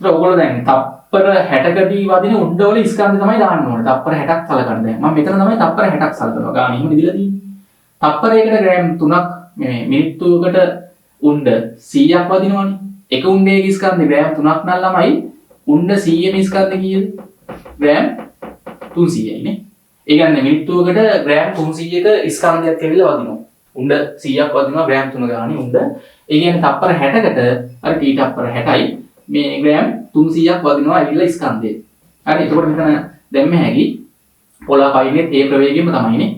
ඒක ඔයගොල්ලෝ දැන් තප්පර 60කදී වදින උණ්ඩ වල ස්කන්ධ තමයි දාන්න ඕනේ. තප්පර 60ක් සලකන්න දැන්. මම මෙතන තමයි තප්පර 60ක් සලකනවා. ගාන එහෙම නිදලා තියෙන්නේ. තප්පරයකට ග්‍රෑම් 3ක් මේ මිනිත්තුවකට උණ්ඩ 100ක් වදිනවනේ. එක උණ්ඩයක ස්කන්ධ ග්‍රෑම් 3ක් නම් ළමයි උණ්ඩ 100ෙම ස්කන්ධ කීයද? ග්‍රෑම් 300යි නේ. ඒ කියන්නේ මිනිත්තුවකට ග්‍රෑම් 300ක ස්කන්ධයක් ඇවිල්ලා වදිනවා. උණ්ඩ 100ක් වදිනවා ග්‍රෑම් 3 ගානේ උණ්ඩ. ඒ කියන්නේ තප්පර 60කට අර t තප්පර 60යි මේ ග්‍රෑම් 300ක් වදිනවා ඇවිල්ලා ස්කන්ධය. හරි එතකොට මෙතන දැම්ම හැකි පොලා පයින්නේ ඒ ප්‍රවේගයෙන්ම තමයිනේ.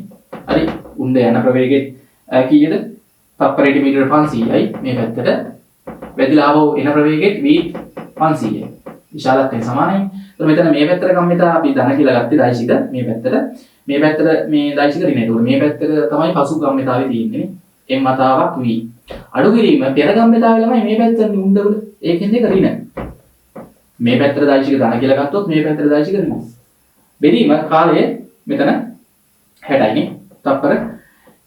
හරි උණ්ඩ යන ප්‍රවේගෙ කීයද? තප්පරයට මීටර 500යි මේ පැත්තට වැදිලා ආවෝ එන ප්‍රවේගෙත් v 500යි. විශාලත්වයෙන් සමානයි. එතකොට මෙතන මේ පැත්තට ගම්මිතා අපි ධන කියලා ගත්තේ දෛශික මේ පැත්තට මේ දෛශික ඍණ. එතකොට මේ පැත්තට තමයි පසු ගම්මිතාවේ තියෙන්නේ. m වතාවක් v. අඩු කිරීම පෙර ගම්මිතාවේ ළමයි මේ පැත්තට උණ්ඩවල. ඒකෙන් දෙක ඍණ. මේ පැත්තට දෛශික ධන කියලා ගත්තොත් මේ පැත්තට දෛශික ඍණ. බෙදීම කාලය මෙතන 60යි නේ. තප්පර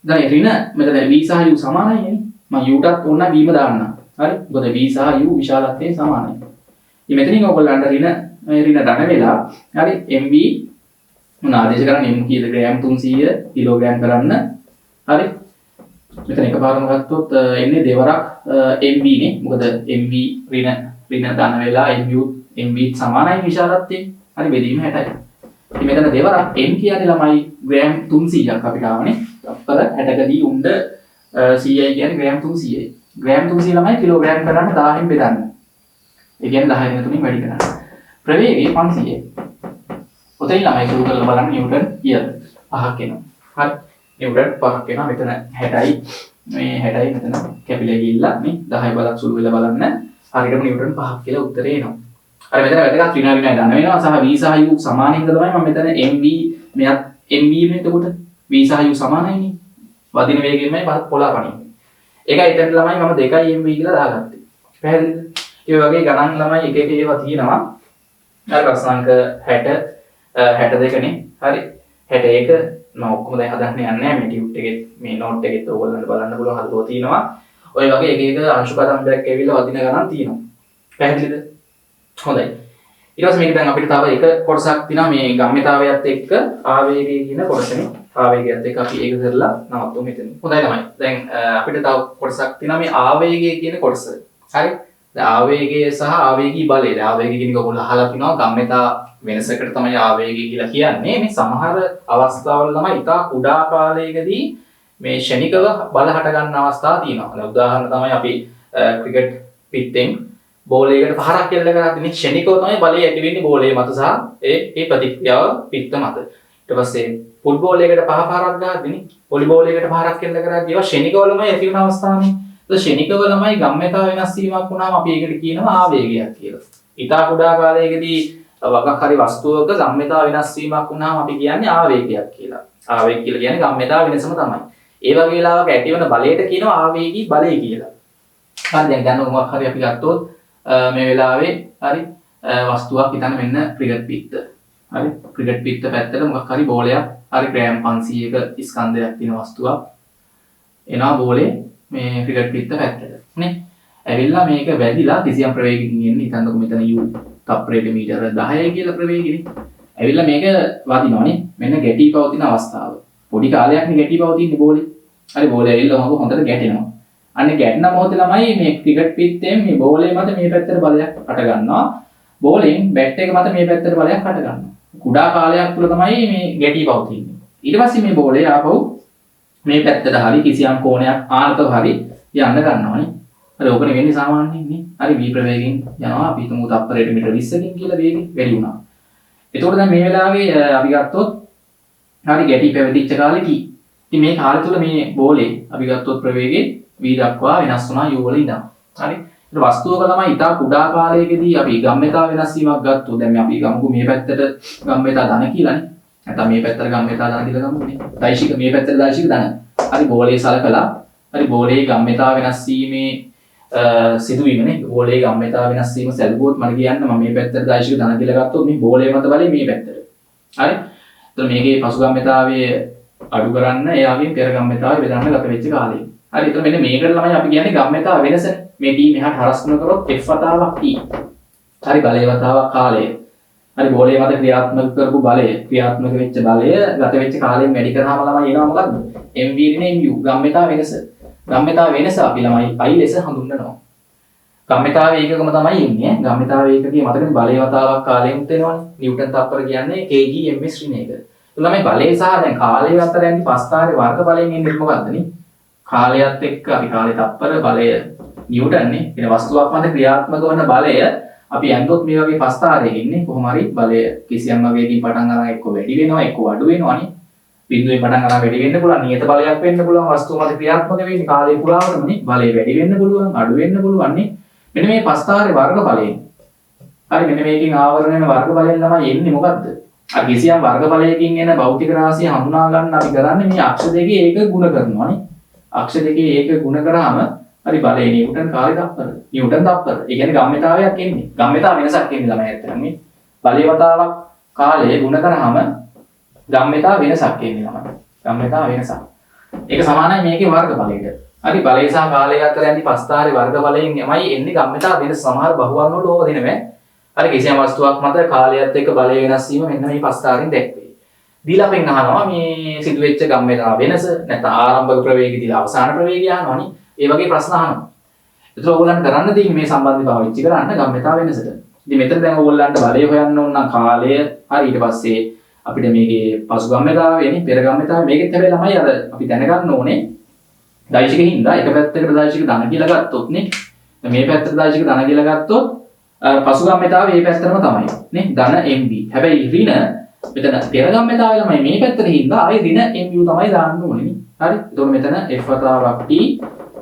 දැන් ඍණ මෙතන v සහ u සමානයි නේ. මම u ටත් ඕන v ම දාන්න. හරි. මොකද v සහ u විශාලත්වයෙන් සමානයි. ඉතින් මෙතනින් ඔයගොල්ලන්ට ඍණ ධන වෙලා හරි mv මොන ආදේශ කරන්නේ m කීයද ග්‍රෑම් 300 කිලෝග්‍රෑම් කරන්න. හරි. මෙතන එකපාරම ගත්තොත් එන්නේ දෙවරක් mv නේ. මොකද mv ඍණ ධන වෙලා mv සමානයි විශාලත්වයෙන්. හරි බෙදීම 60යි. ඉතින් මෙතන දෙවරක් m කියන්නේ ළමයි ග්‍රෑම් 300ක් අපිට ආවනේ. තප්පර 60කදී උණ්ඩ 100යි කියන්නේ ග්‍රෑම් 300යි. ග්‍රෑම් 300 ළමයි කිලෝග්‍රෑම් කරන්න 1000න් බෙදන්න. ඒ කියන්නේ 10 දින තුنين වැඩි කරන්න. ප්‍රවේගය 500යි. ඔතෙන් ළමයි සුළු කරලා බලන්න නිව්ටන් කීයද? 5ක් එනවා. හරි. නිව්ටන් 5ක් එනවා. මෙතන 60යි. මේ 60යි මෙතන කැපිලා ගිහිල්ලා නේ 10 බලක් සුළු වෙලා බලන්න. හරියටම නිව්ටන් 5ක් කියලා උත්තරේ එනවා. අර මෙතන වැදගත් ඍණ ධන වෙනවා සහ v සහ u සමානින්ද තමයි මම මෙතන mv මෙයත් mv නේ එතකොට v සහ u සමානයිනේ. වදින වේගයෙන්මයි පොළා පනින්නේ. ඒකයි එතන ළමයි මම 2 mv කියලා දාගත්තේ. පැහැදිලිද? ඒ වගේ ගණන් ළමයි එක එක ඒවා තියෙනවා. හරි ප්‍රශ්නාංක 60 62 නේ. හරි 61 මම ඔක්කොම දැන් හදන්න යන්නේ නැහැ. මේ ටියුට් එකේ මේ නෝට් එකෙත් ඕගොල්ලන්ට බලන්න පුළුවන් හදලා තියෙනවා. ඔය වගේ එක එක අංශු පදම්බයක් ඇවිල්ලා වදින ගණන් තියෙනවා. පැහැදිලිද? හොඳයි. ඊට පස්සේ මේක දැන් අපිට තව එක කොටසක් තියෙනවා මේ ගම්මිතාවයත් එක්ක ආවේගය කියන කොටසනේ. ආවේගයත් එක්ක අපි ඒක කරලා නවත්වමු මෙතන. හොඳයි ළමයි. දැන් අපිට තව කොටසක් තියෙනවා මේ ආවේගය කියන කොටස. හරි? දැන් ආවේගය සහ ආවේගී බලය. දැන් ආවේගය කියන එක ඔයගොල්ලෝ අහලා තිනවා ගම්මිතා වෙනසකට තමයි ආවේගය කියලා කියන්නේ. මේ සමහර අවස්ථාවල තමයි ඉතා කුඩා කාලයකදී මේ ෂණිකව බල හට ගන්න අවස්ථා තියෙනවා. දැන් උදාහරණ තමයි අපි ක්‍රිකට් පිට්ටෙන් බෝලයකට පහරක් එල්ල කරද්දී ෂණිකව තමයි බලය ඇති වෙන්නේ බෝලයේ මත සහ ඒ ප්‍රතික්‍රියාව පිත්ත මත. ඊට පස්සේ ෆුට්බෝල් එකකට පහරක් ගහද්දී වොලිබෝල් එකකට පහරක් එල්ල කරද්දී ඒවා ෂණිකවලමයි ඇති වෙන අවස්ථානේ. ඒ ෂණිකවලමයි ගම්මිතා වෙනස් වීමක් වුණාම අපි ඒකට කියනවා ආවේගයක් කියලා. ඊටා කුඩා කාලයකදී වගක් හරි වස්තුවක ගම්මිතා වෙනස් වීමක් වුණාම අපි කියන්නේ ආවේගයක් කියලා. ආවේග කියලා කියන්නේ ගම්මිතා වෙනසම තමයි. ඒ වගේ වෙලාවක ඇතිවන බලයට කියනවා ආවේගී බලය කියලා. හරි දැන් ගන්න මොකක් හරි අපි ගත්තොත් මේ වෙලාවේ හරි වස්තුවක් හිතන්න මෙන්න ක්‍රිකට් පිත්ත. හරි ක්‍රිකට් පිත්ත පැත්තට මොකක් හරි බෝලයක් හරි ග්‍රෑම් 500ක ස්කන්ධයක් තියෙන වස්තුවක් එනවා බෝලේ මේ ක්‍රිකට් පිත්ත පැත්තට නේ. ඇවිල්ලා මේක වැදිලා කිසියම් ප්‍රවේගයකින් එන්නේ හිතන්නකො මෙතන u තප්පරයට මීටර 10යි කියලා ප්‍රවේගිනේ. ඇවිල්ලා මේක වදිනවනේ. මෙන්න ගැටී පවතින අවස්ථාව. පොඩි කාලයක්නේ ගැටී පවතින්නේ බෝලේ. හරි බෝලේ ඇවිල්ලා හොඳට ගැටෙනවා. අන්න ගැටෙන මොහොතේ ළමයි මේ ක්‍රිකට් පිත්තෙන් මේ බෝලේ මත මේ පැත්තට බලයක් අට ගන්නවා. බෝලෙන් බැට් එක මත මේ පැත්තට බලයක් අට ගන්නවා. කුඩා කාලයක් තුල තමයි මේ ගැටී පවතින්නේ. ඊට පස්සේ මේ බෝලේ ආපහු මේ පැත්තට හරි කිසියම් කෝණයක් ආනතව හරි යන්න ගන්නවානේ. හරි ඕකනේ වෙන්නේ සාමාන්‍යයෙන් නේ. හරි v ප්‍රවේගයෙන් යනවා. අපි හිතමු තප්පරයට මීටර 20කින් කියලා වේගෙ වැඩි වුණා. එතකොට දැන් මේ වෙලාවේ අපි ගත්තොත් හරි ගැටී පැවතිච්ච කාලේ t. ඉතින් මේ කාලය තුල මේ බෝලේ අපි ගත්තොත් ප්‍රවේගය v දක්වා වෙනස් වුණා u වල ඉඳන්. හරි. ඒක වස්තුවක තමයි ඉතා කුඩා කාලයකදී අපි ගම්මිතා වෙනස් වීමක් ගත්තොත් දැන් අපි ගමුකෝ මේ පැත්තට ගම්මිතා ධන කියලානේ. නැත්නම් මේ පැත්තට ගම්මිතා ධන කියලා ගමුනේ. දෛශික මේ පැත්තට දෛශික ධන. හරි බෝලේ සලකලා හරි බෝලේ ගම්මිතා වෙනස් වීමේ සිදුවීමනේ. බෝලේ ගම්මිතා වෙනස් වීම සැලකුවොත් මම කියන්න මම මේ පැත්තට දෛශික ධන කියලා ගත්තොත් මේ බෝලේ මත බලේ මේ පැත්තට. හරි. එතකොට මේකේ පසු ගම්මිතාවේ අඩු කරන්න එයාගෙන් පෙර ගම්මිතාවේ බෙදන්න ගත වෙච්ච කාලය. හරි එතකොට මෙන්න මේකට ළමයි අපි කියන්නේ ගම්මිතා වෙනසනේ. මේ t මෙහාට හරස් කරනකොට f වතාවක් t. හරි බලය වතාවක් කාලය. හරි බෝලේ මත ක්‍රියාත්මක කරපු බලය ක්‍රියාත්මක වෙච්ච බලය ගත වෙච්ච කාලයෙන් වැඩි කරාම ළමයි එනවා මොකද්ද? mv නේ mu ගම්මිතා වෙනස. ගම්මිතා වෙනස අපි ළමයි I ලෙස හඳුන්වනවා. ගම්මිතා වේගකම තමයි ඉන්නේ. ගම්මිතා වේගකයේ මතකද බලය වතාවක් කාලයෙන් තේනවනේ. නිව්ටන් තප්පර කියන්නේ kg ms ඍණයක. ඒ ළමයි බලය සහ දැන් කාලය අතර යන්නේ පස්තාරේ වර්ග බලයෙන් එන්නේ මොකද්ද නේ? කාලයත් එක්ක අපි කාලේ තප්පර බලය නිව්ටන් නේ වෙන වස්තුවක් මත ක්‍රියාත්මක වන බලය අපි ඇන්දොත් මේ වගේ පස්තාරයක ඉන්නේ කොහොම හරි බලය කිසියම් වගේකින් පටන් අරන් එක්ක වැඩි වෙනවා එක්ක අඩු වෙනවනේ බිඳුවෙන් පටන් අරන් වැඩි වෙන්න පුළුවන් නියත බලයක් වෙන්න පුළුවන් වස්තුව මත ක්‍රියාත්මක වෙන්නේ කාලය පුරාවටමනේ බලය වැඩි වෙන්න පුළුවන් අඩු වෙන්න පුළුවන් නේ මෙන්න මේ පස්තාරේ වර්ග බලයෙන් හරි මෙන්න මේකෙන් ආවරණය වෙන වර්ග බලයෙන් තමයි එන්නේ මොකද්ද? අර කිසියම් වර්ග බලයකින් එන භෞතික රාශිය හඳුනා ගන්න අපි කරන්නේ මේ අක්ෂ දෙකේ ඒක ගුණ කරනවානේ. අක්ෂ දෙකේ ඒක ගුණ කරාම හරි බලය නිව්ටන් කාලේ තප්පර. නිව්ටන් තප්පර. ඒ කියන්නේ ගම්මිතාවයක් එන්නේ. ගම්මිතාව වෙනසක් එන්නේ ළමයි ඇත්තටම මේ. බලයවතාවක් කාලේ ගුණ කරාම ගම්මිතාව වෙනසක් එන්නේ ළමයි. ගම්මිතාව වෙනසක්. ඒක සමානයි මේකේ වර්ග බලයට. හරි බලය සහ කාලය අතර ඇති පස්තාරේ වර්ග බලයෙන් යමයි එන්නේ ගම්මිතාව වෙනස. සමහර බහුවර්ණ වල ඕව දෙනවෑ. හරි කිසියම් වස්තුවක් මත කාලයත් එක්ක බලය වෙනස් වීම මෙන්න මේ පස්තාරෙන් දැක්වේ. දීලා අපෙන් අහනවා මේ සිදුවෙච්ච ගම්මිතාව වෙනස නැත්නම් ආරම්භක ප්‍රවේගය දීලා අවසාන ප්‍රවේගය අහනවනේ. ඒ වගේ ප්‍රශ්න අහනවා. ඒතර ඕගොල්ලන්ට කරන්න තියෙන්නේ මේ සම්බන්ධය පාවිච්චි කරන්න ගම්මිතාව වෙනසට. ඉතින් මෙතන දැන් ඕගොල්ලන්ට බලය හොයන්න ඕන නම් කාලය හරි ඊට පස්සේ අපිට මේකේ පසු ගම්මිතාවයනේ පෙර ගම්මිතාවය මේකෙත් හැබැයි ළමයි අර අපි දැනගන්න ඕනේ දෛශිකෙ හින්දා එක පැත්තකට දෛශික ධන කියලා ගත්තොත් නේ මේ පැත්තට දෛශික ධන කියලා ගත්තොත් පසු ගම්මිතාවය මේ පැත්තටම තමයි නේ ධන MB. හැබැයි ඍණ මෙතන පෙර ගම්මිතාවය ළමයි මේ පැත්තට හින්දා ආයේ ඍණ MU තමයි දාන්න ඕනේ නේ. හරි. එතකොට මෙතන F වතාවක් T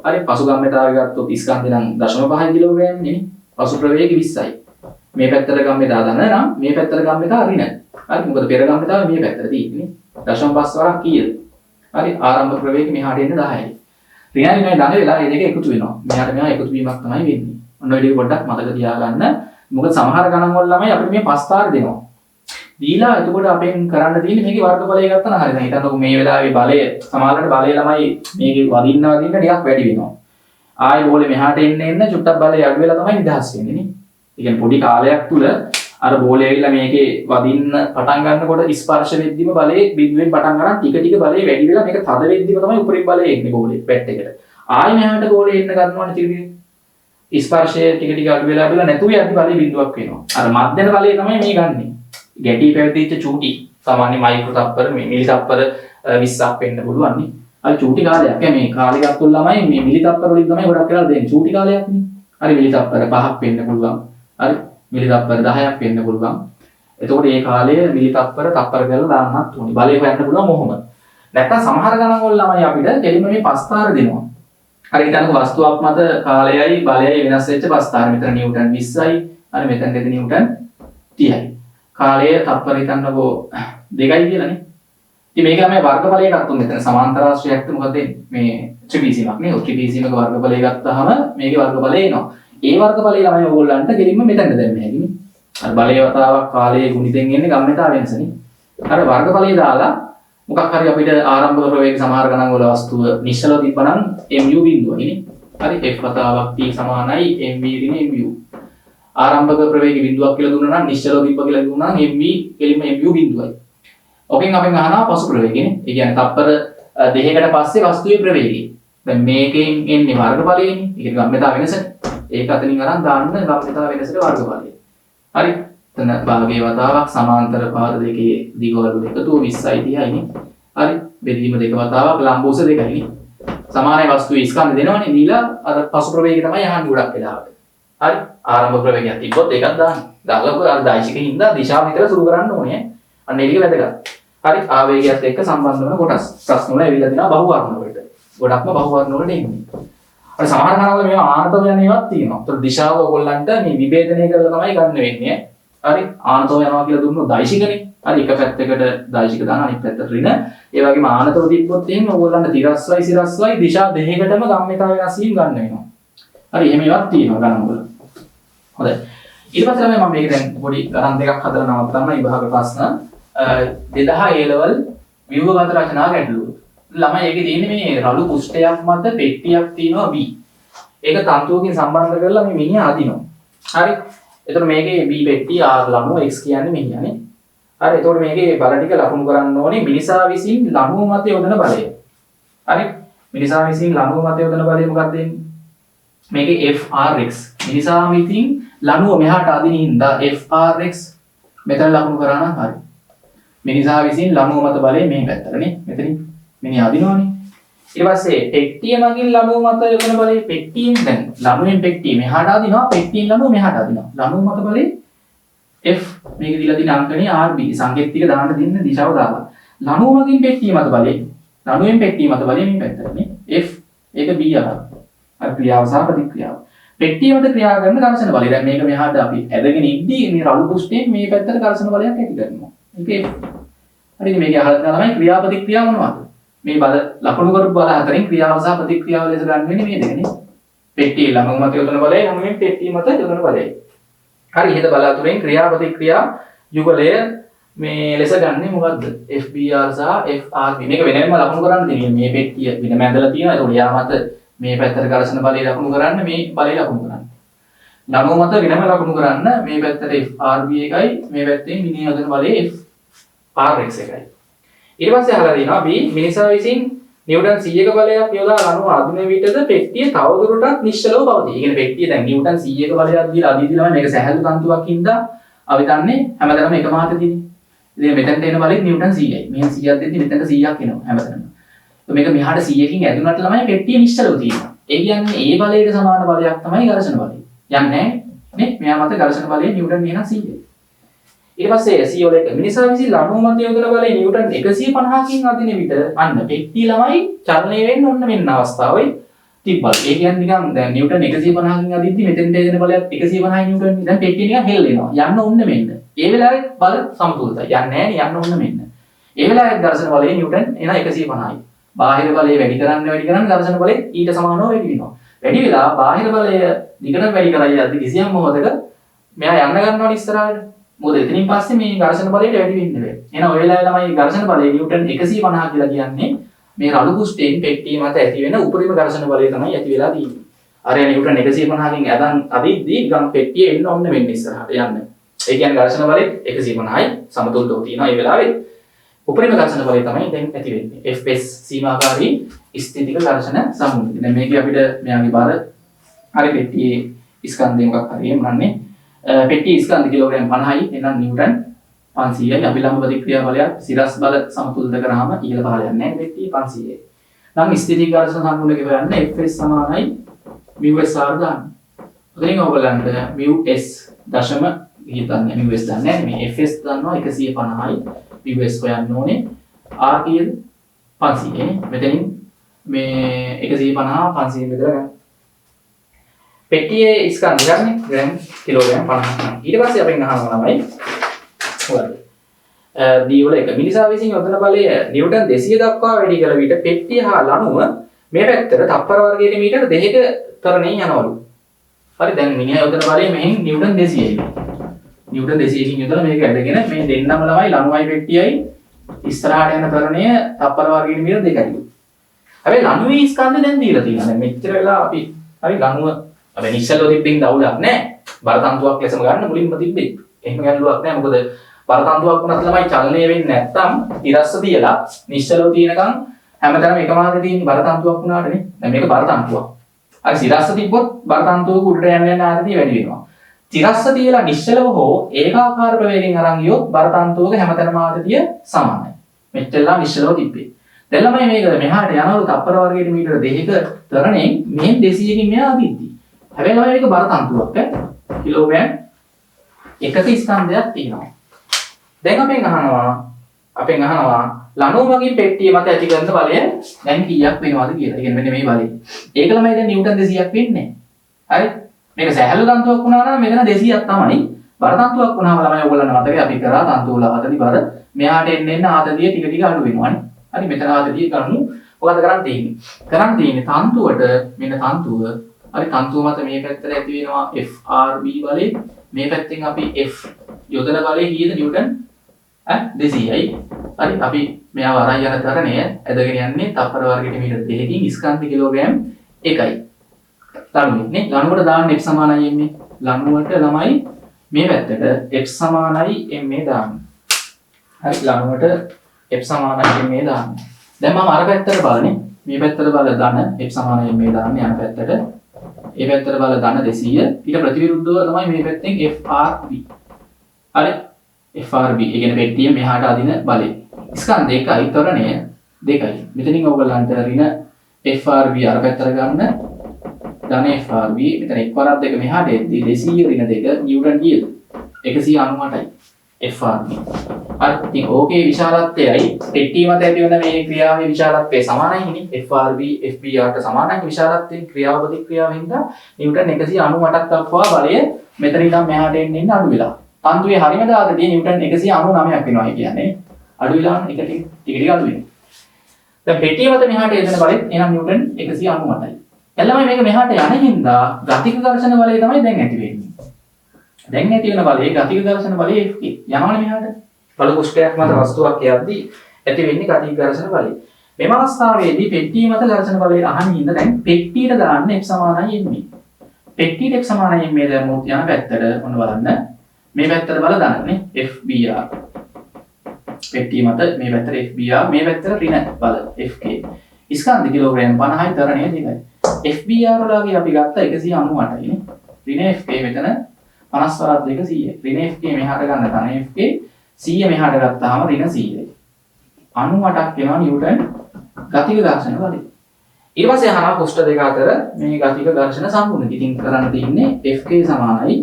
හරි පසු ගම්මිතාවය ගත්තොත් ස්කන්ධය නම් 0.5 කිලෝග්‍රෑම් නේ. පසු ප්‍රවේගය 20යි. මේ පැත්තට ගම්මිතාව ධන නම් මේ පැත්තට ගම්මිතාව ඍණ. හරි. මොකද පෙර ගම්මිතාවය මේ පැත්තට තියෙන්නේ. 0.5 වරක් කීයද? හරි. ආරම්භ ප්‍රවේගය මෙහාට එන්නේ 10යි. ඍණයි මේ ධන වෙලා මේ දෙක එකතු වෙනවා. මෙහාට මෙහා එකතු වීමක් තමයි වෙන්නේ. ඔන්න ඔය ටික පොඩ්ඩක් මතක තියාගන්න. මොකද සමහර ගණන් වල ළමයි අපිට මේ පස්තාර දෙනවා. දීලා එතකොට අපෙන් කරන්න තියෙන්නේ මේකේ වර්ග බලය ගත්තා නම් හරි. දැන් හිතන්නකො මේ වෙලාවේ බලය සමහරවිට බලය ළමයි මේකේ වදින්න ටිකක් වැඩි වෙනවා. ආයෙ බෝලේ මෙහාට එන්න චුට්ටක් බලය අඩු වෙලා තමයි නිදහස් වෙන්නේ නේ. ඒ කියන්නේ පොඩි කාලයක් තුල අර බෝලේ ඇවිල්ලා මේකේ වදින්න පටන් ගන්නකොට ස්පර්ශ වෙද්දිම බලයේ බිඳුවෙන් පටන් ගන්න ටික ටික බලය වැඩි වෙලා මේක තද වෙද්දිම තමයි උඩින් බලය එන්නේ බෝලේ පැට් එකට. ආයෙ මෙහාට බෝලේ එන්න ගන්නවනේ ටික ස්පර්ශය ටික ටික අඩු වෙලා නැතුව යද්දි බලය බිඳුවක් වෙනවා. අර මධ්‍යම බලය තමයි මේ ගන්නෙ. ගැටි පැවතිච්ච චූටි සාමාන්‍ය මයික්‍රෝ තප්පර මිලි තප්පර 20ක් වෙන්න පුළුවන් නේ. අර චූටි කාලයක්. මේ කාලේ ගත්තොත් ළමයි මේ මිලි තප්පර වලින් තමයි ගොඩක් වෙලා දෙන්නේ. චූටි කාලයක් නේ. හරි මිලි තප්පර 5ක් වෙන්න පුළුවන්. හරි මිලි තප්පර 10ක් වෙන්න පුළුවන්. එතකොට මේ කාලයේ මිලි තප්පර කරලා දාන්නත් ඕනේ. බලය හොයන්න පුළුවන් මොහොම. නැත්තම් සමහර ගණන් වල ළමයි අපිට දෙලින්ම මේ පස්තාර දෙනවා. හරි හිතන්නකො වස්තුවක් මත කාලයයි බලයයි වෙනස් වෙච්ච පස්තාර. මෙතන නිව්ටන් 20යි. හරි මෙතන දෙද නිව්ටන් 30යි. කාලය තප්පර හිතන්නකෝ 2යි කියලානේ. ඉතින් මේක තමයි වර්ගඵලය ගත්තොත් මෙතන සමාන්තර ආශ්‍රයයක්ද මොකද මේ ත්‍රිපිසීමක් නේ. ත්‍රිපිසීමක වර්ගඵලය ගත්තාම මේකේ වර්ගඵලය එනවා. ඒ වර්ගඵලය ළමයි ඕගොල්ලන්ට ගෙලින්ම මෙතනට දැම්ම හැකිනේ. අර බලය වතාවක් කාලයේ ගුණිතෙන් එන්නේ ගම්මිතාව වෙනසනේ. අර වර්ගඵලය දාලා මොකක් හරි අපිට ආරම්භක ප්‍රවේග සමහර ගණන් වල වස්තුව නිශ්චලව තිබ්බනම් mu බිඳුවයිනේ. හරි F වතාවක් T සමානයි mv ඍණ mu. ආරම්භක ප්‍රවේග බිඳුවක් කියලා දුන්නා නම් නිශ්චලව තිබ්බ කියලා දුන්නා නම් mv කෙලින්ම mu බිඳුවයි. ඔකෙන් අපෙන් අහනවා පසු ප්‍රවේගයනේ. ඒ කියන්නේ තප්පර දෙකකට පස්සේ වස්තුවේ ප්‍රවේගය. දැන් මේකෙන් එන්නේ වර්ගඵලයනේ. ඒ කියන්නේ ගම්මිතාව වෙනසනේ. ඒක අතනින් අරන් දාන්න ගම්මිතාව වෙනසට වර්ගඵලය. හරි. එතන භාගයේ වතාවක් සමාන්තර පාද දෙකේ දිගවලු එකතුව 20යි 30යිනේ. හරි. බෙදීම දෙක වතාවක් ලම්බෝස දෙකයිනේ. සමානයි වස්තුවේ ස්කන්ධ දෙනවනේ. දීලා අර පසු ප්‍රවේගය තමයි අහන්නේ ගොඩක් වෙලාවට. හරි. ආරම්භ ප්‍රවේගයක් තිබ්බොත් ඒකත් දාන්න. දාලා අර දෛශිකෙන් ඉඳලා දිශාව විතර සුරු කරන්න ඕනේ. අන්න ඒක වැදගත්. හරි. ආවේගයත් එක්ක සම්බන්ධ වෙන කොටස්. ප්‍රශ්න වල ඇවිල්ලා දෙනවා බහුවර්ණ වලට. ගොඩක්ම බහුවර්ණ වලට එන්නේ. අර සමහර කනවල මේවා ආනතව යන ඒවාත් තියෙනවා. ඒතර දිශාව ඔයගොල්ලන්ට මේ විභේදනය කරලා තමයි ගන්න වෙන්නේ. හරි. ආනතව යනවා කියලා දුන්නොත් දෛශිකනේ. හරි. එක පැත්තකට දෛශික දාන අනිත් පැත්තට ඍණ. ඒ වගේම ආනතව තිබ්බොත් එහෙනම් ඔයගොල්ලන්ට තිරස්වයි සිරස්වයි දිශා දෙකකටම ගම්මිතාව වෙනස් වීම ගන්න වෙනවා. හරි. එහෙම ඒවාත් තියෙනවා ගණන් වල. හොඳයි. ඊට පස්සේ තමයි මම මේක දැන් පොඩි ගණන් දෙකක් හදලා නවත්තන්න විභාග ප්‍රශ්න 2000 A level ව්‍යුහගත රචනා ගැටලුව. ළමයි ඒකේ තියෙන්නේ මේ රළු කුෂ්ඨයක් මත පෙට්ටියක් තියෙනවා B. ඒක තන්තුවකින් සම්බන්ධ කරලා මේ මිනිහා අදිනවා. හරි. එතකොට මේකේ B පෙට්ටිය R ලනුව X කියන්නේ මිනිහානේ. හරි. එතකොට මේකේ බල ටික ලකුණු කරන්න ඕනේ මිනිසා විසින් ලනුව මත යොදන බලය. හරි. මිනිසා විසින් ලනුව මත යොදන බලය මොකක්ද එන්නේ? මේකේ FRX. මිනිසා විසින් ලනුව මෙහාට අදින හින්දා FRX මෙතන ලකුණු කරා නම් හරි. මිනිසා විසින් ලනුව මත බලය මේ පැත්තටනේ. මෙතනින් මිනිහා අදිනවනේ. ඊට පස්සේ පෙට්ටිය මගින් ලනුව මත යොදන බලය පෙට්ටියෙන් දැන් ලනුවෙන් පෙට්ටිය මෙහාට අදිනවා පෙට්ටියෙන් ලනුව මෙහාට අදිනවා. ලනුව මත බලය F මේක දීලා තියෙන අංකනේ RB සංකේතික දාන්න දෙන්න දිශාව දාලා. ලනුව මගින් පෙට්ටිය මත බලය ලනුවෙන් පෙට්ටිය මත බලය මේ පැත්තටනේ. F ඒක B ආකාරය. අර ක්‍රියාව සහ ප්‍රතික්‍රියාව. පෙට්ටිය මත ක්‍රියා කරන ඝර්ෂණ බලය. දැන් මේක මෙහාට අපි ඇදගෙන ඉද්දී මේ රළු පුෂ්ඨයෙන් මේ පැත්තට ඝර්ෂණ බලයක් ඇති කරනවා. ඒක හරිද? මේකේ අහලා තියෙනවා තමයි ක්‍රියාපතික්‍රියා මොනවද? මේ බල ලකුණු කරපු බල හතරෙන් ක්‍රියාව සහ ප්‍රතික්‍රියාව ලෙස ගන්න වෙන්නේ මේ දෙකනේ. පෙට්ටිය ළඟ මත යොදන බලය හැමෝම පෙට්ටිය මත යොදන බලයයි. හරි, ඉහත බල අතුරෙන් ක්‍රියාපතික්‍රියා යුගලය මේ ලෙස ගන්නේ මොකද්ද? FBR සහ FRB. මේක වෙනම ලකුණු කරන්න දෙන්නේ. මේ පෙට්ටිය වෙනම ඇඳලා තියෙනවා. ඒක යා මත මේ පැත්තට ඝර්ෂණ බලය ලකුණු කරන්න, මේ බලය ලකුණු කරන්න. ලනුව මත වෙනම ලකුණු කරන්න මේ පැත්තට FRB එකයි, මේ පැත්තෙන් මිනිහ යොදන බලය FRX එකයි. ඊට පස්සේ අහලා දිනවා B මිනිසා විසින් නිව්ටන් 100ක බලයක් යොදා ලනුව අදින විටද පෙට්ටිය තවදුරටත් නිශ්චලව පවතී. ඒ කියන්නේ පෙට්ටිය දැන් නිව්ටන් 100ක බලයක් දීලා අදීදී ළමයි මේක සැහැල්ලු තන්තුවක් හින්දා අපි දන්නේ හැමදාම එක මාතෙදීනේ. ඉතින් මෙතෙන්ට එන බලෙත් නිව්ටන් 100යි. මෙහෙන් 100ක් දෙද්දි මෙතෙන්ට 100ක් එනවා හැමදාම. මේක මෙහාට 100කින් ඇදුනට ළමයි පෙට්ටිය නිශ්චලව තියෙනවා. ඒ කියන්නේ ඒ බලයට සමාන බලයක් තමයි ඝර්ෂණ බලය. යන්නේ නේ මෙයා මත ඝර්ෂණ බලය නිව්ටන් එහෙනම් 100යි. ඊට පස්සේ CO එක මිනිසා විසින් ලනුව මත යොදන බලය නිව්ටන් 150කින් අදින විට අන්න පෙට්ටිය ළමයි චලනය වෙන්න ඕන මෙන්න අවස්ථාවයි තිබ්බා. ඒ කියන්නේ නිකන් දැන් නිව්ටන් 150කින් අදිද්දි මෙතෙන්ට එන බලයක් 150යි නිව්ටන්. දැන් පෙට්ටිය නිකන් හෙල්ලෙනවා. යන්න ඕන මෙන්න. ඒ වෙලාවේ බල සමතුලිතයි. යන්නේ නැහැ නේ යන්න ඕන මෙන්න. ඒ වෙලාවේ ඝර්ෂණ බලය නිව්ටන් එන 150යි. බාහිර බලය වැඩි කරන්න ඝර්ෂණ බලය ඊට සමානව වැඩි වෙනවා. වැඩි වෙලා බාහිර බලය දිගටම වැඩි කරයි යද්දි කිසියම් මොහොතක මෙයා යන්න ගන්නවනේ ඉස්සරහට. මොකද එතනින් පස්සේ මේ ඝර්ෂණ බලයට වැඩි වෙන්නේ නැහැ. එහෙනම් ඔය වෙලාවේ ළමයි ඝර්ෂණ බලය නිව්ටන් 150 කියලා කියන්නේ මේ රළු පුෂ්ඨයෙන් පෙට්ටිය මත ඇති වෙන උපරිම ඝර්ෂණ බලය තමයි ඇති වෙලා තියෙන්නේ. අර නිව්ටන් 150කින් ඇදන් අදිද්දී ගම් පෙට්ටිය එන්න ඕන වෙන්නේ ඉස්සරහට යන්න. ඒ කියන්නේ ඝර්ෂණ බලය 150යි සමතුලිතව තියෙනවා ඒ වෙලාවේ. උපරිම ඝර්ෂණ බලය තමයි දැන් ඇති වෙන්නේ. Fs සීමාකාරී ස්ථිතික ඝර්ෂණ සමූහය. දැන් මේකේ අපිට මෙයාගේ බර හරි පෙට්ටියේ ස්කන්ධය මොකක් හරි එමුනන්නේ. පෙට්ටියේ ස්කන්ධ කිලෝග්‍රෑම් 50යි. එහෙනම් නිව්ටන් 500යි. අභිලම්බ ප්‍රතික්‍රියා බලයක් සිරස් බල සමතුලිත කරාම ඉහළ පහළ යන්නේ නැහැ. පෙට්ටිය 500යි. නම් ස්ථිතික ඝර්ෂණ සමූහය කියවන්නේ Fs සමානයි μsr දාන්න. උදේින් ඔයගලන්ට μs දශම හිතන්නේ μs දන්නේ නැහැ. මේ Fs දන්නවා 150යි. US හොයන්න ඕනේ R කීයද 500 මෙතනින් මේ 150 500 බෙදලා ගන්න. පෙට්ටියේ ස්කන්ධ ගන්න ග්‍රෑම් කිලෝග්‍රෑම් 50. ඊට පස්සේ අපෙන් අහනවා තමයි හොයන්න. D වල එක මිනිසා විසින් යොදන බලය නිව්ටන් 200 දක්වා වැඩි කළ විට පෙට්ටිය හා ලණුව මේ පැත්තට තප්පර වර්ගයට මීටර 2ක තරණයෙන් යනවලු. හරි දැන් මිනිහා යොදන බලය මෙහෙන් නිව්ටන් 200යි. නිව්ටන් 200කින් යොදලා මේක ඇදගෙන මේ දෙන්නම ළමයි ලණුවයි පෙට්ටියයි ඉස්සරහට යන තරණය තප්පර වර්ගයෙන් මීටර 2යි. හැබැයි ලණුවේ ස්කන්ධ දැන් දීලා තියෙනවා. දැන් මෙච්චර වෙලා අපි හරි ලණුව අපි නිශ්චලව තිබ්බින් දවුලක් නැහැ. බර තන්තුවක් ලෙසම ගන්න මුලින්ම තිබ්බේ. එහෙම ගැටලුවක් නැහැ. මොකද බර තන්තුවක් වුණත් ළමයි චලනය වෙන්නේ නැත්තම් තිරස්ස තියලා නිශ්චලව තියෙනකන් හැමතැනම එක මාර්ගෙ තියෙන බර තන්තුවක් වුණාටනේ. දැන් මේක බර තන්තුවක්. අර සිරස්ස තිබ්බොත් බර තන්තුවක උඩට යන්න යන ආරතිය වැඩි වෙනවා. තිරස්ස තියලා නිශ්චලව හෝ ඒකාකාර ප්‍රවේගයෙන් අරන් ගියොත් බර තන්තුවක හැමතැනම ආරතිය සමානයි. මෙච්චරලා නිශ්චලව තිබ්බේ. දැන් ළමයි මේක මෙහාට යනවලු තප්පර වර්ගයට මීටර 2ක තරණයෙන් මෙහෙන් 200කින් මෙහා අදිද්දි. හැබැයි ළමයි මේක බර තන්තුවක් ඈ. කිලෝග්‍රෑම් එකක ස්කන්ධයක් තියෙනවා. දැන් අපෙන් අහනවා ලණුව වගේ පෙට්ටිය මත ඇති කරන බලය දැන් කීයක් වෙනවද කියලා. ඒ කියන්නේ මෙන්න මේ බලය. ඒක ළමයි දැන් නිව්ටන් 200ක් වෙන්නේ නැහැ. හරි? මේක සැහැල්ලු තන්තුවක් වුණා නම් මෙතන 200ක් තමයි. බර තන්තුවක් වුණාම ළමයි ඔයගොල්ලන් මතකයි අපි කරා තන්තු වල ආතති බර මෙහාට එන්න ආතතිය ටික ටික අඩු වෙනවානේ. හරි මෙතන ආතතිය ගන්නු. මොකද කරන් තියෙන්නේ? කරන් තියෙන්නේ තන්තුවට මෙන්න තන්තුව. හරි තන්තුව මත මේ පැත්තට ඇති වෙනවා FRB බලය. මේ පැත්තෙන් අපි F යොදන බලය කීයද නිව්ටන් 200යි. හරි අපි මෙයාව අරන් යන තරණය ඇදගෙන යන්නේ තප්පර වර්ගයට මීටර 2කින් ස්කන්ධ කිලෝග්‍රෑම් 1යි. ලණුවේ නේ ලණුවට දාන්න F සමානයි එන්නේ. ලණුවට ළමයි මේ පැත්තට F සමානයි එන්නේ දාන්න. හරි ලණුවට F සමානයි එන්නේ දාන්න. දැන් මම අර පැත්තට බලන්නේ. මේ පැත්තට බල ධන F සමානයි එන්නේ දාන්න යන පැත්තට. ඒ පැත්තට බල ධන 200 ඊට ප්‍රතිවිරුද්ධව තමයි මේ පැත්තෙන් FRB. හරි FRB ඒ කියන්නේ පෙට්ටිය මෙහාට අදින බලය. ස්කන්ධ 1යි තරණය 2යි. මෙතනින් ඔයගලන්ට ඍණ FRB අර පැත්තට ගන්න ධන FRB මෙතන 1 වරක් 2 මෙහාට එද්දී 200 ඍණ 2 නිව්ටන් කීයද 198යි. FRB. හරි. ඉතින් ඕකේ විශාලත්වයයි පෙට්ටිය මත ඇති වෙන මේ ක්‍රියාවේ විශාලත්වය සමානයිනේ. FRB FBR ට සමානයි විශාලත්වයෙන් ක්‍රියාව ප්‍රතික්‍රියාව හින්දා නිව්ටන් 198ක් දක්වා බලය මෙතන ඉඳන් මෙහාට එන්න අඩු වෙලා. තන්තුවේ හරිම දාතදී නිව්ටන් 199ක් වෙනවා කියන්නේ. අඩු වෙලා එක ටික අඩු වෙනවා. දැන් පෙට්ටිය මත මෙහාට එදෙන බලෙත් එනම් නිව්ටන් 198යි. එළමයි මේක මෙහාට යන හින්දා ගතික ඝර්ෂණ බලය තමයි දැන් ඇති වෙන්නේ. දැන් ඇති වෙන බලය ගතික ඝර්ෂණ බලය Fk. යනවනේ මෙහාට. බල කුෂ්ඨයක් මත වස්තුවක් යද්දී ඇති වෙන්නේ ගතික ඝර්ෂණ බලය. මෙම අවස්ථාවේදී පෙට්ටිය මත ඝර්ෂණ බලය අහන හින්දා දැන් පෙට්ටියට දාන්න F සමානයි එන්නේ. පෙට්ටියට F සමානයි මේ දැම්මොත් යන පැත්තට ඔන්න බලන්න. මේ පැත්තට බල දාන්නේ FBR. පෙට්ටිය මත මේ පැත්තට FBR මේ පැත්තට ඍණ බල Fk. ස්කන්ධ කිලෝග්‍රෑම් 50යි තරණය දෙකයි. FBR වලගේ අපි ගත්ත 198යි නේ. ඍණ Fk මෙතන 50 2 100. ඍණ Fk මෙහාට ගන්න තන Fk 100 මෙහාට ගත්තාම ඍණ 100යි. 98ක් වෙනවා නිව්ටන් ගතික ඝර්ෂණ බලය. ඊට පස්සේ අහනවා කුෂ්ඨ දෙක අතර මේ ගතික ඝර්ෂණ සම්පූර්ණ. ඉතින් කරන්න තියෙන්නේ Fk සමානයි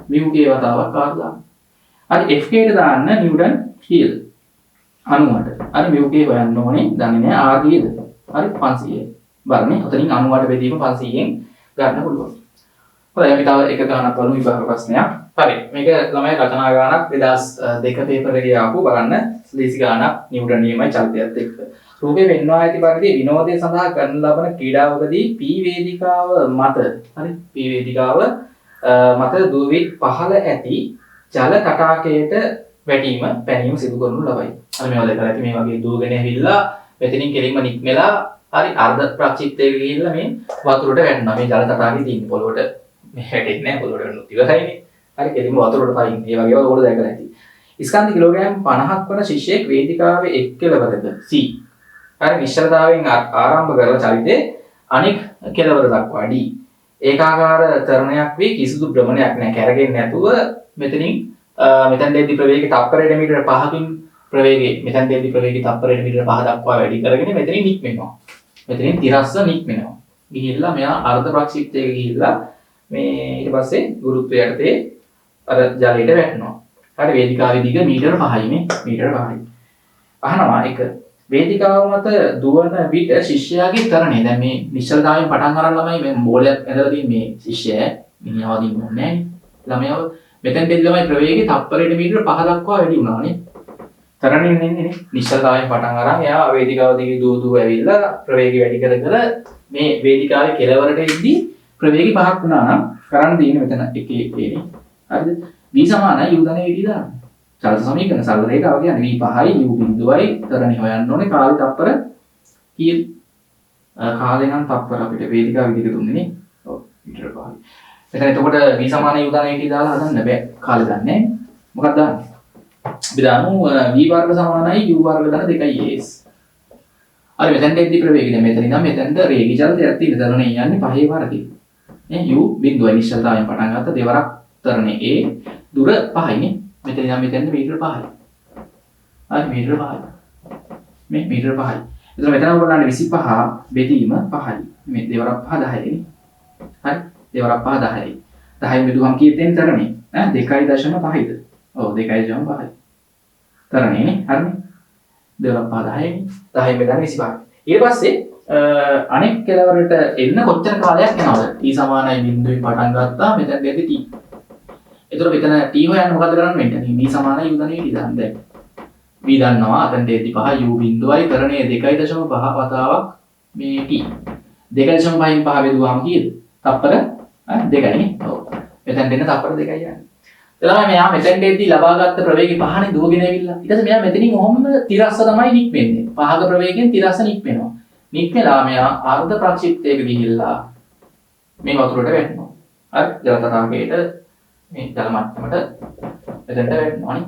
μk වතාවක් R දාන්න. හරි Fk ට දාන්න නිව්ටන් කීයද? 98. හරි μk හොයන්න ඕනේ. දන්නේ නැහැ R කීයද? හරි 500යි. බලන්න ඔතනින් 98 බෙදීම 500ෙන් ගන්න පුළුවන්. හොඳයි අපි තව එක ගානක් බලමු විභාග ප්‍රශ්නයක්. හරි මේක ළමයි රචනා ගානක් 2002 පේපර් එකේ ආපු බලන්න ලීසි ගානක් නිව්ටන් නියමයි චලිතයත් එක්ක. රූපේ වෙන්වා ඇති පරිදි විනෝදයේ සඳහා කරන ලබන ක්‍රීඩාවකදී P වේදිකාව මත හරි P වේදිකාව මත දුවිත් පහළ ඇති ජල තටාකයට වැටීම පැනීම සිදු කරනු ලබයි. අර මේවා දැකලා ඇති මේ වගේ දුවගෙන ඇවිල්ලා මෙතනින් කෙලින්ම නික්මලා හරි අර්ධ ප්‍රක්ෂිප්තයක ගිහිල්ලා මේ වතුරට වැටෙනවා. මේ ජල තටාකේ තියෙන පොළොවට මේ හැටෙන්නේ නැහැ පොළොවට වැටුනොත් ඉවරයිනේ. හරි කෙලින්ම වතුරට පයින්. මේ වගේ ඒවා ඔයාලා දැකලා ඇති. ස්කන්ධ කිලෝග්‍රෑම් 50ක් වන ශිෂ්‍යයෙක් වේදිකාවේ එක් කෙළවරක C. හරි නිශ්චලතාවයෙන් ආරම්භ කරලා චලිතේ අනෙක් කෙළවර දක්වා D. ඒකාකාර තරණයක් වී කිසිදු භ්‍රමණයක් නැහැ. කැරගෙන්නේ නැතුව මෙතනින් මෙතෙන්දී ප්‍රවේගය තප්පරයට මීටර 5කින් ප්‍රවේගය මෙතෙන්දී ප්‍රවේගය තප්පරයට මීටර 5 දක්වා වැඩි කරගෙන මෙතනින් නික්මෙනවා. මෙතනින් තිරස්ස නික්මෙනවා. ගිහිල්ලා මෙයා අර්ධ ප්‍රක්ෂිප්තයක ගිහිල්ලා මේ ඊට පස්සේ ගුරුත්වය යටතේ අර ජලයට වැටෙනවා. හරි වේදිකාවේ දිග මීටර 5යි මේ මීටර 5යි. අහනවා එක වේදිකාව මත දුවන විට ශිෂ්‍යයාගේ තරණය දැන් මේ නිශ්චලතාවයෙන් පටන් අරන් ළමයි මේ බෝලයක් ඇදලා තියෙන මේ ශිෂ්‍යයා මිනිහා වදින්න ඕනේ නැහැ ළමයාව මෙතෙන් දෙල් ළමයි ප්‍රවේගය තප්පරයට මීටර 5 දක්වා වැඩි වුණානේ තරණයෙන් එන්නේ නේ නිශ්චලතාවයෙන් පටන් අරන් එයා වේදිකාව දිගේ දුව දුව ඇවිල්ලා ප්‍රවේගය වැඩි කර කර මේ වේදිකාවේ කෙළවරට එද්දී ප්‍රවේගය 5ක් වුණා නම් කරන්න තියෙන්නේ මෙතන එකේ එකේනේ හරිද v සමානයි u ධන v දාන්න චලන සමීකරණ සරල රේඛාව කියන්නේ v 5යි u බිඳුවයි තරණය හොයන්න ඕනේ කාලේ තප්පර කීයද කාලේ නම් තප්පර අපිට වේදිකාව විදිහට දුන්නේ නේ ඔව් මීටර 5යි මෙතන එතකොට v සමානයි u ධන v දාලා හදන්න බෑ කාලේ දන්නේ නැහැ මොකක්ද දාන්නේ අපි දාමු v වර්ග සමානයි u වර්ග ධන 2as හරි මෙතෙන්දී ප්‍රවේගය දැන් මෙතන ඉඳන් මෙතෙන්ද රේඛී චලිතයක් තියෙන තරණය යන්නේ 5 වර්ගය නේ u බිඳුවයි නිශ්චලතාවයෙන් පටන් ගත්ත දෙවරක් තරණේ a දුර 5යි නේ මෙතන ඉඳන් මෙතෙන්ද මීටර 5යි. හරි මීටර 5යි. මේ මීටර 5යි. එතන මෙතන බලන්න 25 බෙදීම 5යි. මේ දෙවරක් 5 10යි නේ. හරි දෙවරක් 5 10යි. 10න් බෙදුවම කීයද දෙන්නේ තරණේ? ඈ 2.5යිද? ඔව් 2.5යි. තරණේ නේ. හරිනේ. දෙවරක් 5 10යි. 10න් බෙදන්නේ 25යි. ඊට පස්සේ අනෙක් කෙළවරට එන්න කොච්චර කාලයක් යනවද? t සමානයි බිඳුවෙන් පටන් ගත්තා මෙතන දෙද්දි t. එතකොට මෙතන t හොයන්න මොකද කරන්න වෙන්නේ? v සමානයි u ධන v දාන්න දැන්. v දන්නවා අතන දෙද්දි 5 u බිඳුවයි කරණය 2.5 වතාවක් මේ t. 2.5න් 5 බෙදුවාම කීයද? තප්පර 2යි. ඔව්. මෙතෙන් දෙන්න තප්පර 2යි යන්නේ. එතකොට මෙයා මෙතෙන් දෙද්දි ලබාගත් ප්‍රවේගය 5නේ දුවගෙන ඇවිල්ලා. ඊට පස්සේ මෙයා මෙතනින් ඔහොම තිරස්ස තමයි නික්මෙන්නේ. 5ක ප්‍රවේගයෙන් තිරස්ස නික්මෙනවා. නික්මලා මෙයා අර්ධ ප්‍රක්ෂිප්තයක ගිහිල්ලා මේ වතුරට වැටෙනවා. හරි ජල තටාකයට මේ ජල මට්ටමට මෙතෙන්ට වැටෙනවානේ.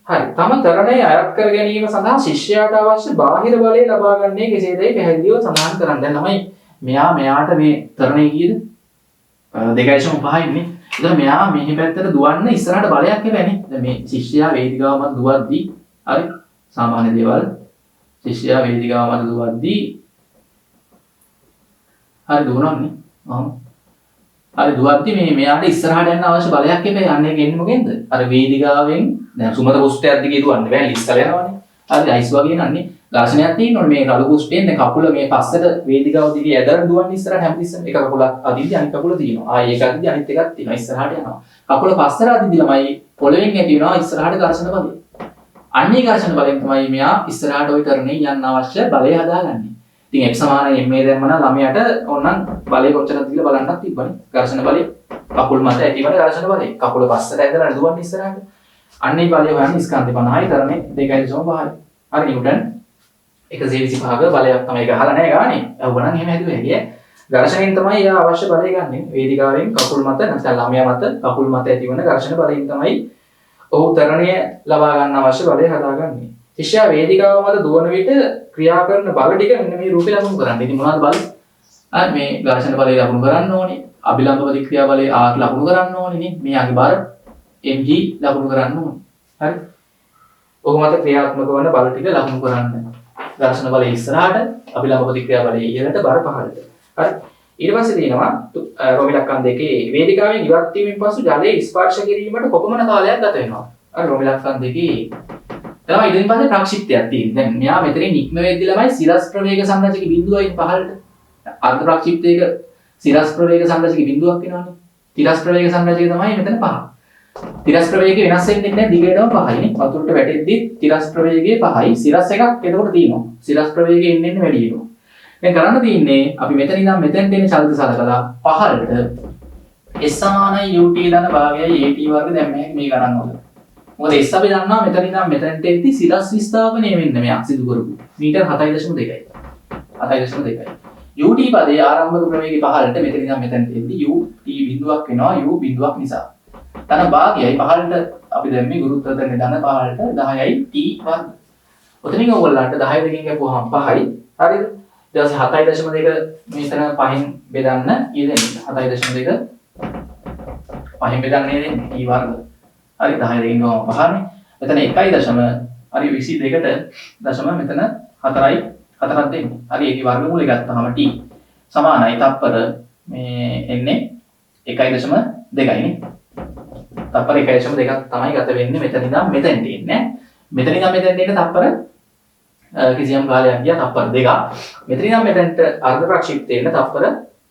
හරි තම තරණය අයත් කර ගැනීම සඳහා ශිෂ්‍යයාට අවශ්‍ය බාහිර බලය ලබා ගන්නේ කෙසේදයි පැහැදිලිව සඳහන් කරන්න. දැන් ළමයි මෙයාට මේ තරණය කීයද? 2.5යි නේ. ඉතින් මෙයා මේ පැත්තට දුවන්න ඉස්සරහට බලයක් එවන්නේ. දැන් මේ ශිෂ්‍යයා වේදිකාව මත දුවද්දී හරි සාමාන්‍ය දේවල් ශිෂ්‍යයා වේදිකාව මත දුවද්දී හරි දුවනවානේ. හරි දුවද්දි මෙයාට ඉස්සරහට යන්න අවශ්‍ය බලයක් එපේ. යන්නේ ගෙන්නේ මොකෙන්ද? අර වේදිකාවෙන් දැන් සුමත පුෂ්ඨයක් දිගේ දුවන්න බෑ ලිස්සල යනවනේ. හරි අයිස් වගේ නන්නේ. ඝර්ෂණයක් තියෙනවනේ මේ රළු පුෂ්ඨයෙන් දැන් කකුල මේ පස්සට වේදිකාව දිගේ ඇදලා දුවන්නේ ඉස්සරහට හැමතිස්සෙම එක කකුලක් අදින්දි අනිත් කකුල තියෙනවා. ආයේ ඒක අදින්දි අනිත් එකක් තියෙනවා. ඉස්සරහට යනවා. කකුල පස්සට අදින්දි ළමයි පොළවෙන් ඇති වෙනවා ඉස්සරහට ඝර්ෂණ බලය. අන්නේ ඝර්ෂණ බලයෙන් තමයි මෙයා ඉස්සරහට ওই තරණේ යන්න අවශ්‍ය බලය හදාගන්නේ. ඉතින් x සමාන ma දැම්ම නම් ළමයාට ඕනනම් බලය කොච්චරද කියලා බලන්නත් තිබ්බනේ. ඝර්ෂණ බලය කකුල් මත ඇතිවන ඝර්ෂණ බලය. කකුල පස්සට ඇදලා දුවන්නේ ඉස්සරහට. අන්නේ බලය හොයන්නේ ස්කන්ධ 50යි තරණේ 2.5. හරි නිව්ටන් 125ක බලයක් තමයි ගහලා නැහැ ගානේ. අහුවනම් එහෙම හැදුවේ හැකියි. ඝර්ෂණයෙන් තමයි එයා අවශ්‍ය බලය ගන්නෙ. වේදිකාවෙන් කකුල් මත නැත්නම් ළමයා මත කකුල් මත ඇතිවන ඝර්ෂණ බලයෙන් තමයි ඔහු තරණය ලබා ගන්න අවශ්‍ය බලය හදාගන්නේ. ශිෂ්‍යයා වේදිකාව මත දුවන විට ක්‍රියා කරන බල ටික මෙන්න මේ රූපේ ලකුණු කරන්න. ඉතින් මොනවද බල? මේ ඝර්ෂණ බලය ලකුණු කරන්න ඕනේ. අභිලම්බ ප්‍රතික්‍රියා බලය R ලකුණු කරන්න ඕනේ නේ. මෙයාගේ බර mg ලකුණු කරන්න ඕනේ. හරි. ඔහු මත ක්‍රියාත්මක වන බල ටික ලකුණු කරන්න. ඝර්ෂණ බලය ඉස්සරහට, අභිලම්බ ප්‍රතික්‍රියා බලය ඉහළට, බර පහළට. හරි. ඊට පස්සේ තියෙනවා රෝමි ලක්කම් දෙකේ වේදිකාවෙන් ඉවත් වීමෙන් පසු ජලයේ ස්පර්ශ කිරීමට කොපමණ කාලයක් ගත වෙනවද? හරි රෝමි ලක්කම් දෙකේ ළමයි ඊට පස්සේ ප්‍රක්ෂිප්තයක් තියෙනවා. දැන් මෙයා මෙතනින් නික්ම වෙද්දි ළමයි සිරස් ප්‍රවේග සංරචක බිඳුවයින් පහළට අර්ධ ප්‍රක්ෂිප්තයක සිරස් ප්‍රවේග සංරචක බිඳුවක් වෙනවනේ. තිරස් ප්‍රවේග සංරචකය තමයි මෙතන 5. තිරස් ප්‍රවේගය වෙනස් වෙන්නේ නැහැ දිගටම 5යිනේ. වතුරට වැටෙද්දි තිරස් ප්‍රවේගය 5යි. සිරස් එකක් එතකොට තියෙනවා. සිරස් ප්‍රවේගය එන්නේ වැඩි වෙනවා. දැන් කරන්න තියෙන්නේ අපි මෙතන ඉඳන් මෙතෙන්ට එන චලිත සලකලා පහළට s සමානයි ut ධන භාගයයි at වර්ග දැන් මේ ගණන් වල. මොකද s අපි දන්නවා මෙතන ඉඳන් මෙතෙන්ට එද්දි සිරස් විස්ථාපනය වෙන්න මෙයා සිදු කරපු මීටර් 7.2යි. 7.2යි. ut පදයේ ආරම්භක ප්‍රවේගය පහළට මෙතන ඉඳන් මෙතෙන්ට එද්දි ut බිඳුවක් වෙනවා u බිඳුවක් නිසා. ධන භාගයයි පහළට අපි දැම්මේ ගුරුත්ව ධන පහළට 10යි t වර්ග. ඔතනින් ඔයගොල්ලන්ට 10 දෙකෙන් ගපුවාම 5යි. හරිද? ඊට පස්සේ 7.2 මෙතන 5න් බෙදන්න ඊදෙන්නේ 7.2 5න් බෙදන්නේ දෙන්නේ t වර්ග. හරි 10 දෙකෙන් ගම 5නේ. මෙතන 1.0 හරි 22ට දශම මෙතන 4යි 4ක් දෙන්නේ. හරි ඒකේ වර්ගමූලය ගත්තාම t සමානයි තප්පර මේ එන්නේ 1.2යිනේ. තප්පර 1.2ක් තමයි ගත වෙන්නේ මෙතන ඉඳන් මෙතෙන්ට එන්නේ. මෙතන ඉඳන් මෙතෙන්ට එන්න තප්පර කිසියම් කාලයක් ගියා තප්පර 2ක්. මෙතන ඉඳන් මෙතෙන්ට අර්ධ ප්‍රක්ෂිප්තේ එන්න තප්පර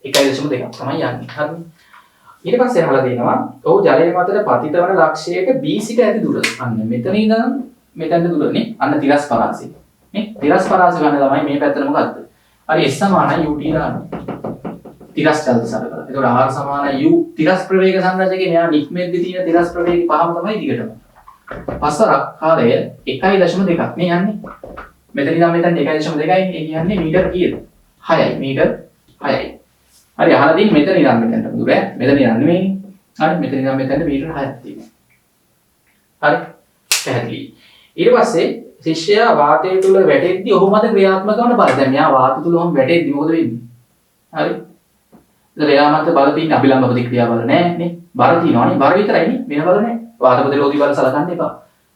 1.2ක් තමයි යන්නේ. හරි. ඊට පස්සේ අහලා දෙනවා ඔහු ජලයේ මතට පතිත වන ලක්ෂයක b සිට ඇති දුර. අන්න මෙතන ඉඳන් මෙතෙන්ට දුරනේ. අන්න තිරස් පරාසය. නේ? තිරස් පරාසය ගන්න ළමයි මේ පැත්තට මොකද්ද? හරි s සමානයි ut දාන්න. තිරස් චලිත සලකලා. ඒතකොට r සමානයි u තිරස් ප්‍රවේග සංරචකේ මෙයා නික්මෙද්දී තියෙන තිරස් ප්‍රවේගය පහම තමයි දිගටම. පස්වරක් කාලය 1.2ක් නේ යන්නේ. මෙතන ඉඳන් මෙතන 1.2යි. ඒ කියන්නේ මීටර කීයද? 6යි. මීටර 6යි. හරි අහලා තියෙන්නේ මෙතන ඉඳන් මෙතනට දුර ඈ. මෙතන ඉඳන් නෙමෙයි. හරි මෙතන ඉඳන් මෙතනට මීටර 6ක් තියෙනවා. හරි. පැහැදිලි. ඊට පස්සේ ශිෂ්‍යයා වාතය තුල වැටෙද්දී ඔහු මත ක්‍රියාත්මක වන බල. දැන් මෙයා වාතය තුල ඔහොම වැටෙද්දී මොකද වෙන්නේ? හරි. ඉතින් එයා මත බල තියෙන අභිලම්බ ප්‍රතික්‍රියා බල නැහැ නේ. බර තියෙනවනේ. බර විතරයිනේ. වෙන බල නැහැ. වාත ප්‍රතිරෝධී බල සලකන්න එපා.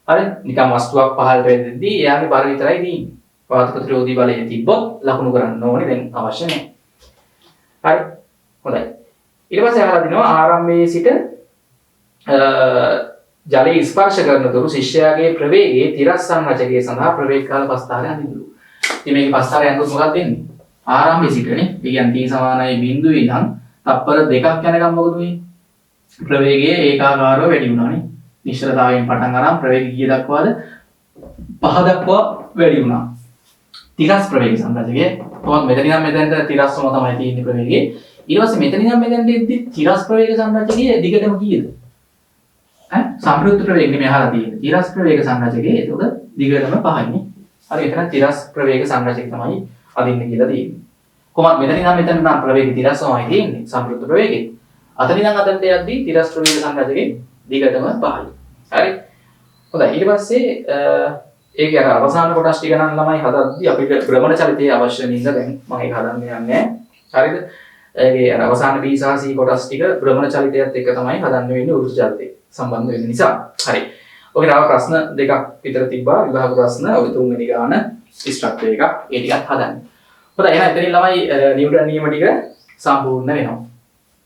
හරි. නිකන් වස්තුවක් පහළට වැදෙද්දී එයාගේ බර විතරයි තියෙන්නේ. වාත ප්‍රතිරෝධී බලය තිබ්බොත් ලකුණු කරන්න ඕනේ. දැන් අවශ්‍ය නැහැ. හරි. හොඳයි. ඊට පස්සේ අහලා දිනවා ආරම්භයේ සිට ජලයේ ස්පර්ශ කරන තුරු ශිෂ්‍යයාගේ ප්‍රවේගයේ තිරස් සංරචකයේ සඳහා ප්‍රවේග කාල පස්තාරය අඳින්නලු. ඉතින් මේකේ පස්තාරය අඳුනොත් මොකක්ද වෙන්නේ? ආරම්භයේ සිටනේ. ඒ කියන්නේ t සමානයි බිඳුවේ ඉඳන් තප්පර 2ක් යනකම් මොකද වෙන්නේ? ප්‍රවේගය ඒකාකාරව වැඩි වුණානේ. නිශ්චලතාවයෙන් පටන් අරන් ප්‍රවේගය කීය දක්වාද? 5 දක්වා වැඩි වුණා. තිරස් ප්‍රවේග සංරචකයේ කොහොමද මෙතන ඉඳන් මෙතනට තිරස්ම තමයි තියෙන්නේ ප්‍රවේගය. ඊට පස්සේ මෙතන ඉඳන් මෙතනට එද්දි තිරස් ප්‍රවේග සංරචකයේ දිගටම කීයද? සම්ප්‍රයුක්ත ප්‍රවේග නෙමෙයි අහලා තියෙන්නේ. තිරස් ප්‍රවේග සංරචකයේ ඒක දිගටම 5යිනේ. හරි එතන තිරස් ප්‍රවේග සංරචක තමයි අදින්න කියලා තියෙන්නේ. කොහොමද මෙතන ඉඳන් මෙතනට නම් ප්‍රවේගය තිරස්මයි තියෙන්නේ සම්ප්‍රයුක්ත ප්‍රවේගය. අතන ඉඳන් අතනට යද්දී තිරස් ප්‍රවේග සංරචකයේ දිගටම 5යි. හරි. හොඳයි ඊට පස්සේ ඒකේ අර අවසාන කොටස් ටික නම් ළමයි හදද්දී අපිට භ්‍රමණ චලිතයේ අවශ්‍ය නිසා දැන් මම ඒක හදන්න යන්නේ. හරිද? ඒකේ අර අවසාන B සහ C කොටස් ටික භ්‍රමණ චලිතයත් එක්ක තමයි හදන්න වෙන්නේ උරුස් චලිතේ සම්බන්ධ වෙන නිසා. හරි. ඔගේ තව ප්‍රශ්න දෙකක් විතර තිබ්බා විභාග ප්‍රශ්න. ඔය තුන්වෙනි ගාන ස්ට්‍රක්චර් එකක් ඒ ටිකත් හදන්න. හොඳයි එහෙනම් එතනින් ළමයි නිව්ටන් නියම ටික සම්පූර්ණ වෙනවා.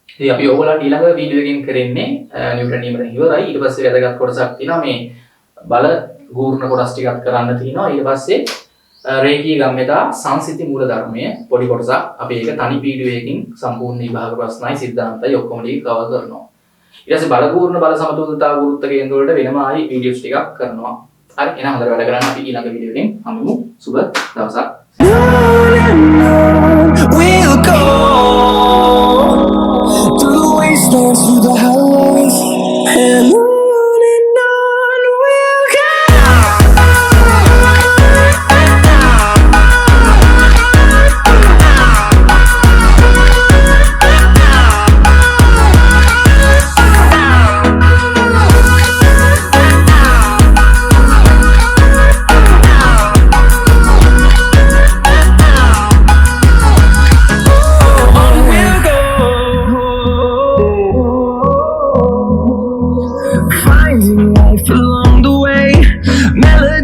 ඉතින් අපි ඔයගොල්ලන්ට ඊළඟ වීඩියෝ එකකින් කරන්නේ නිව්ටන් නියමයෙන් ඉවරයි. ඊට පස්සේ වැදගත් කොටසක් තියෙනවා මේ බල ගූර්ණ කොටස් ටිකක් කරන්න තියෙනවා. ඊට පස්සේ රේඛීය ගම්‍යතා සංසිද්ධි මූල ධර්මය පොඩි කොටසක් අපි ඒක තනි වීඩියෝ එකකින් සම්පූර්ණ විභාග ප්‍රශ්නයි සිද්ධාන්තයි ඔක්කොම ටික කවර් කරනවා. ඊට පස්සේ බල ගූර්ණ බල සමතුලිතතාව ගුරුත්ව කේන්ද්‍ර වලට වෙනම ආයි වීඩියෝස් ටිකක් කරනවා. හරි එහෙනම් හොඳට වැඩ කරන්න අපි ඊළඟ වීඩියෝ එකෙන් හමුවෙමු. සුබ දවසක්. We'll go through the wastelands, through the highways, and on we'll go. Finding life along the way, melody.